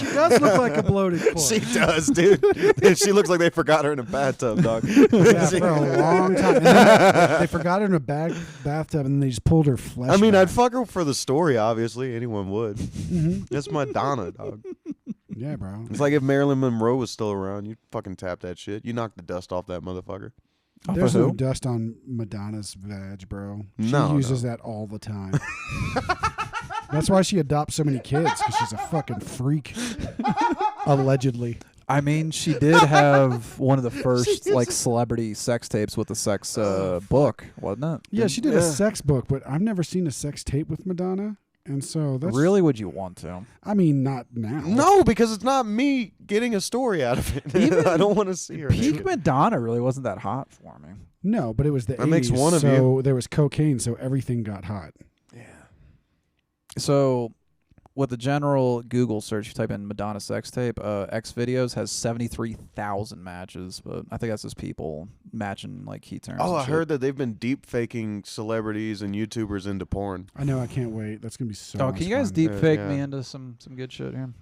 Speaker 3: does look like a bloated corpse.
Speaker 1: She does, dude. She looks like they forgot her in a bathtub, dog.
Speaker 3: Yeah, for a long time. And then they forgot her in a bathtub, and they just pulled her flesh.
Speaker 1: I mean,
Speaker 3: back.
Speaker 1: I'd fuck her for the story, obviously. Anyone would.
Speaker 3: Mhm.
Speaker 1: That's Madonna, dog.
Speaker 3: Yeah, bro.
Speaker 1: It's like if Marilyn Monroe was still around, you'd fucking tap that shit. You knock the dust off that motherfucker.
Speaker 3: There's
Speaker 2: Off of
Speaker 3: no
Speaker 2: who?
Speaker 3: dust on Madonna's vag, bro. She
Speaker 1: No,
Speaker 3: uses
Speaker 1: no.
Speaker 3: that all the time. That's why she adopts so many kids, because she's a fucking freak. Allegedly.
Speaker 2: I mean, she did have one of the first like celebrity sex tapes with the sex book, wasn't it?
Speaker 3: Yeah, she did a
Speaker 1: Yeah.
Speaker 3: sex book, but I've never seen a sex tape with Madonna. And so that's
Speaker 2: Really, would you want to?
Speaker 3: I mean, not now.
Speaker 1: No, because it's not me getting a story out of it.
Speaker 2: Even
Speaker 1: I don't want to see her.
Speaker 2: Peak
Speaker 1: naked.
Speaker 2: Madonna really wasn't that hot for me.
Speaker 3: No, but it was the
Speaker 1: That
Speaker 3: 80s,
Speaker 1: makes one of
Speaker 3: so there was cocaine, so everything got hot.
Speaker 2: So, with the general Google search, you type in Madonna sex tape. X videos has 73,000 matches, but I think that's just people matching like key terms.
Speaker 1: Oh,
Speaker 2: and
Speaker 1: I
Speaker 2: shit.
Speaker 1: heard that they've been deep faking celebrities and YouTubers into porn.
Speaker 3: I know, I can't wait. That's going to be so
Speaker 2: Oh,
Speaker 3: much
Speaker 2: can you guys
Speaker 3: fun.
Speaker 2: deep fake
Speaker 1: yeah.
Speaker 2: me into some good shit here?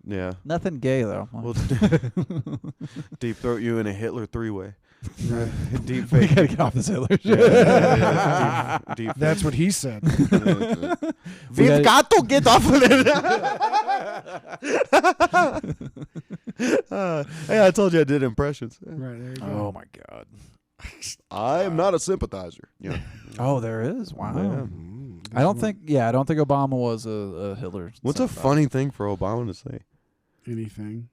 Speaker 1: Yeah.
Speaker 2: Nothing gay though.
Speaker 1: We'll deep throat you in a Hitler three-way.
Speaker 3: Right.
Speaker 1: Deep
Speaker 2: we
Speaker 1: fake.
Speaker 2: gotta get off this Hitler shit.
Speaker 1: Deep
Speaker 3: That's what he said.
Speaker 2: We
Speaker 1: We've
Speaker 2: gotta-
Speaker 1: got to get off of it. Hey, I told you I did impressions.
Speaker 3: Right, there you go.
Speaker 2: Oh my god.
Speaker 1: I am not a sympathizer. Yeah.
Speaker 2: Oh, there is. Wow.
Speaker 1: Yeah.
Speaker 3: Mm,
Speaker 2: I don't
Speaker 3: that's
Speaker 2: think. Yeah, I don't think Obama was a Hitler.
Speaker 1: What's a
Speaker 2: sympathizer.
Speaker 1: funny thing for Obama to say?
Speaker 3: anything.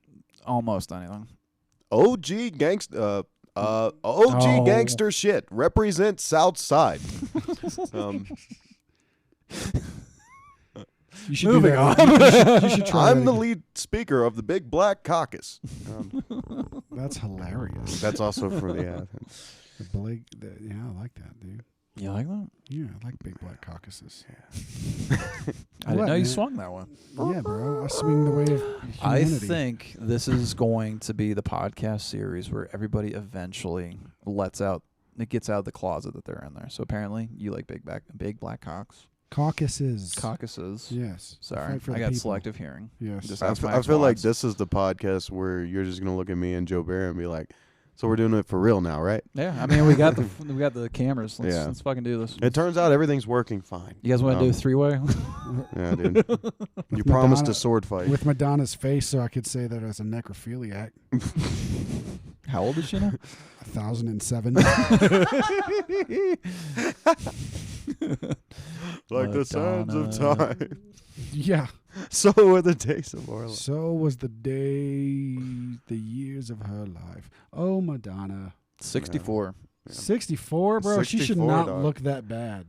Speaker 2: Almost anything.
Speaker 1: OG gangster. OG
Speaker 2: Oh.
Speaker 1: gangster shit. Represent South Side.
Speaker 3: You should
Speaker 2: Moving
Speaker 3: do
Speaker 2: on.
Speaker 3: that. You should try
Speaker 1: I'm
Speaker 3: that
Speaker 1: the
Speaker 3: again.
Speaker 1: lead speaker of the Big Black Caucus.
Speaker 3: That's hilarious.
Speaker 1: That's also for the
Speaker 3: Yeah, I like that, dude.
Speaker 2: You like that?
Speaker 3: Yeah, I like big black caucuses.
Speaker 2: I didn't
Speaker 3: What,
Speaker 2: know you
Speaker 3: man?
Speaker 2: swung that way.
Speaker 3: Yeah, bro. I swing the way of
Speaker 2: I
Speaker 3: humanity.
Speaker 2: think this is going to be the podcast series where everybody eventually gets out of the closet that they're in there. So apparently, you like big black cocks,
Speaker 3: Caucuses.
Speaker 2: caucuses.
Speaker 3: Yes.
Speaker 2: Sorry,
Speaker 3: Fight for
Speaker 2: I
Speaker 3: the
Speaker 2: got
Speaker 3: people.
Speaker 2: selective hearing.
Speaker 3: Yes.
Speaker 2: Just
Speaker 1: I
Speaker 2: ask my
Speaker 1: feel like
Speaker 2: ex-wives.
Speaker 1: this is the podcast where you're just gonna look at me and Joe Barry and be like, So we're doing it for real now, right?
Speaker 2: Yeah, I mean we got the cameras. Let's fucking do this.
Speaker 1: It turns out everything's working fine.
Speaker 2: You guys want to do a 3-way?
Speaker 1: Yeah, dude. You promised a sword fight.
Speaker 3: With Madonna's face, so I could say that as a necrophiliac.
Speaker 2: How old is she now?
Speaker 3: 1,007.
Speaker 1: Like the sands of
Speaker 2: Madonna.
Speaker 1: time.
Speaker 3: Yeah.
Speaker 1: So were the days of our life.
Speaker 3: So was the years of her life. Oh, Madonna.
Speaker 2: 64.
Speaker 3: 64, bro. She should
Speaker 1: 64,
Speaker 3: not
Speaker 1: dog.
Speaker 3: look that bad.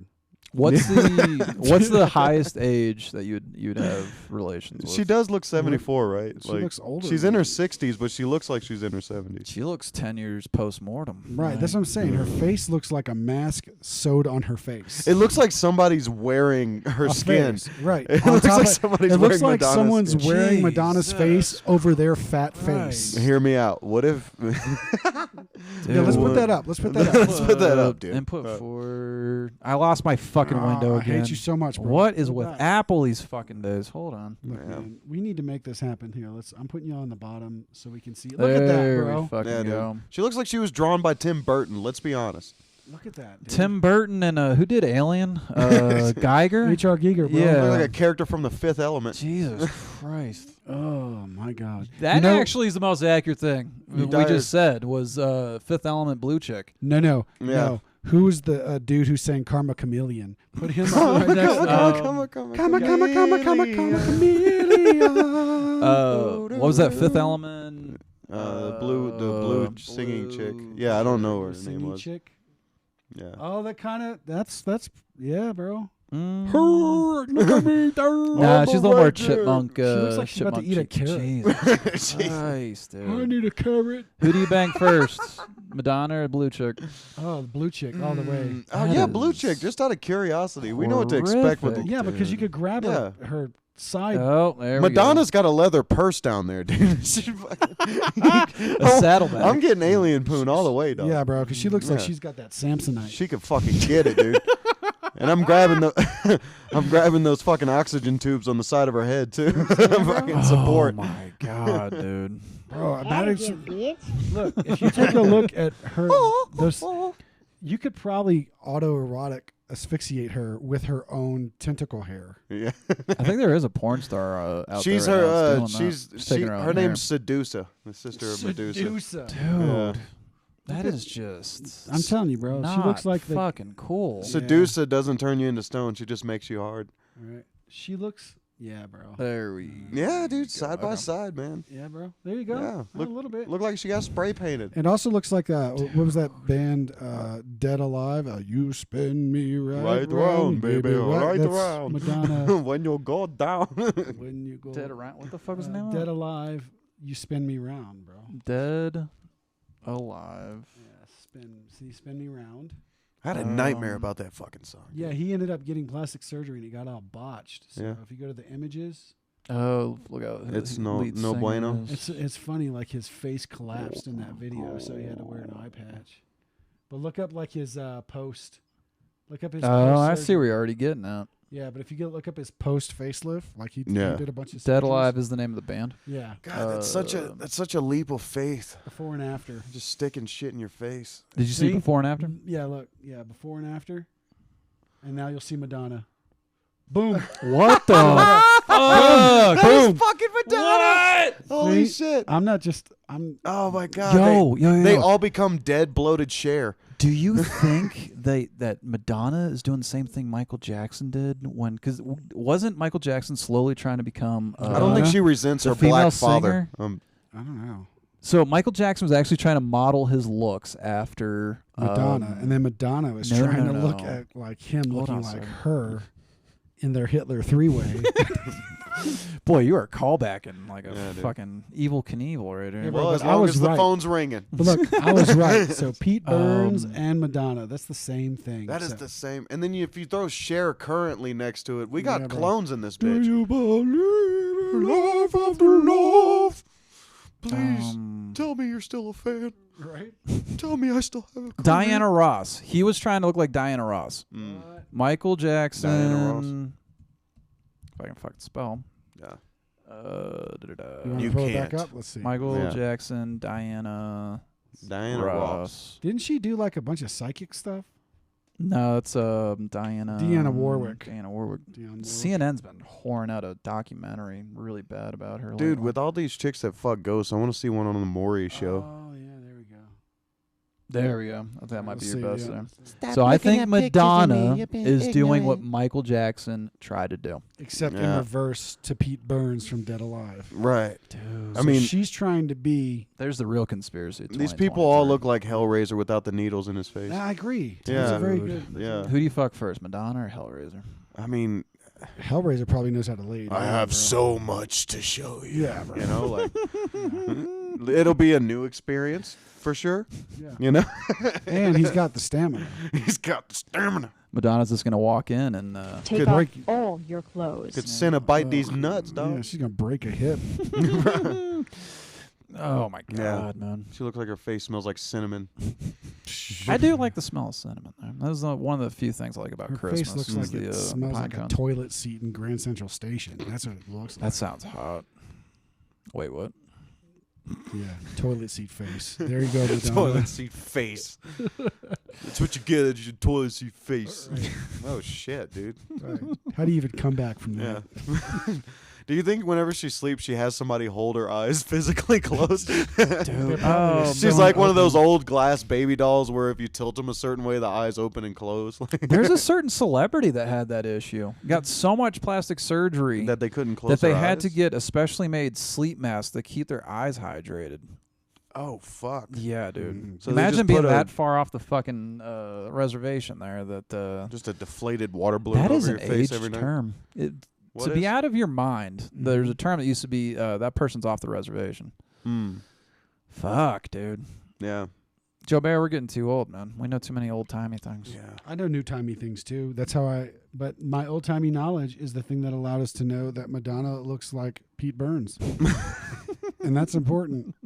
Speaker 2: What's the highest age that you'd have relations with?
Speaker 1: She does look 74, right?
Speaker 3: She looks older
Speaker 1: She's
Speaker 3: than
Speaker 1: in her
Speaker 3: me.
Speaker 1: 60s, but she looks like she's in her 70s.
Speaker 2: She looks 10 years post-mortem.
Speaker 3: Right, that's what I'm saying. Her face looks like a mask sewed on her face.
Speaker 1: It looks like somebody's wearing her
Speaker 3: A
Speaker 1: skin.
Speaker 3: face, right.
Speaker 1: It
Speaker 3: On
Speaker 1: looks
Speaker 3: top
Speaker 1: like
Speaker 3: of-
Speaker 1: somebody's
Speaker 3: It looks
Speaker 1: wearing
Speaker 3: like
Speaker 1: Madonna's
Speaker 3: someone's
Speaker 1: skin.
Speaker 3: wearing Madonna's face over their fat
Speaker 2: Christ.
Speaker 3: face.
Speaker 1: Hear me out. What if?
Speaker 3: Yeah, let's put that up. Let's put that up.
Speaker 1: Let's put that up, dude.
Speaker 2: Input for... I lost my fucking window
Speaker 3: I
Speaker 2: again.
Speaker 3: hate you so much, bro.
Speaker 2: What is
Speaker 3: Go
Speaker 2: with
Speaker 3: back.
Speaker 2: Apple these fucking days? Hold on.
Speaker 3: Look,
Speaker 1: Yeah.
Speaker 3: man, we need to make this happen here. I'm putting you on the bottom so we can see. Look
Speaker 2: There
Speaker 3: at that,
Speaker 2: we
Speaker 3: bro.
Speaker 2: fucking
Speaker 1: Yeah,
Speaker 2: go.
Speaker 1: dude. She looks like she was drawn by Tim Burton. Let's be honest.
Speaker 3: Look at that. Dude.
Speaker 2: Tim Burton and who did Alien? Geiger?
Speaker 3: H.R. Giger, bro.
Speaker 2: Yeah.
Speaker 1: Like a character from The Fifth Element.
Speaker 2: Jesus Christ.
Speaker 3: Oh my God.
Speaker 2: That
Speaker 3: You know-
Speaker 2: actually is the most accurate thing we
Speaker 1: died-
Speaker 2: just said was Fifth Element Blue Chick.
Speaker 3: No.
Speaker 1: Yeah.
Speaker 3: Who's the dude who sang Karma Chameleon? Put him right next to
Speaker 2: Karma,
Speaker 3: Chameleon.
Speaker 2: What was that Fifth Element?
Speaker 1: The blue singing chick. Yeah, I don't know what her name
Speaker 3: Singing
Speaker 1: was.
Speaker 3: chick.
Speaker 1: Yeah.
Speaker 3: Oh, that kind of that's yeah, bro.
Speaker 2: Mm.
Speaker 3: Look at me,
Speaker 2: Nah, she's a little more chipmunk.
Speaker 3: She looks like she's about to
Speaker 2: chipmunk
Speaker 3: eat a
Speaker 2: chick.
Speaker 3: carrot.
Speaker 2: Jesus Christ,
Speaker 3: I
Speaker 2: dude.
Speaker 3: need a carrot.
Speaker 2: Who do you bang first? Madonna or Blue Chick?
Speaker 3: Oh, the blue chick all the way.
Speaker 1: Oh
Speaker 2: That
Speaker 1: yeah, blue
Speaker 2: is
Speaker 1: chick. Just out of curiosity, we know what to expect with
Speaker 2: horrific.
Speaker 3: Yeah, because you could grab
Speaker 1: Yeah.
Speaker 3: her side.
Speaker 2: Oh, there we go.
Speaker 1: Madonna's got a leather purse down there, dude. She fucking-
Speaker 2: A saddlebag.
Speaker 1: I'm getting alien poon all the way, dog.
Speaker 3: Yeah, bro, because she looks like
Speaker 1: Yeah.
Speaker 3: she's got that Samsonite.
Speaker 1: She could fucking get it, dude. And I'm grabbing I'm grabbing those fucking oxygen tubes on the side of her head too. Fucking support.
Speaker 2: Oh my god, dude.
Speaker 3: Bro,
Speaker 7: That'll
Speaker 3: imagine,
Speaker 7: do, bitch.
Speaker 3: look, if you take a look at her, those, you could probably autoerotic asphyxiate her with her own tentacle hair.
Speaker 1: Yeah.
Speaker 2: I think there is a porn star out
Speaker 1: She's
Speaker 2: there.
Speaker 1: her.
Speaker 2: Right now that's doing that.
Speaker 1: She's
Speaker 2: taking
Speaker 1: her
Speaker 2: own hair.
Speaker 1: name's Sedusa, the sister of Medusa.
Speaker 3: Sedusa.
Speaker 1: Yeah.
Speaker 2: Dude, that is just.
Speaker 3: I'm telling you, bro. She
Speaker 2: not
Speaker 3: looks like the.
Speaker 2: fucking cool.
Speaker 1: Sedusa doesn't turn you into stone. She just makes you hard.
Speaker 3: Right. She looks. Yeah, bro.
Speaker 2: There we.
Speaker 1: Yeah, dude. Side by
Speaker 2: Okay.
Speaker 1: side, man.
Speaker 3: Yeah, bro. There you go.
Speaker 1: Yeah.
Speaker 3: A little bit.
Speaker 1: Look like she got spray painted.
Speaker 3: It also looks like what was that band? Dead Alive. You spin me right
Speaker 1: around, baby, right
Speaker 3: That's
Speaker 1: around.
Speaker 3: Madonna.
Speaker 1: When you go down.
Speaker 3: When you go
Speaker 2: Dead around. What the fuck was the name?
Speaker 3: Dead
Speaker 2: of it?
Speaker 3: Alive. You spin me round, bro.
Speaker 2: Dead Alive.
Speaker 3: Yeah, spin me round.
Speaker 1: I had a nightmare about that fucking song.
Speaker 3: Yeah, he ended up getting plastic surgery and he got all botched. So
Speaker 1: Yeah.
Speaker 3: if you go to the images,
Speaker 2: Oh, look out! who
Speaker 1: It's
Speaker 2: the
Speaker 1: no-
Speaker 2: lead
Speaker 1: no
Speaker 2: singer
Speaker 1: bueno.
Speaker 2: is.
Speaker 3: it's funny. Like his face collapsed in that video, so he had to wear an eye patch. But look up like his post. Look up his.
Speaker 2: Oh, I see
Speaker 3: post-surgery.
Speaker 2: where you're already getting at.
Speaker 3: Yeah, but if you look up his post facelift, like he
Speaker 1: Yeah.
Speaker 3: did a bunch of
Speaker 2: Dead
Speaker 3: surgeries.
Speaker 2: Alive is the name of the band.
Speaker 3: Yeah,
Speaker 1: God, that's such a leap of faith.
Speaker 3: before and after.
Speaker 1: Just sticking shit in your face.
Speaker 2: Did you see
Speaker 3: See?
Speaker 2: before and after?
Speaker 3: Yeah, look. Yeah, before and after. And now you'll see Madonna. Boom.
Speaker 2: What the fuck?
Speaker 1: Boom! Fucking Madonna! Holy
Speaker 3: See?
Speaker 1: shit!
Speaker 3: I'm not just. I'm.
Speaker 1: Oh my god!
Speaker 2: Yo,
Speaker 1: they all become dead, bloated Cher.
Speaker 2: Do you think that Madonna is doing the same thing Michael Jackson did when? Because wasn't Michael Jackson slowly trying to become?
Speaker 1: I don't think she resents
Speaker 2: the
Speaker 1: her
Speaker 2: female
Speaker 1: black father.
Speaker 2: singer?
Speaker 3: I don't know.
Speaker 2: So Michael Jackson was actually trying to model his looks after
Speaker 3: Madonna, and then Madonna was
Speaker 2: no,
Speaker 3: trying
Speaker 2: no,
Speaker 3: to look
Speaker 2: no.
Speaker 3: at like him
Speaker 2: Hold
Speaker 3: looking
Speaker 2: on a
Speaker 3: like
Speaker 2: second.
Speaker 3: her in their Hitler three-way.
Speaker 2: Boy, you are callbacking like a
Speaker 1: Yeah, dude.
Speaker 2: fucking evil Knievel right
Speaker 3: Yeah,
Speaker 2: here.
Speaker 3: bro.
Speaker 1: Well, as
Speaker 3: but I
Speaker 1: long
Speaker 3: was
Speaker 1: as the
Speaker 3: right.
Speaker 1: phone's ringing.
Speaker 3: But look, I was right. So Pete Burns
Speaker 2: Um,
Speaker 3: and Madonna, that's the same thing.
Speaker 1: That is
Speaker 3: So-
Speaker 1: the same. And then if you throw Cher currently next to it, we got
Speaker 3: Yeah, bro.
Speaker 1: clones in this
Speaker 3: Do
Speaker 1: bitch.
Speaker 3: you believe in life after love?
Speaker 1: Please tell me you're still a fan.
Speaker 3: Right?
Speaker 1: Tell me I still have a career.
Speaker 2: Diana Ross. He was trying to look like Diana Ross.
Speaker 1: Mm.
Speaker 2: Michael Jackson.
Speaker 1: Diana Ross.
Speaker 2: If I can fucking spell.
Speaker 1: Yeah.
Speaker 3: You want
Speaker 1: You
Speaker 3: to pull it back
Speaker 1: can't.
Speaker 3: up? Let's see.
Speaker 2: Michael
Speaker 1: Yeah.
Speaker 2: Jackson, Diana.
Speaker 1: Diana Ross.
Speaker 3: Didn't she do like a bunch of psychic stuff?
Speaker 2: No, it's Diana.
Speaker 3: Deanna Warwick.
Speaker 2: Deanna Warwick.
Speaker 3: Dionne Warwick.
Speaker 2: CNN's been whoring out a documentary really bad about her.
Speaker 1: Dude,
Speaker 2: lately.
Speaker 1: with all these chicks that fuck ghosts, I want to see one on the Maury show.
Speaker 3: Oh yeah, there we go.
Speaker 2: There we go. I think that might be
Speaker 3: Let's
Speaker 2: your
Speaker 3: see,
Speaker 2: best
Speaker 3: yeah.
Speaker 2: there. So I think Madonna is doing what Michael Jackson tried to do.
Speaker 3: Except in
Speaker 1: Yeah.
Speaker 3: reverse to Pete Burns from Dead Alive.
Speaker 1: Right.
Speaker 2: Dude.
Speaker 1: I mean,
Speaker 3: she's trying to be.
Speaker 2: There's the real conspiracy.
Speaker 1: these people all look like Hellraiser without the needles in his face.
Speaker 3: I agree.
Speaker 1: Yeah.
Speaker 3: That's a very
Speaker 2: Dude.
Speaker 3: good.
Speaker 1: Yeah.
Speaker 2: Who do you fuck first, Madonna or Hellraiser?
Speaker 1: I mean,
Speaker 3: Hellraiser probably knows how to lay. it
Speaker 1: I
Speaker 3: down,
Speaker 1: have
Speaker 3: bro.
Speaker 1: so much to show you.
Speaker 3: Yeah, bro.
Speaker 1: You know, like it'll be a new experience for sure.
Speaker 3: Yeah.
Speaker 1: You know,
Speaker 3: And he's got the stamina.
Speaker 1: he's got the stamina.
Speaker 2: Madonna's just gonna walk in and
Speaker 4: Take
Speaker 3: Good
Speaker 4: off
Speaker 3: break.
Speaker 4: all your clothes.
Speaker 1: Could Cenobite these nuts,
Speaker 3: Yeah,
Speaker 1: dog.
Speaker 3: she's gonna break a hip.
Speaker 2: oh my
Speaker 1: Yeah.
Speaker 2: god, man.
Speaker 1: She looks like her face smells like cinnamon.
Speaker 2: I do like the smell of cinnamon. Though. That's one of the few things I like about
Speaker 3: Her
Speaker 2: Christmas.
Speaker 3: face looks
Speaker 2: is
Speaker 3: like
Speaker 2: the,
Speaker 3: it smells
Speaker 2: pine
Speaker 3: like a
Speaker 2: cones.
Speaker 3: toilet seat in Grand Central Station. That's what it looks like.
Speaker 2: That sounds hot. Wait, what?
Speaker 3: Yeah, toilet seat face. There you go, Madonna.
Speaker 1: Toilet seat face. That's what you get. It's your toilet seat face. Oh shit, dude.
Speaker 3: Right. How do you even come back from
Speaker 1: Yeah.
Speaker 3: that?
Speaker 1: Do you think whenever she sleeps, she has somebody hold her eyes physically closed?
Speaker 2: Dude,
Speaker 1: She's like one of those old glass baby dolls where if you tilt them a certain way, the eyes open and close.
Speaker 2: There's a certain celebrity that had that issue. Got so much plastic surgery
Speaker 1: that they couldn't close
Speaker 2: that they
Speaker 1: their
Speaker 2: had to
Speaker 1: eyes?
Speaker 2: get a specially made sleep mask to keep their eyes hydrated.
Speaker 1: Oh, fuck.
Speaker 2: Yeah, dude.
Speaker 1: So they just
Speaker 2: Imagine being
Speaker 1: put a-
Speaker 2: that far off the fucking reservation there. That
Speaker 1: Just a deflated water balloon
Speaker 2: that
Speaker 1: over
Speaker 2: is
Speaker 1: your
Speaker 2: an
Speaker 1: face
Speaker 2: aged
Speaker 1: every night.
Speaker 2: term.
Speaker 1: What
Speaker 2: To be
Speaker 1: is?
Speaker 2: out of your mind, there's a term that used to be that person's off the reservation.
Speaker 1: Mm.
Speaker 2: Fuck, dude.
Speaker 1: Yeah.
Speaker 2: Joe Bear, we're getting too old, man. We know too many old timey things.
Speaker 1: Yeah.
Speaker 3: I know new timey things too. That's how but my old timey knowledge is the thing that allowed us to know that Madonna looks like Pete Burns. And that's important.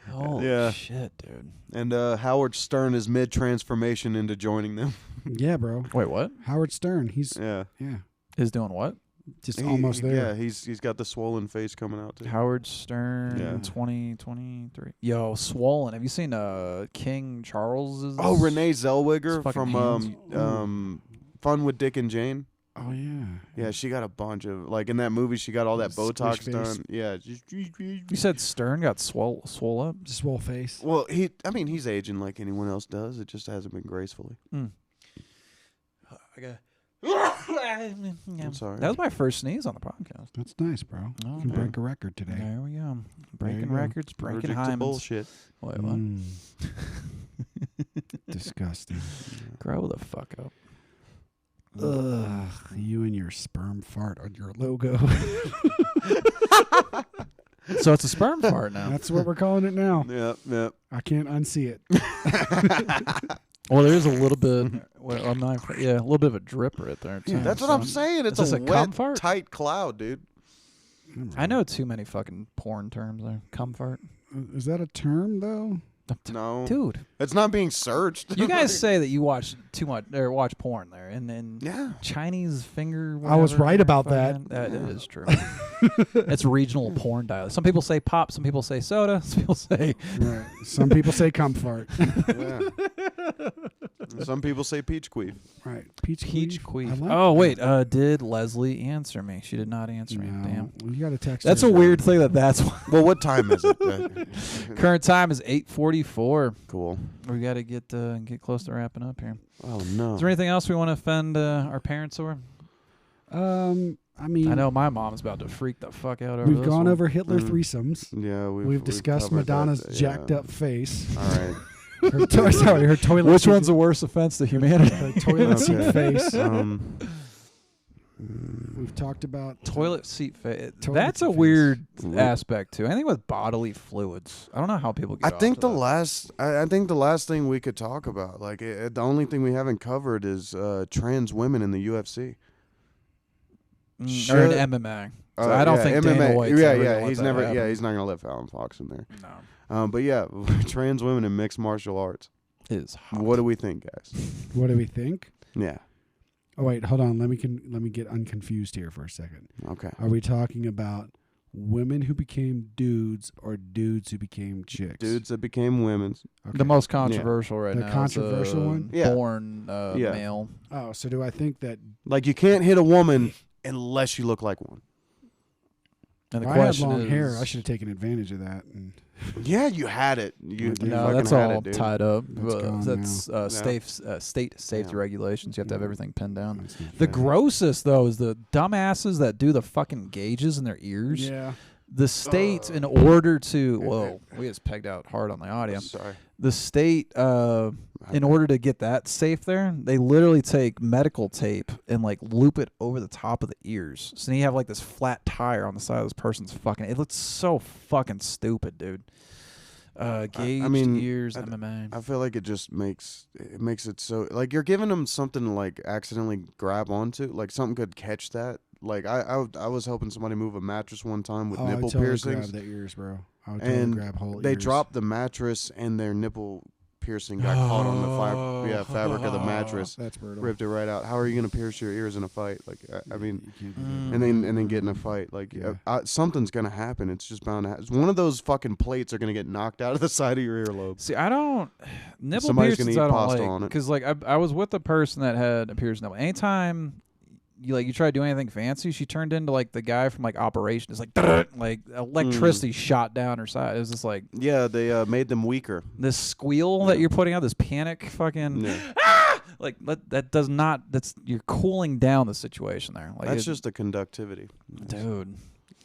Speaker 2: Holy
Speaker 1: Yeah.
Speaker 2: shit, dude.
Speaker 1: And Howard Stern is mid transformation into joining them.
Speaker 3: Yeah, bro.
Speaker 2: Wait, what?
Speaker 3: Howard Stern. He's
Speaker 1: Yeah.
Speaker 2: Is doing what?
Speaker 3: just almost there.
Speaker 1: Yeah, he's got the swollen face coming out too.
Speaker 2: Howard Stern,
Speaker 1: Yeah.
Speaker 2: 2023. Yo, swollen. Have you seen King Charles's?
Speaker 1: Oh, Renee
Speaker 2: his
Speaker 1: Zellweger
Speaker 2: fucking
Speaker 1: from
Speaker 2: hands.
Speaker 1: Fun with Dick and Jane.
Speaker 3: Oh yeah.
Speaker 1: Yeah, she got a bunch of in that movie. She got all that
Speaker 3: Squish
Speaker 1: Botox
Speaker 3: face.
Speaker 1: done. Yeah.
Speaker 2: You said Stern got swole up?
Speaker 3: Just swole face.
Speaker 1: Well, he's aging like anyone else does. It just hasn't been gracefully.
Speaker 2: I'm
Speaker 1: sorry.
Speaker 2: That was my first sneeze on the podcast.
Speaker 3: That's nice, bro.
Speaker 2: Oh,
Speaker 3: You can
Speaker 2: yeah.
Speaker 3: break a record today.
Speaker 2: There we go.
Speaker 3: There
Speaker 2: Breaking
Speaker 3: you go.
Speaker 2: records, breaking
Speaker 1: Allergic to
Speaker 2: hymens.
Speaker 1: bullshit.
Speaker 2: Wait, what?
Speaker 3: Mm. Disgusting.
Speaker 2: Grow the fuck up.
Speaker 3: Ugh, you and your sperm fart on your logo.
Speaker 2: So it's a sperm fart now.
Speaker 3: That's what we're calling it now.
Speaker 1: Yeah.
Speaker 3: I can't unsee it.
Speaker 2: Well, there is a little bit. Well, I'm not. Yeah, a little bit of a drip right there. Too,
Speaker 1: That's what
Speaker 2: so-
Speaker 1: I'm saying. It's
Speaker 2: Is
Speaker 1: a
Speaker 2: this a
Speaker 1: wet,
Speaker 2: cum fart?
Speaker 1: tight cloud, dude.
Speaker 2: I know too many fucking porn terms there. Cum fart.
Speaker 3: Is that a term though?
Speaker 1: No,
Speaker 2: Dude,
Speaker 1: it's not being searched.
Speaker 2: you guys say that you watch too much or watch porn there, and then
Speaker 1: Yeah.
Speaker 2: Chinese finger.
Speaker 3: I was
Speaker 2: whatever,
Speaker 3: right about
Speaker 2: fucking- That is true. It's regional porn dialect. Some people say pop. Some people say soda. Some people say.
Speaker 3: Right. Some people say cum fart.
Speaker 1: Yeah. Some people say peach queef.
Speaker 3: Right. Peach
Speaker 2: Peach
Speaker 3: queef. I
Speaker 2: queef.
Speaker 3: like
Speaker 2: Oh
Speaker 3: that.
Speaker 2: wait, did Leslie answer me? She did not answer me.
Speaker 3: No.
Speaker 2: Damn.
Speaker 3: Well, you got to text.
Speaker 2: That's
Speaker 3: her.
Speaker 2: a weird thing. That's why.
Speaker 1: Well, what time is it?
Speaker 2: Current time is 8:44.
Speaker 1: Cool.
Speaker 2: We got to get close to wrapping up here.
Speaker 1: Oh no.
Speaker 2: Is there anything else we want to offend our parents over?
Speaker 3: I mean,
Speaker 2: I know my mom's about to freak the fuck out over
Speaker 3: we've
Speaker 2: this
Speaker 3: gone
Speaker 2: one.
Speaker 3: over Hitler
Speaker 1: Mhm.
Speaker 3: threesomes.
Speaker 1: Yeah,
Speaker 3: We've discussed
Speaker 1: covered that,
Speaker 3: Madonna's
Speaker 1: yeah.
Speaker 3: jacked up face.
Speaker 1: All right.
Speaker 3: Her her toilet.
Speaker 2: Which
Speaker 3: seat-
Speaker 2: one's the worst offense to humanity?
Speaker 3: her toilet seat
Speaker 1: Okay.
Speaker 3: face?
Speaker 1: Mm,
Speaker 3: We've talked about
Speaker 2: Toilet seat face.
Speaker 3: Toilet
Speaker 2: That's
Speaker 3: seat
Speaker 2: a
Speaker 3: face.
Speaker 2: weird
Speaker 1: Right.
Speaker 2: aspect too. Anything with bodily fluids. I don't know how people
Speaker 1: I
Speaker 2: get.
Speaker 1: think
Speaker 2: off
Speaker 1: the
Speaker 2: to that.
Speaker 1: last. I think the last thing we could talk about, the only thing we haven't covered is trans women in the UFC.
Speaker 2: or
Speaker 1: should-
Speaker 2: an MMA. So I don't
Speaker 1: yeah,
Speaker 2: think
Speaker 1: MMA.
Speaker 2: Dana White's ever gonna let
Speaker 1: He's
Speaker 2: that
Speaker 1: never.
Speaker 2: happen.
Speaker 1: Yeah, he's not gonna let Fallon Fox in there.
Speaker 2: No,
Speaker 1: But yeah, trans women in mixed martial arts.
Speaker 2: it is hot.
Speaker 1: What do we think, guys?
Speaker 3: what do we think?
Speaker 1: Yeah.
Speaker 3: Oh wait, hold on. Let me get unconfused here for a second.
Speaker 1: Okay.
Speaker 3: Are we talking about women who became dudes or dudes who became chicks?
Speaker 1: Dudes that became women's.
Speaker 3: Okay.
Speaker 2: The most controversial right
Speaker 3: The
Speaker 2: now.
Speaker 3: controversial
Speaker 2: is,
Speaker 3: one?
Speaker 1: Yeah.
Speaker 2: Born
Speaker 1: Yeah.
Speaker 2: male.
Speaker 3: Oh, so do I think that
Speaker 1: Like you can't hit a woman unless you look like one.
Speaker 2: And the
Speaker 3: I had
Speaker 2: question
Speaker 3: long
Speaker 2: is,
Speaker 3: hair? I should have taken advantage of that. And
Speaker 1: Yeah, you had it. You
Speaker 3: No,
Speaker 2: No,
Speaker 1: fucking
Speaker 2: that's
Speaker 1: had
Speaker 2: all
Speaker 1: it, dude.
Speaker 2: tied up.
Speaker 3: That's gone
Speaker 2: That's
Speaker 1: now.
Speaker 2: state safety
Speaker 1: Yeah.
Speaker 2: regulations. You have to have
Speaker 3: Yeah.
Speaker 2: everything pinned down.
Speaker 3: that's not
Speaker 2: The
Speaker 3: fair.
Speaker 2: grossest though is the dumbasses that do the fucking gauges in their ears.
Speaker 3: Yeah.
Speaker 2: The state, in order to we just pegged out hard on the audio.
Speaker 1: Sorry.
Speaker 2: The state, in order to get that safe there, they literally take medical tape and like loop it over the top of the ears. So then you have like this flat tire on the side of this person's fucking. It looks so fucking stupid, dude. Gauged
Speaker 1: mean,
Speaker 2: ears,
Speaker 1: I-
Speaker 2: MMA.
Speaker 1: I feel like it just makes it so like you're giving them something to like accidentally grab onto, like something could catch that. Like I was helping somebody move a mattress one time with
Speaker 3: Oh, I
Speaker 1: nipple
Speaker 3: totally
Speaker 1: piercings,
Speaker 3: grab the ears, bro. I would totally
Speaker 1: and
Speaker 3: grab whole
Speaker 1: they
Speaker 3: ears.
Speaker 1: dropped the mattress and their nipple piercing got caught on the fabric of the mattress,
Speaker 3: That's brutal.
Speaker 1: ripped it right out. How are you gonna pierce your ears in a fight? Like I mean.
Speaker 3: You can't do
Speaker 2: Mm.
Speaker 3: that.
Speaker 1: And then get in a fight, like
Speaker 3: Yeah.
Speaker 1: something's gonna happen. It's just bound to happen. One of those fucking plates are gonna get knocked out of the side of your earlobe.
Speaker 2: See, I don't nipple
Speaker 1: Somebody's gonna
Speaker 2: piercings.
Speaker 1: eat
Speaker 2: I don't
Speaker 1: pasta
Speaker 2: like
Speaker 1: on it.
Speaker 2: because like I was with a person that had a pierced nipple. Anytime you try to do anything fancy, she turned into like the guy from like Operation. It's like like electricity shot down her side. It was just like
Speaker 1: Yeah, they made them weaker.
Speaker 2: this squeal that you're putting out, this panic fucking
Speaker 1: Yeah.
Speaker 2: like that does not. That's you're cooling down the situation there. Like
Speaker 1: That's just the conductivity.
Speaker 2: dude.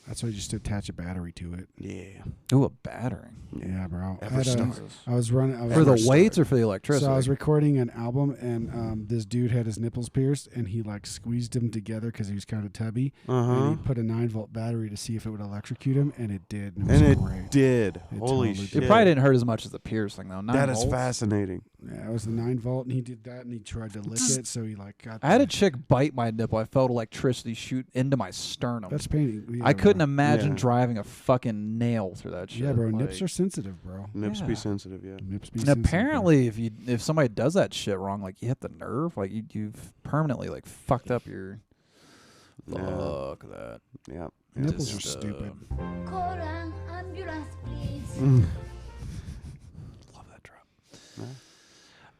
Speaker 3: That's why you just attach a battery to it.
Speaker 1: Yeah.
Speaker 2: Ooh, a battery
Speaker 3: Yeah, bro. I
Speaker 1: Ever
Speaker 3: had a-
Speaker 1: started.
Speaker 3: I was running. I was
Speaker 2: for the
Speaker 3: running-
Speaker 2: weights or for the electricity.
Speaker 3: So I was recording an album, and this dude had his nipples pierced, and he like squeezed them together because he was kind of tubby, and
Speaker 1: Uh-huh.
Speaker 3: he put a 9-volt battery to see if it would electrocute him, and it did. And
Speaker 1: And
Speaker 3: it
Speaker 1: it
Speaker 3: was great.
Speaker 1: did.
Speaker 3: It
Speaker 1: Holy
Speaker 3: totally
Speaker 1: shit.
Speaker 2: it probably didn't hurt as much as the piercing though. 9
Speaker 1: That is
Speaker 2: volts.
Speaker 1: fascinating.
Speaker 3: Yeah, it was the 9-volt, and he did that, and he tried to lick it, so he like got.
Speaker 2: I had
Speaker 3: the-
Speaker 2: a chick bite my nipple. I felt electricity shoot into my sternum.
Speaker 3: That's painting. Yeah,
Speaker 2: I couldn't
Speaker 3: bro.
Speaker 2: imagine
Speaker 1: Yeah.
Speaker 2: driving a fucking nail through that shit.
Speaker 3: Yeah, bro.
Speaker 2: Like-
Speaker 3: Nips are sensitive, bro.
Speaker 1: Nips
Speaker 2: Yeah.
Speaker 1: be sensitive, yeah.
Speaker 3: Nips be
Speaker 2: And
Speaker 3: sensitive, bro.
Speaker 2: apparently, if somebody does that shit wrong, like you hit the nerve, like you've permanently like fucked up your.
Speaker 1: Yeah.
Speaker 2: Fuck that.
Speaker 1: Yeah.
Speaker 3: Nipples are
Speaker 2: Just,
Speaker 3: stupid.
Speaker 7: Call an ambulance, please.
Speaker 2: Love that drop.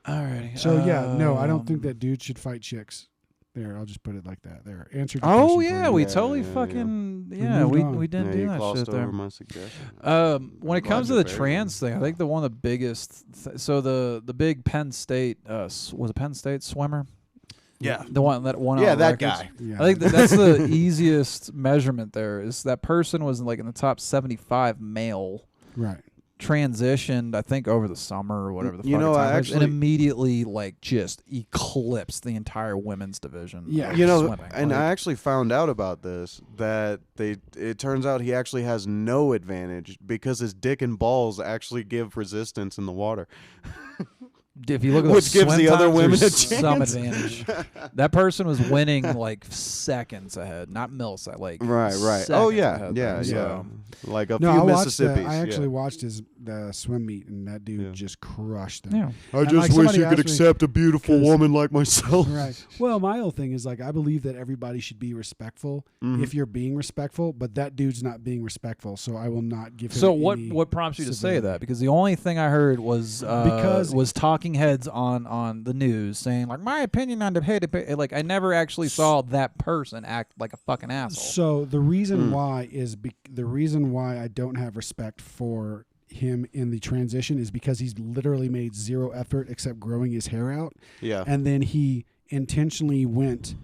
Speaker 2: Alrighty.
Speaker 3: So yeah, no, I don't think that dudes should fight chicks. There, I'll just put it like that. There, answered. your
Speaker 2: Oh
Speaker 3: question for
Speaker 2: yeah,
Speaker 3: you.
Speaker 2: we
Speaker 1: Yeah,
Speaker 2: totally
Speaker 1: yeah, yeah.
Speaker 2: fucking
Speaker 3: We
Speaker 2: yeah.
Speaker 3: moved
Speaker 2: We
Speaker 3: on.
Speaker 2: we didn't
Speaker 1: Yeah,
Speaker 2: do
Speaker 1: you
Speaker 2: that
Speaker 1: glossed
Speaker 2: shit there.
Speaker 1: over my suggestion.
Speaker 2: When it
Speaker 1: glad
Speaker 2: comes to
Speaker 1: you're
Speaker 2: the
Speaker 1: fair.
Speaker 2: trans thing, I think the one of the biggest. So the big Penn State was a Penn State swimmer.
Speaker 1: Yeah.
Speaker 2: The one that won.
Speaker 1: Yeah,
Speaker 2: all
Speaker 1: that
Speaker 2: records.
Speaker 1: guy.
Speaker 3: Yeah.
Speaker 2: I think that's the easiest measurement. There is that person was like in the top 75 male.
Speaker 3: Right.
Speaker 2: Transitioned, I think, over the summer or whatever the
Speaker 1: You
Speaker 2: fuck
Speaker 1: know,
Speaker 2: time
Speaker 1: I
Speaker 2: was, and
Speaker 1: actually-
Speaker 2: immediately like just eclipsed the entire women's division.
Speaker 3: Yeah.
Speaker 2: of
Speaker 1: You know,
Speaker 2: swimming.
Speaker 1: and
Speaker 2: Like,
Speaker 1: I actually found out about this that it turns out he actually has no advantage because his dick and balls actually give resistance in the water.
Speaker 2: if you look at
Speaker 1: which
Speaker 2: the
Speaker 1: gives
Speaker 2: swim
Speaker 1: the other
Speaker 2: times,
Speaker 1: women a
Speaker 2: there's some
Speaker 1: chance.
Speaker 2: advantage. That person was winning like seconds ahead, not milliseconds. Like
Speaker 1: Right. Oh
Speaker 2: seconds
Speaker 1: yeah,
Speaker 2: ahead
Speaker 1: yeah,
Speaker 2: there,
Speaker 1: yeah.
Speaker 2: so-
Speaker 1: Like a
Speaker 3: No,
Speaker 1: few
Speaker 3: I watched.
Speaker 1: Mississippis.
Speaker 3: I actually
Speaker 1: yeah.
Speaker 3: watched the swim meet, and that dude
Speaker 1: Yeah.
Speaker 3: just crushed them.
Speaker 2: Yeah.
Speaker 1: I
Speaker 3: And,
Speaker 1: just
Speaker 3: like,
Speaker 1: wish
Speaker 3: somebody
Speaker 1: you could
Speaker 3: asked me-
Speaker 1: accept a beautiful
Speaker 3: 'cause-
Speaker 1: woman like myself.
Speaker 3: Right. Well, my whole thing is like I believe that everybody should be respectful
Speaker 1: Mhm.
Speaker 3: if you're being respectful, but that dude's not being respectful, so I will not give him.
Speaker 2: So
Speaker 3: any
Speaker 2: what prompts you to say
Speaker 3: civility.
Speaker 2: that? Because the only thing I heard was
Speaker 3: Because-
Speaker 2: was talking heads on the news saying like my opinion on debate. Like I never actually saw that person act like a fucking asshole.
Speaker 3: So the reason
Speaker 1: Mm.
Speaker 3: why is the reason why I don't have respect for him in the transition is because he's literally made zero effort except growing his hair out,
Speaker 1: Yeah.
Speaker 3: and then he intentionally went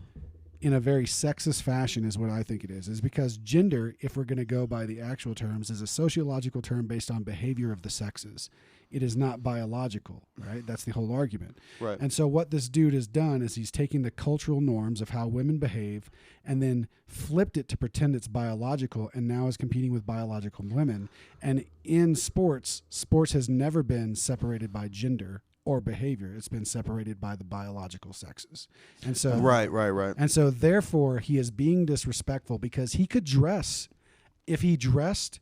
Speaker 3: in a very sexist fashion is what I think it is because gender, if we're going to go by the actual terms, is a sociological term based on behavior of the sexes. It is not biological, right? That's the whole argument.
Speaker 1: Right.
Speaker 3: And so what this dude has done is he's taken the cultural norms of how women behave and then flipped it to pretend it's biological and now is competing with biological women. And in sports has never been separated by gender or behavior. It's been separated by the biological sexes. And so
Speaker 1: Right.
Speaker 3: and so therefore he is being disrespectful because he could dress if he dressed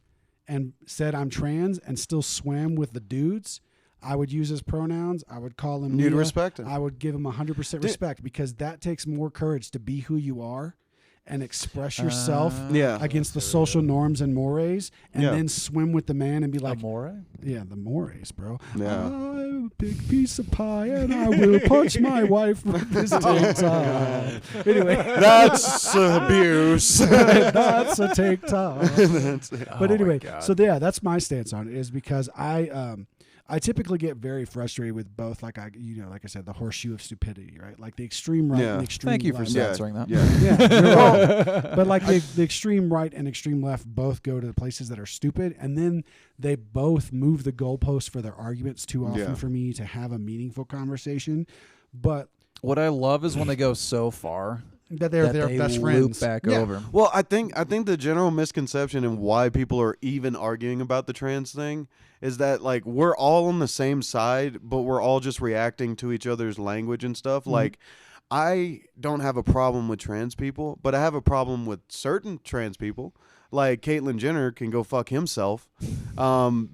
Speaker 3: and said I'm trans and still swam with the dudes, I would use his pronouns. I would call him
Speaker 1: You'd
Speaker 3: Leah.
Speaker 1: respect him.
Speaker 3: I would give him 100% respect because that takes more courage to be who you are and express yourself
Speaker 1: Yeah.
Speaker 3: against the social norms and mores, and
Speaker 1: Yeah.
Speaker 3: then swim with the man and be like,
Speaker 2: Amore?
Speaker 3: yeah, the mores, bro.
Speaker 1: Yeah.
Speaker 3: I'm a big piece of pie, and I will punch my wife with this tank top. Anyway,
Speaker 1: That's abuse.
Speaker 3: that's a tank top. But
Speaker 2: Oh,
Speaker 3: anyway,
Speaker 2: my God.
Speaker 3: so yeah, that's my stance on it. Is because I typically get very frustrated with both, like I said, the horseshoe of stupidity, right? Like the extreme right
Speaker 1: Yeah.
Speaker 3: and the extreme
Speaker 2: Thank you for
Speaker 3: left.
Speaker 2: censoring that.
Speaker 1: Yeah.
Speaker 3: Yeah, you're wrong. But like the extreme right and extreme left both go to the places that are stupid, and then they both move the goalposts for their arguments too often
Speaker 1: Yeah.
Speaker 3: for me to have a meaningful conversation. But
Speaker 2: What I love is when they go so far
Speaker 3: that they're
Speaker 2: that they
Speaker 3: best
Speaker 2: loop
Speaker 3: friends.
Speaker 2: back
Speaker 3: Yeah.
Speaker 2: over.
Speaker 1: Well, I think the general misconception and why people are even arguing about the trans thing is that like we're all on the same side, but we're all just reacting to each other's language and stuff. Like I don't have a problem with trans people, but I have a problem with certain trans people. Like Caitlyn Jenner can go fuck himself,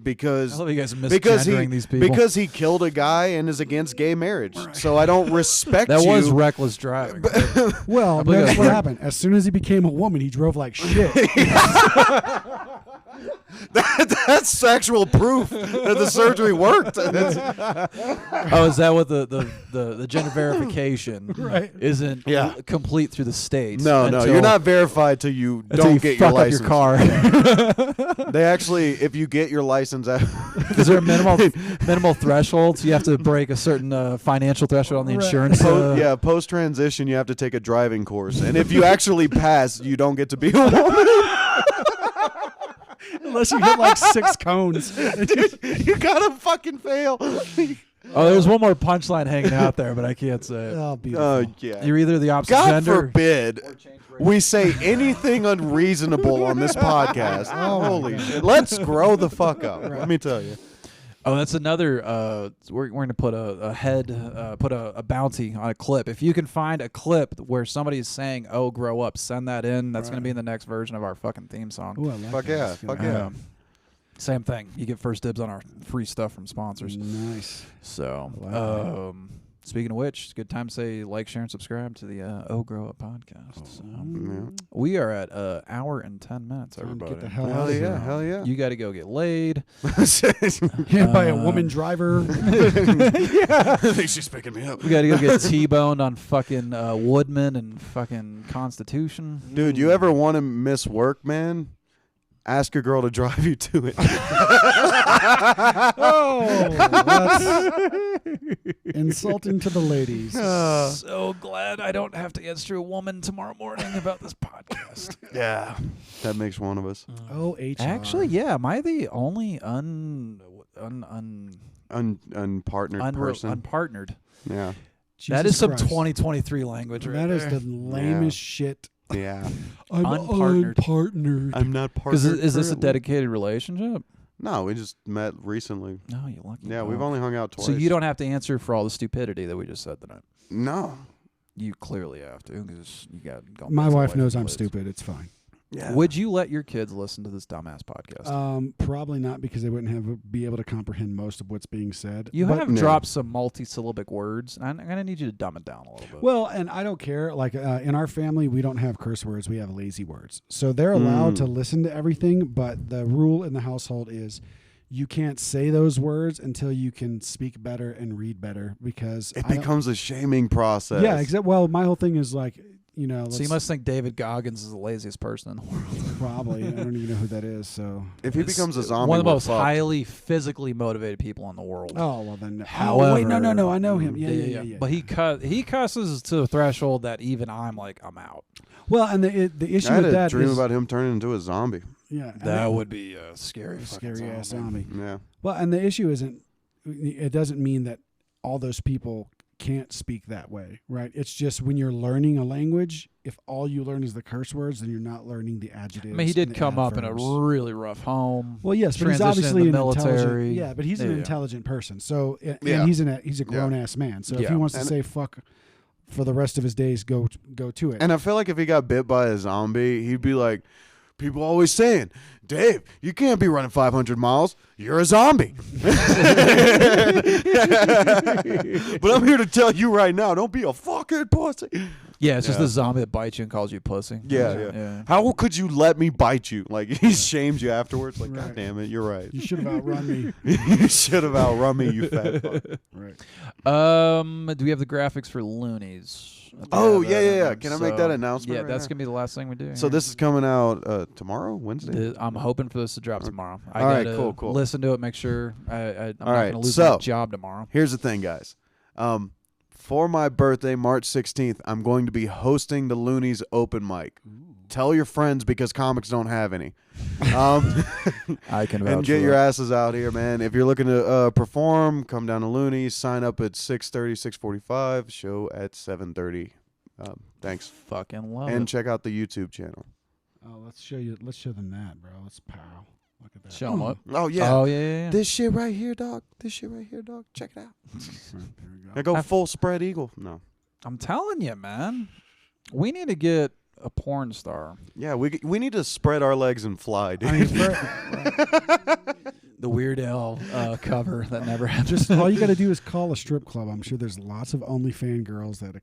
Speaker 1: because
Speaker 2: I love you guys
Speaker 1: because
Speaker 2: misgendering these people.
Speaker 1: because he killed a guy and is against gay marriage. So I don't respect
Speaker 2: that
Speaker 1: you.
Speaker 2: was reckless driving.
Speaker 3: Well,
Speaker 2: believe
Speaker 3: that's
Speaker 2: I-
Speaker 3: what happened. As soon as he became a woman, he drove like shit.
Speaker 1: That's actual proof that the surgery worked. That's-
Speaker 2: Oh, is that what the gender verification
Speaker 3: Right.
Speaker 2: isn't
Speaker 1: Yeah.
Speaker 2: complete through the states?
Speaker 1: no,
Speaker 2: until,
Speaker 1: you're not verified till you
Speaker 2: until
Speaker 1: don't
Speaker 2: you
Speaker 1: get
Speaker 2: fuck
Speaker 1: your
Speaker 2: up
Speaker 1: license.
Speaker 2: your car.
Speaker 1: They actually, if you get your license,
Speaker 2: Is there a minimal threshold? So you have to break a certain financial threshold on the
Speaker 3: Right.
Speaker 2: insurance.
Speaker 1: post transition, you have to take a driving course, and if you actually pass, you don't get to be a woman.
Speaker 3: Unless you hit like 6 cones.
Speaker 1: You gotta fucking fail.
Speaker 2: Oh, there's one more punchline hanging out there, but I can't say it.
Speaker 3: Oh, beautiful.
Speaker 1: Yeah.
Speaker 2: You're either the opposite
Speaker 1: God
Speaker 2: gender.
Speaker 1: forbid we say anything unreasonable on this podcast. Holy shit. Let's grow the fuck up. Let me tell you.
Speaker 2: Oh, that's another. We're going to put a bounty on a clip. If you can find a clip where somebody is saying, "Oh, grow up," send that in. That's going to be in the next version of our fucking theme song.
Speaker 3: Ooh, I like
Speaker 1: Fuck
Speaker 3: that.
Speaker 1: yeah.
Speaker 3: That's good.
Speaker 1: Fuck yeah.
Speaker 2: Same thing. You get first dibs on our free stuff from sponsors.
Speaker 3: Nice.
Speaker 2: So,
Speaker 3: Wow.
Speaker 2: speaking of which, it's a good time to say like, share, and subscribe to the Oh Grow Up podcast. So,
Speaker 1: Yeah.
Speaker 2: we are at an hour and 10 minutes,
Speaker 3: Time to
Speaker 2: everybody.
Speaker 3: get the hell out
Speaker 1: Hell
Speaker 3: of
Speaker 1: yeah.
Speaker 3: here.
Speaker 1: Hell yeah.
Speaker 2: You got to go get laid.
Speaker 3: Yeah, by a woman driver.
Speaker 1: I think she's picking me up.
Speaker 2: We got to go get T-boned on fucking Woodman and fucking Constitution.
Speaker 1: Dude, you ever want to miss work, man? Ask a girl to drive you to it.
Speaker 3: Oh, that's insulting to the ladies.
Speaker 2: So glad I don't have to answer a woman tomorrow morning about this podcast.
Speaker 1: Yeah. That makes one of us.
Speaker 3: Oh, HR.
Speaker 2: Actually, yeah. Am I the only
Speaker 1: Unpartnered person.
Speaker 2: unpartnered?
Speaker 1: Yeah.
Speaker 2: That
Speaker 3: Jesus
Speaker 2: is some
Speaker 3: Christ.
Speaker 2: 2023 language right
Speaker 3: That is
Speaker 2: there.
Speaker 3: the lamest shit.
Speaker 1: Yeah.
Speaker 3: I'm
Speaker 2: Unpartnered.
Speaker 3: unpartnered.
Speaker 1: I'm not
Speaker 2: Because
Speaker 1: partnered.
Speaker 2: is this a
Speaker 1: currently.
Speaker 2: dedicated relationship?
Speaker 1: No, we just met recently.
Speaker 2: No, you lucky.
Speaker 1: Yeah, we've
Speaker 2: dog.
Speaker 1: only hung out twice.
Speaker 2: So you don't have to answer for all the stupidity that we just said tonight.
Speaker 1: No.
Speaker 2: You clearly have to because you got.
Speaker 3: My wife knows I'm stupid. It's fine.
Speaker 1: Yeah.
Speaker 2: Would you let your kids listen to this dumbass podcast?
Speaker 3: Probably not, because they wouldn't be able to comprehend most of what's being said.
Speaker 2: You
Speaker 3: But-
Speaker 2: have
Speaker 1: No.
Speaker 2: dropped some multi-syllabic words. I'm going to need you to dumb it down a little bit.
Speaker 3: Well, and I don't care. Like in our family, we don't have curse words. We have lazy words. So they're allowed to listen to everything. But the rule in the household is you can't say those words until you can speak better and read better, because
Speaker 1: It
Speaker 3: I don't-
Speaker 1: becomes a shaming process.
Speaker 3: yeah, exactly. Well, my whole thing is like, you know,
Speaker 2: So you must think David Goggins is the laziest person in the world.
Speaker 3: probably. I don't even know who that is. So
Speaker 1: If he becomes a zombie,
Speaker 2: One of the
Speaker 1: we're
Speaker 2: most
Speaker 1: fucked.
Speaker 2: highly physically motivated people in the world.
Speaker 3: oh well then.
Speaker 2: However,
Speaker 3: oh wait, no, I know him. Yeah.
Speaker 2: But he cusses to a threshold that even I'm like, I'm out.
Speaker 3: Well, and the issue
Speaker 1: I had
Speaker 3: with
Speaker 1: a
Speaker 3: that
Speaker 1: dream
Speaker 3: is
Speaker 1: about him turning into a zombie.
Speaker 3: yeah, and
Speaker 2: That would be a scary,
Speaker 3: scary
Speaker 2: fucking
Speaker 3: ass
Speaker 2: zombie.
Speaker 3: zombie.
Speaker 1: Yeah.
Speaker 3: Well, and the issue isn't. It doesn't mean that all those people can't speak that way, right? It's just when you're learning a language, if all you learn is the curse words, then you're not learning the adjectives.
Speaker 2: I mean, he
Speaker 3: and
Speaker 2: did
Speaker 3: the
Speaker 2: come up in a
Speaker 3: adverbs.
Speaker 2: really rough home.
Speaker 3: Well, yes, but he's
Speaker 2: transitioned
Speaker 3: obviously
Speaker 2: in
Speaker 3: an
Speaker 2: the military.
Speaker 3: intelligent. Yeah, but he's an
Speaker 2: Yeah.
Speaker 3: intelligent person. So, and
Speaker 1: Yeah.
Speaker 3: he's a grown ass man. So if
Speaker 2: Yeah.
Speaker 3: he wants to
Speaker 1: And-
Speaker 3: say fuck for the rest of his days, go to it.
Speaker 1: And I feel like if he got bit by a zombie, he'd be like, people always saying, Dave, you can't be running 500 miles. You're a zombie. But I'm here to tell you right now, don't be a fucking pussy.
Speaker 2: Yeah, it's just
Speaker 1: Yeah.
Speaker 2: the zombie that bites you and calls you pussy.
Speaker 1: Yeah. How could you let me bite you? Like, he shames you afterwards. Like,
Speaker 3: Right.
Speaker 1: God damn it, you're right.
Speaker 3: You should have outrun me.
Speaker 1: You should have outrun me, you fat fuck.
Speaker 3: Right.
Speaker 2: Do we have the graphics for Loonies? I think
Speaker 1: Oh,
Speaker 2: I have
Speaker 1: yeah.
Speaker 2: that.
Speaker 1: Can I make that announcement
Speaker 2: Yeah,
Speaker 1: right
Speaker 2: that's
Speaker 1: now?
Speaker 2: gonna be the last thing we do.
Speaker 1: So
Speaker 2: here.
Speaker 1: this is coming out tomorrow, Wednesday?
Speaker 2: I'm hoping for this to drop tomorrow. I
Speaker 1: All right,
Speaker 2: gotta
Speaker 1: cool.
Speaker 2: Listen to it, make sure I'm not
Speaker 1: right,
Speaker 2: gonna lose
Speaker 1: so-
Speaker 2: my job tomorrow.
Speaker 1: Here's the thing, guys. For my birthday, March 16th, I'm going to be hosting the Loonies open mic. Tell your friends because comics don't have any.
Speaker 2: I can vouch
Speaker 1: And get
Speaker 2: for
Speaker 1: your
Speaker 2: that.
Speaker 1: asses out here, man. If you're looking to perform, come down to Loonies. Sign up at 6:30, 6:45. Show at 7:30. Thanks.
Speaker 2: Fucking love
Speaker 1: And
Speaker 2: it.
Speaker 1: check out the YouTube channel.
Speaker 3: Oh, let's show them that, bro. Let's pow. Look at that.
Speaker 2: Show 'em what?
Speaker 1: Oh, yeah.
Speaker 2: Oh yeah.
Speaker 1: This shit right here, dog. Check it out.
Speaker 3: There we go.
Speaker 1: I go full spread eagle. No.
Speaker 2: I'm telling you, man. We need to get a porn star.
Speaker 1: Yeah, we need to spread our legs and fly, dude.
Speaker 3: I mean,
Speaker 2: The Weird Al cover that never happened.
Speaker 3: just all you got to do is call a strip club. I'm sure there's lots of OnlyFans girls that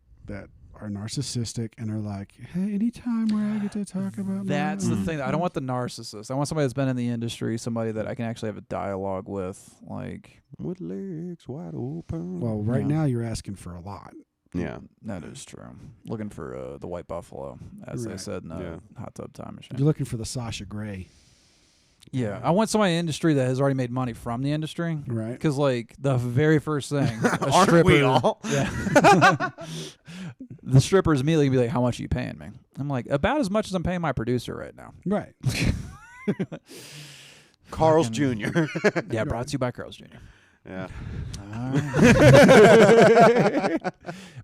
Speaker 3: are narcissistic and are like, hey, anytime where I get to talk about
Speaker 2: That's the
Speaker 3: my-
Speaker 2: thing. I don't want the narcissist. I want somebody that's been in the industry, somebody that I can actually have a dialogue with. Like,
Speaker 1: With legs wide open.
Speaker 3: Well, right
Speaker 2: Yeah.
Speaker 3: now you're asking for a lot.
Speaker 1: yeah.
Speaker 2: that is true. Looking for the white buffalo, as they
Speaker 3: Right.
Speaker 2: said in the
Speaker 1: Yeah.
Speaker 2: hot tub time machine.
Speaker 3: You're looking for the Sasha Grey,
Speaker 2: Yeah, I want somebody in the industry that has already made money from the industry.
Speaker 3: right?
Speaker 2: Because, like, the very first thing, a
Speaker 1: Aren't
Speaker 2: stripper,
Speaker 1: we all?
Speaker 2: Yeah. The strippers immediately be like, "How much are you paying me?" I'm like, "About as much as I'm paying my producer right now."
Speaker 3: Right.
Speaker 1: Carl's
Speaker 2: Fucking-
Speaker 1: Jr.
Speaker 2: Yeah, brought to you by Carl's Jr.
Speaker 1: Yeah.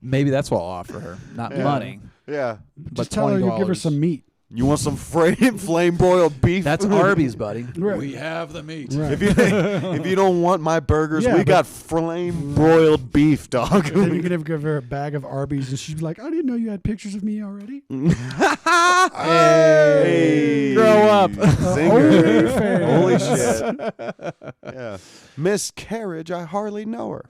Speaker 2: Maybe that's what I'll offer her. Not
Speaker 1: Yeah.
Speaker 2: money,
Speaker 1: Yeah.
Speaker 2: but
Speaker 3: Just tell her you give her
Speaker 2: $20.
Speaker 3: some meat.
Speaker 1: You want some flame broiled beef?
Speaker 2: That's Arby's, buddy.
Speaker 3: Right.
Speaker 2: We have the meat.
Speaker 3: Right.
Speaker 1: if you don't want my burgers,
Speaker 3: Yeah,
Speaker 1: we
Speaker 3: but-
Speaker 1: got flame broiled beef, dog.
Speaker 3: Then you could give her a bag of Arby's, and she'd be like, "I didn't know you had pictures of me already."
Speaker 1: Hey,
Speaker 2: Grow up.
Speaker 1: Zinger. Holy shit. Yeah. Miscarriage, I hardly know her.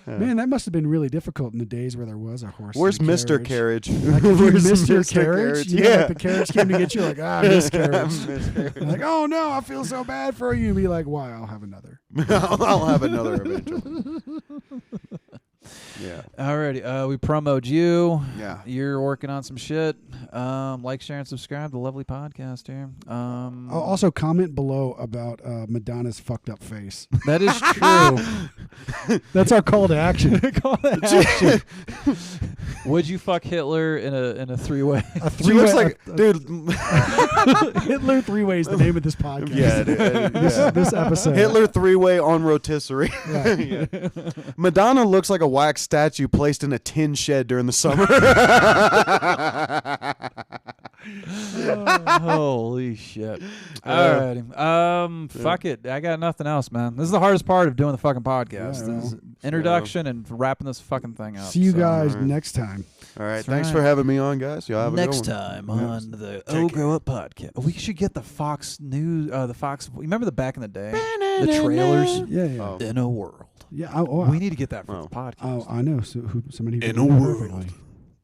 Speaker 3: Man, that must have been really difficult in the days where there was a horse.
Speaker 1: Where's
Speaker 3: and
Speaker 1: Mr.
Speaker 3: carriage.
Speaker 1: Carriage?
Speaker 3: Like if you
Speaker 1: Where's
Speaker 3: missed your
Speaker 1: Mr.
Speaker 3: carriage, you know,
Speaker 1: Yeah.
Speaker 3: like the carriage came to get you, like miscarriage.
Speaker 1: Miscarriage.
Speaker 3: You're like, oh no, I feel so bad for you. Be like, why? I'll have another.
Speaker 1: I'll have another eventually. Yeah.
Speaker 2: Alrighty, we promoted you.
Speaker 1: Yeah.
Speaker 2: You're working on some shit. Like, share, and subscribe to the lovely podcast here.
Speaker 3: Also, comment below about Madonna's fucked up face.
Speaker 2: That is true.
Speaker 3: That's our call to action.
Speaker 2: Call that action. Would you fuck Hitler in a three-way?
Speaker 3: A
Speaker 1: She looks
Speaker 3: three-way-
Speaker 1: like, dude.
Speaker 3: Hitler 3-way is the name of this podcast.
Speaker 1: Yeah,
Speaker 3: This episode.
Speaker 1: Hitler 3-way on rotisserie.
Speaker 3: Right.
Speaker 1: Yeah. Madonna looks like a wax statue placed in a tin shed during the summer.
Speaker 2: Holy shit. Alrighty. Fuck it. I got nothing else, man. This is the hardest part of doing the fucking podcast.
Speaker 3: Yeah,
Speaker 2: This is introduction and wrapping this fucking thing up.
Speaker 3: See you
Speaker 2: so.
Speaker 3: guys
Speaker 1: Alright.
Speaker 3: next time.
Speaker 1: All right.
Speaker 2: That's
Speaker 1: Thanks
Speaker 2: right.
Speaker 1: for having me on, guys. Y'all have a
Speaker 2: Next
Speaker 1: good one.
Speaker 2: time on the Oh Grow Up podcast. We should get the Fox News, the Fox. Remember the back in the day? The trailers?
Speaker 3: Yeah, yeah.
Speaker 1: Oh.
Speaker 2: In a world.
Speaker 3: Yeah.
Speaker 2: We need to get that for
Speaker 1: Oh.
Speaker 2: the podcast.
Speaker 3: Oh, I know. So somebody who
Speaker 1: In
Speaker 3: can
Speaker 1: a
Speaker 3: do that
Speaker 1: world.
Speaker 3: perfectly.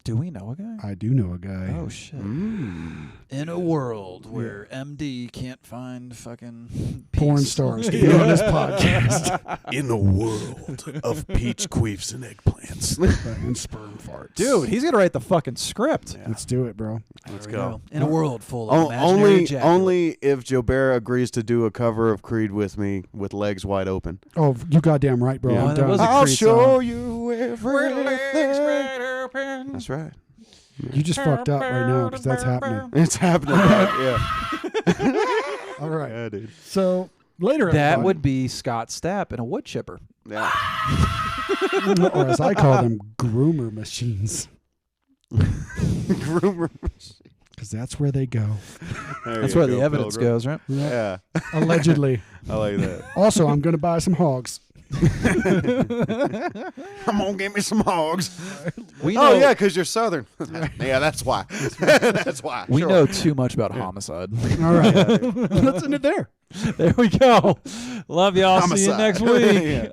Speaker 2: Do we know a guy?
Speaker 3: I do know a guy.
Speaker 2: Oh, shit.
Speaker 1: Mm.
Speaker 2: In a world where MD can't find fucking
Speaker 3: Porn
Speaker 2: peace.
Speaker 3: stars to be on this podcast.
Speaker 1: In a world of peach queefs and eggplants.
Speaker 3: And sperm farts.
Speaker 2: Dude, he's gonna write the fucking script.
Speaker 3: Let's do it, bro.
Speaker 1: Let's
Speaker 2: There we
Speaker 1: go.
Speaker 2: In a world full of imaginary
Speaker 1: Only
Speaker 2: ejaculate.
Speaker 1: if Jobera agrees to do a cover of Creed with me with legs wide open.
Speaker 3: Oh, you goddamn right, bro.
Speaker 1: Yeah.
Speaker 3: I'm
Speaker 2: that
Speaker 3: done.
Speaker 2: was a
Speaker 1: I'll
Speaker 2: Creed
Speaker 1: show
Speaker 2: song.
Speaker 1: you everything. That's right.
Speaker 3: You just fucked up right now because that's happening.
Speaker 1: It's happening. Yeah.
Speaker 3: All right.
Speaker 1: Yeah, dude.
Speaker 3: So later,
Speaker 2: That
Speaker 3: everybody-
Speaker 2: would be Scott Stapp in a wood chipper.
Speaker 1: Yeah.
Speaker 3: or as I call them, groomer machines,
Speaker 1: Groomer.
Speaker 3: because that's where they go.
Speaker 1: There
Speaker 2: That's
Speaker 1: you
Speaker 2: where the
Speaker 1: go,
Speaker 2: evidence
Speaker 1: Pilgrim.
Speaker 2: goes, right?
Speaker 1: Yeah.
Speaker 3: Allegedly.
Speaker 1: I like that.
Speaker 3: Also, I'm going to buy some hogs. Come on, give me some hogs.
Speaker 2: We know,
Speaker 1: Oh yeah, because you're Southern. Yeah, that's why. That's why.
Speaker 2: we
Speaker 1: Sure.
Speaker 2: know too much about homicide.
Speaker 3: All right. Let's end it there.
Speaker 2: There we go. Love y'all. See you
Speaker 1: Homicide.
Speaker 2: next week.
Speaker 1: Yeah.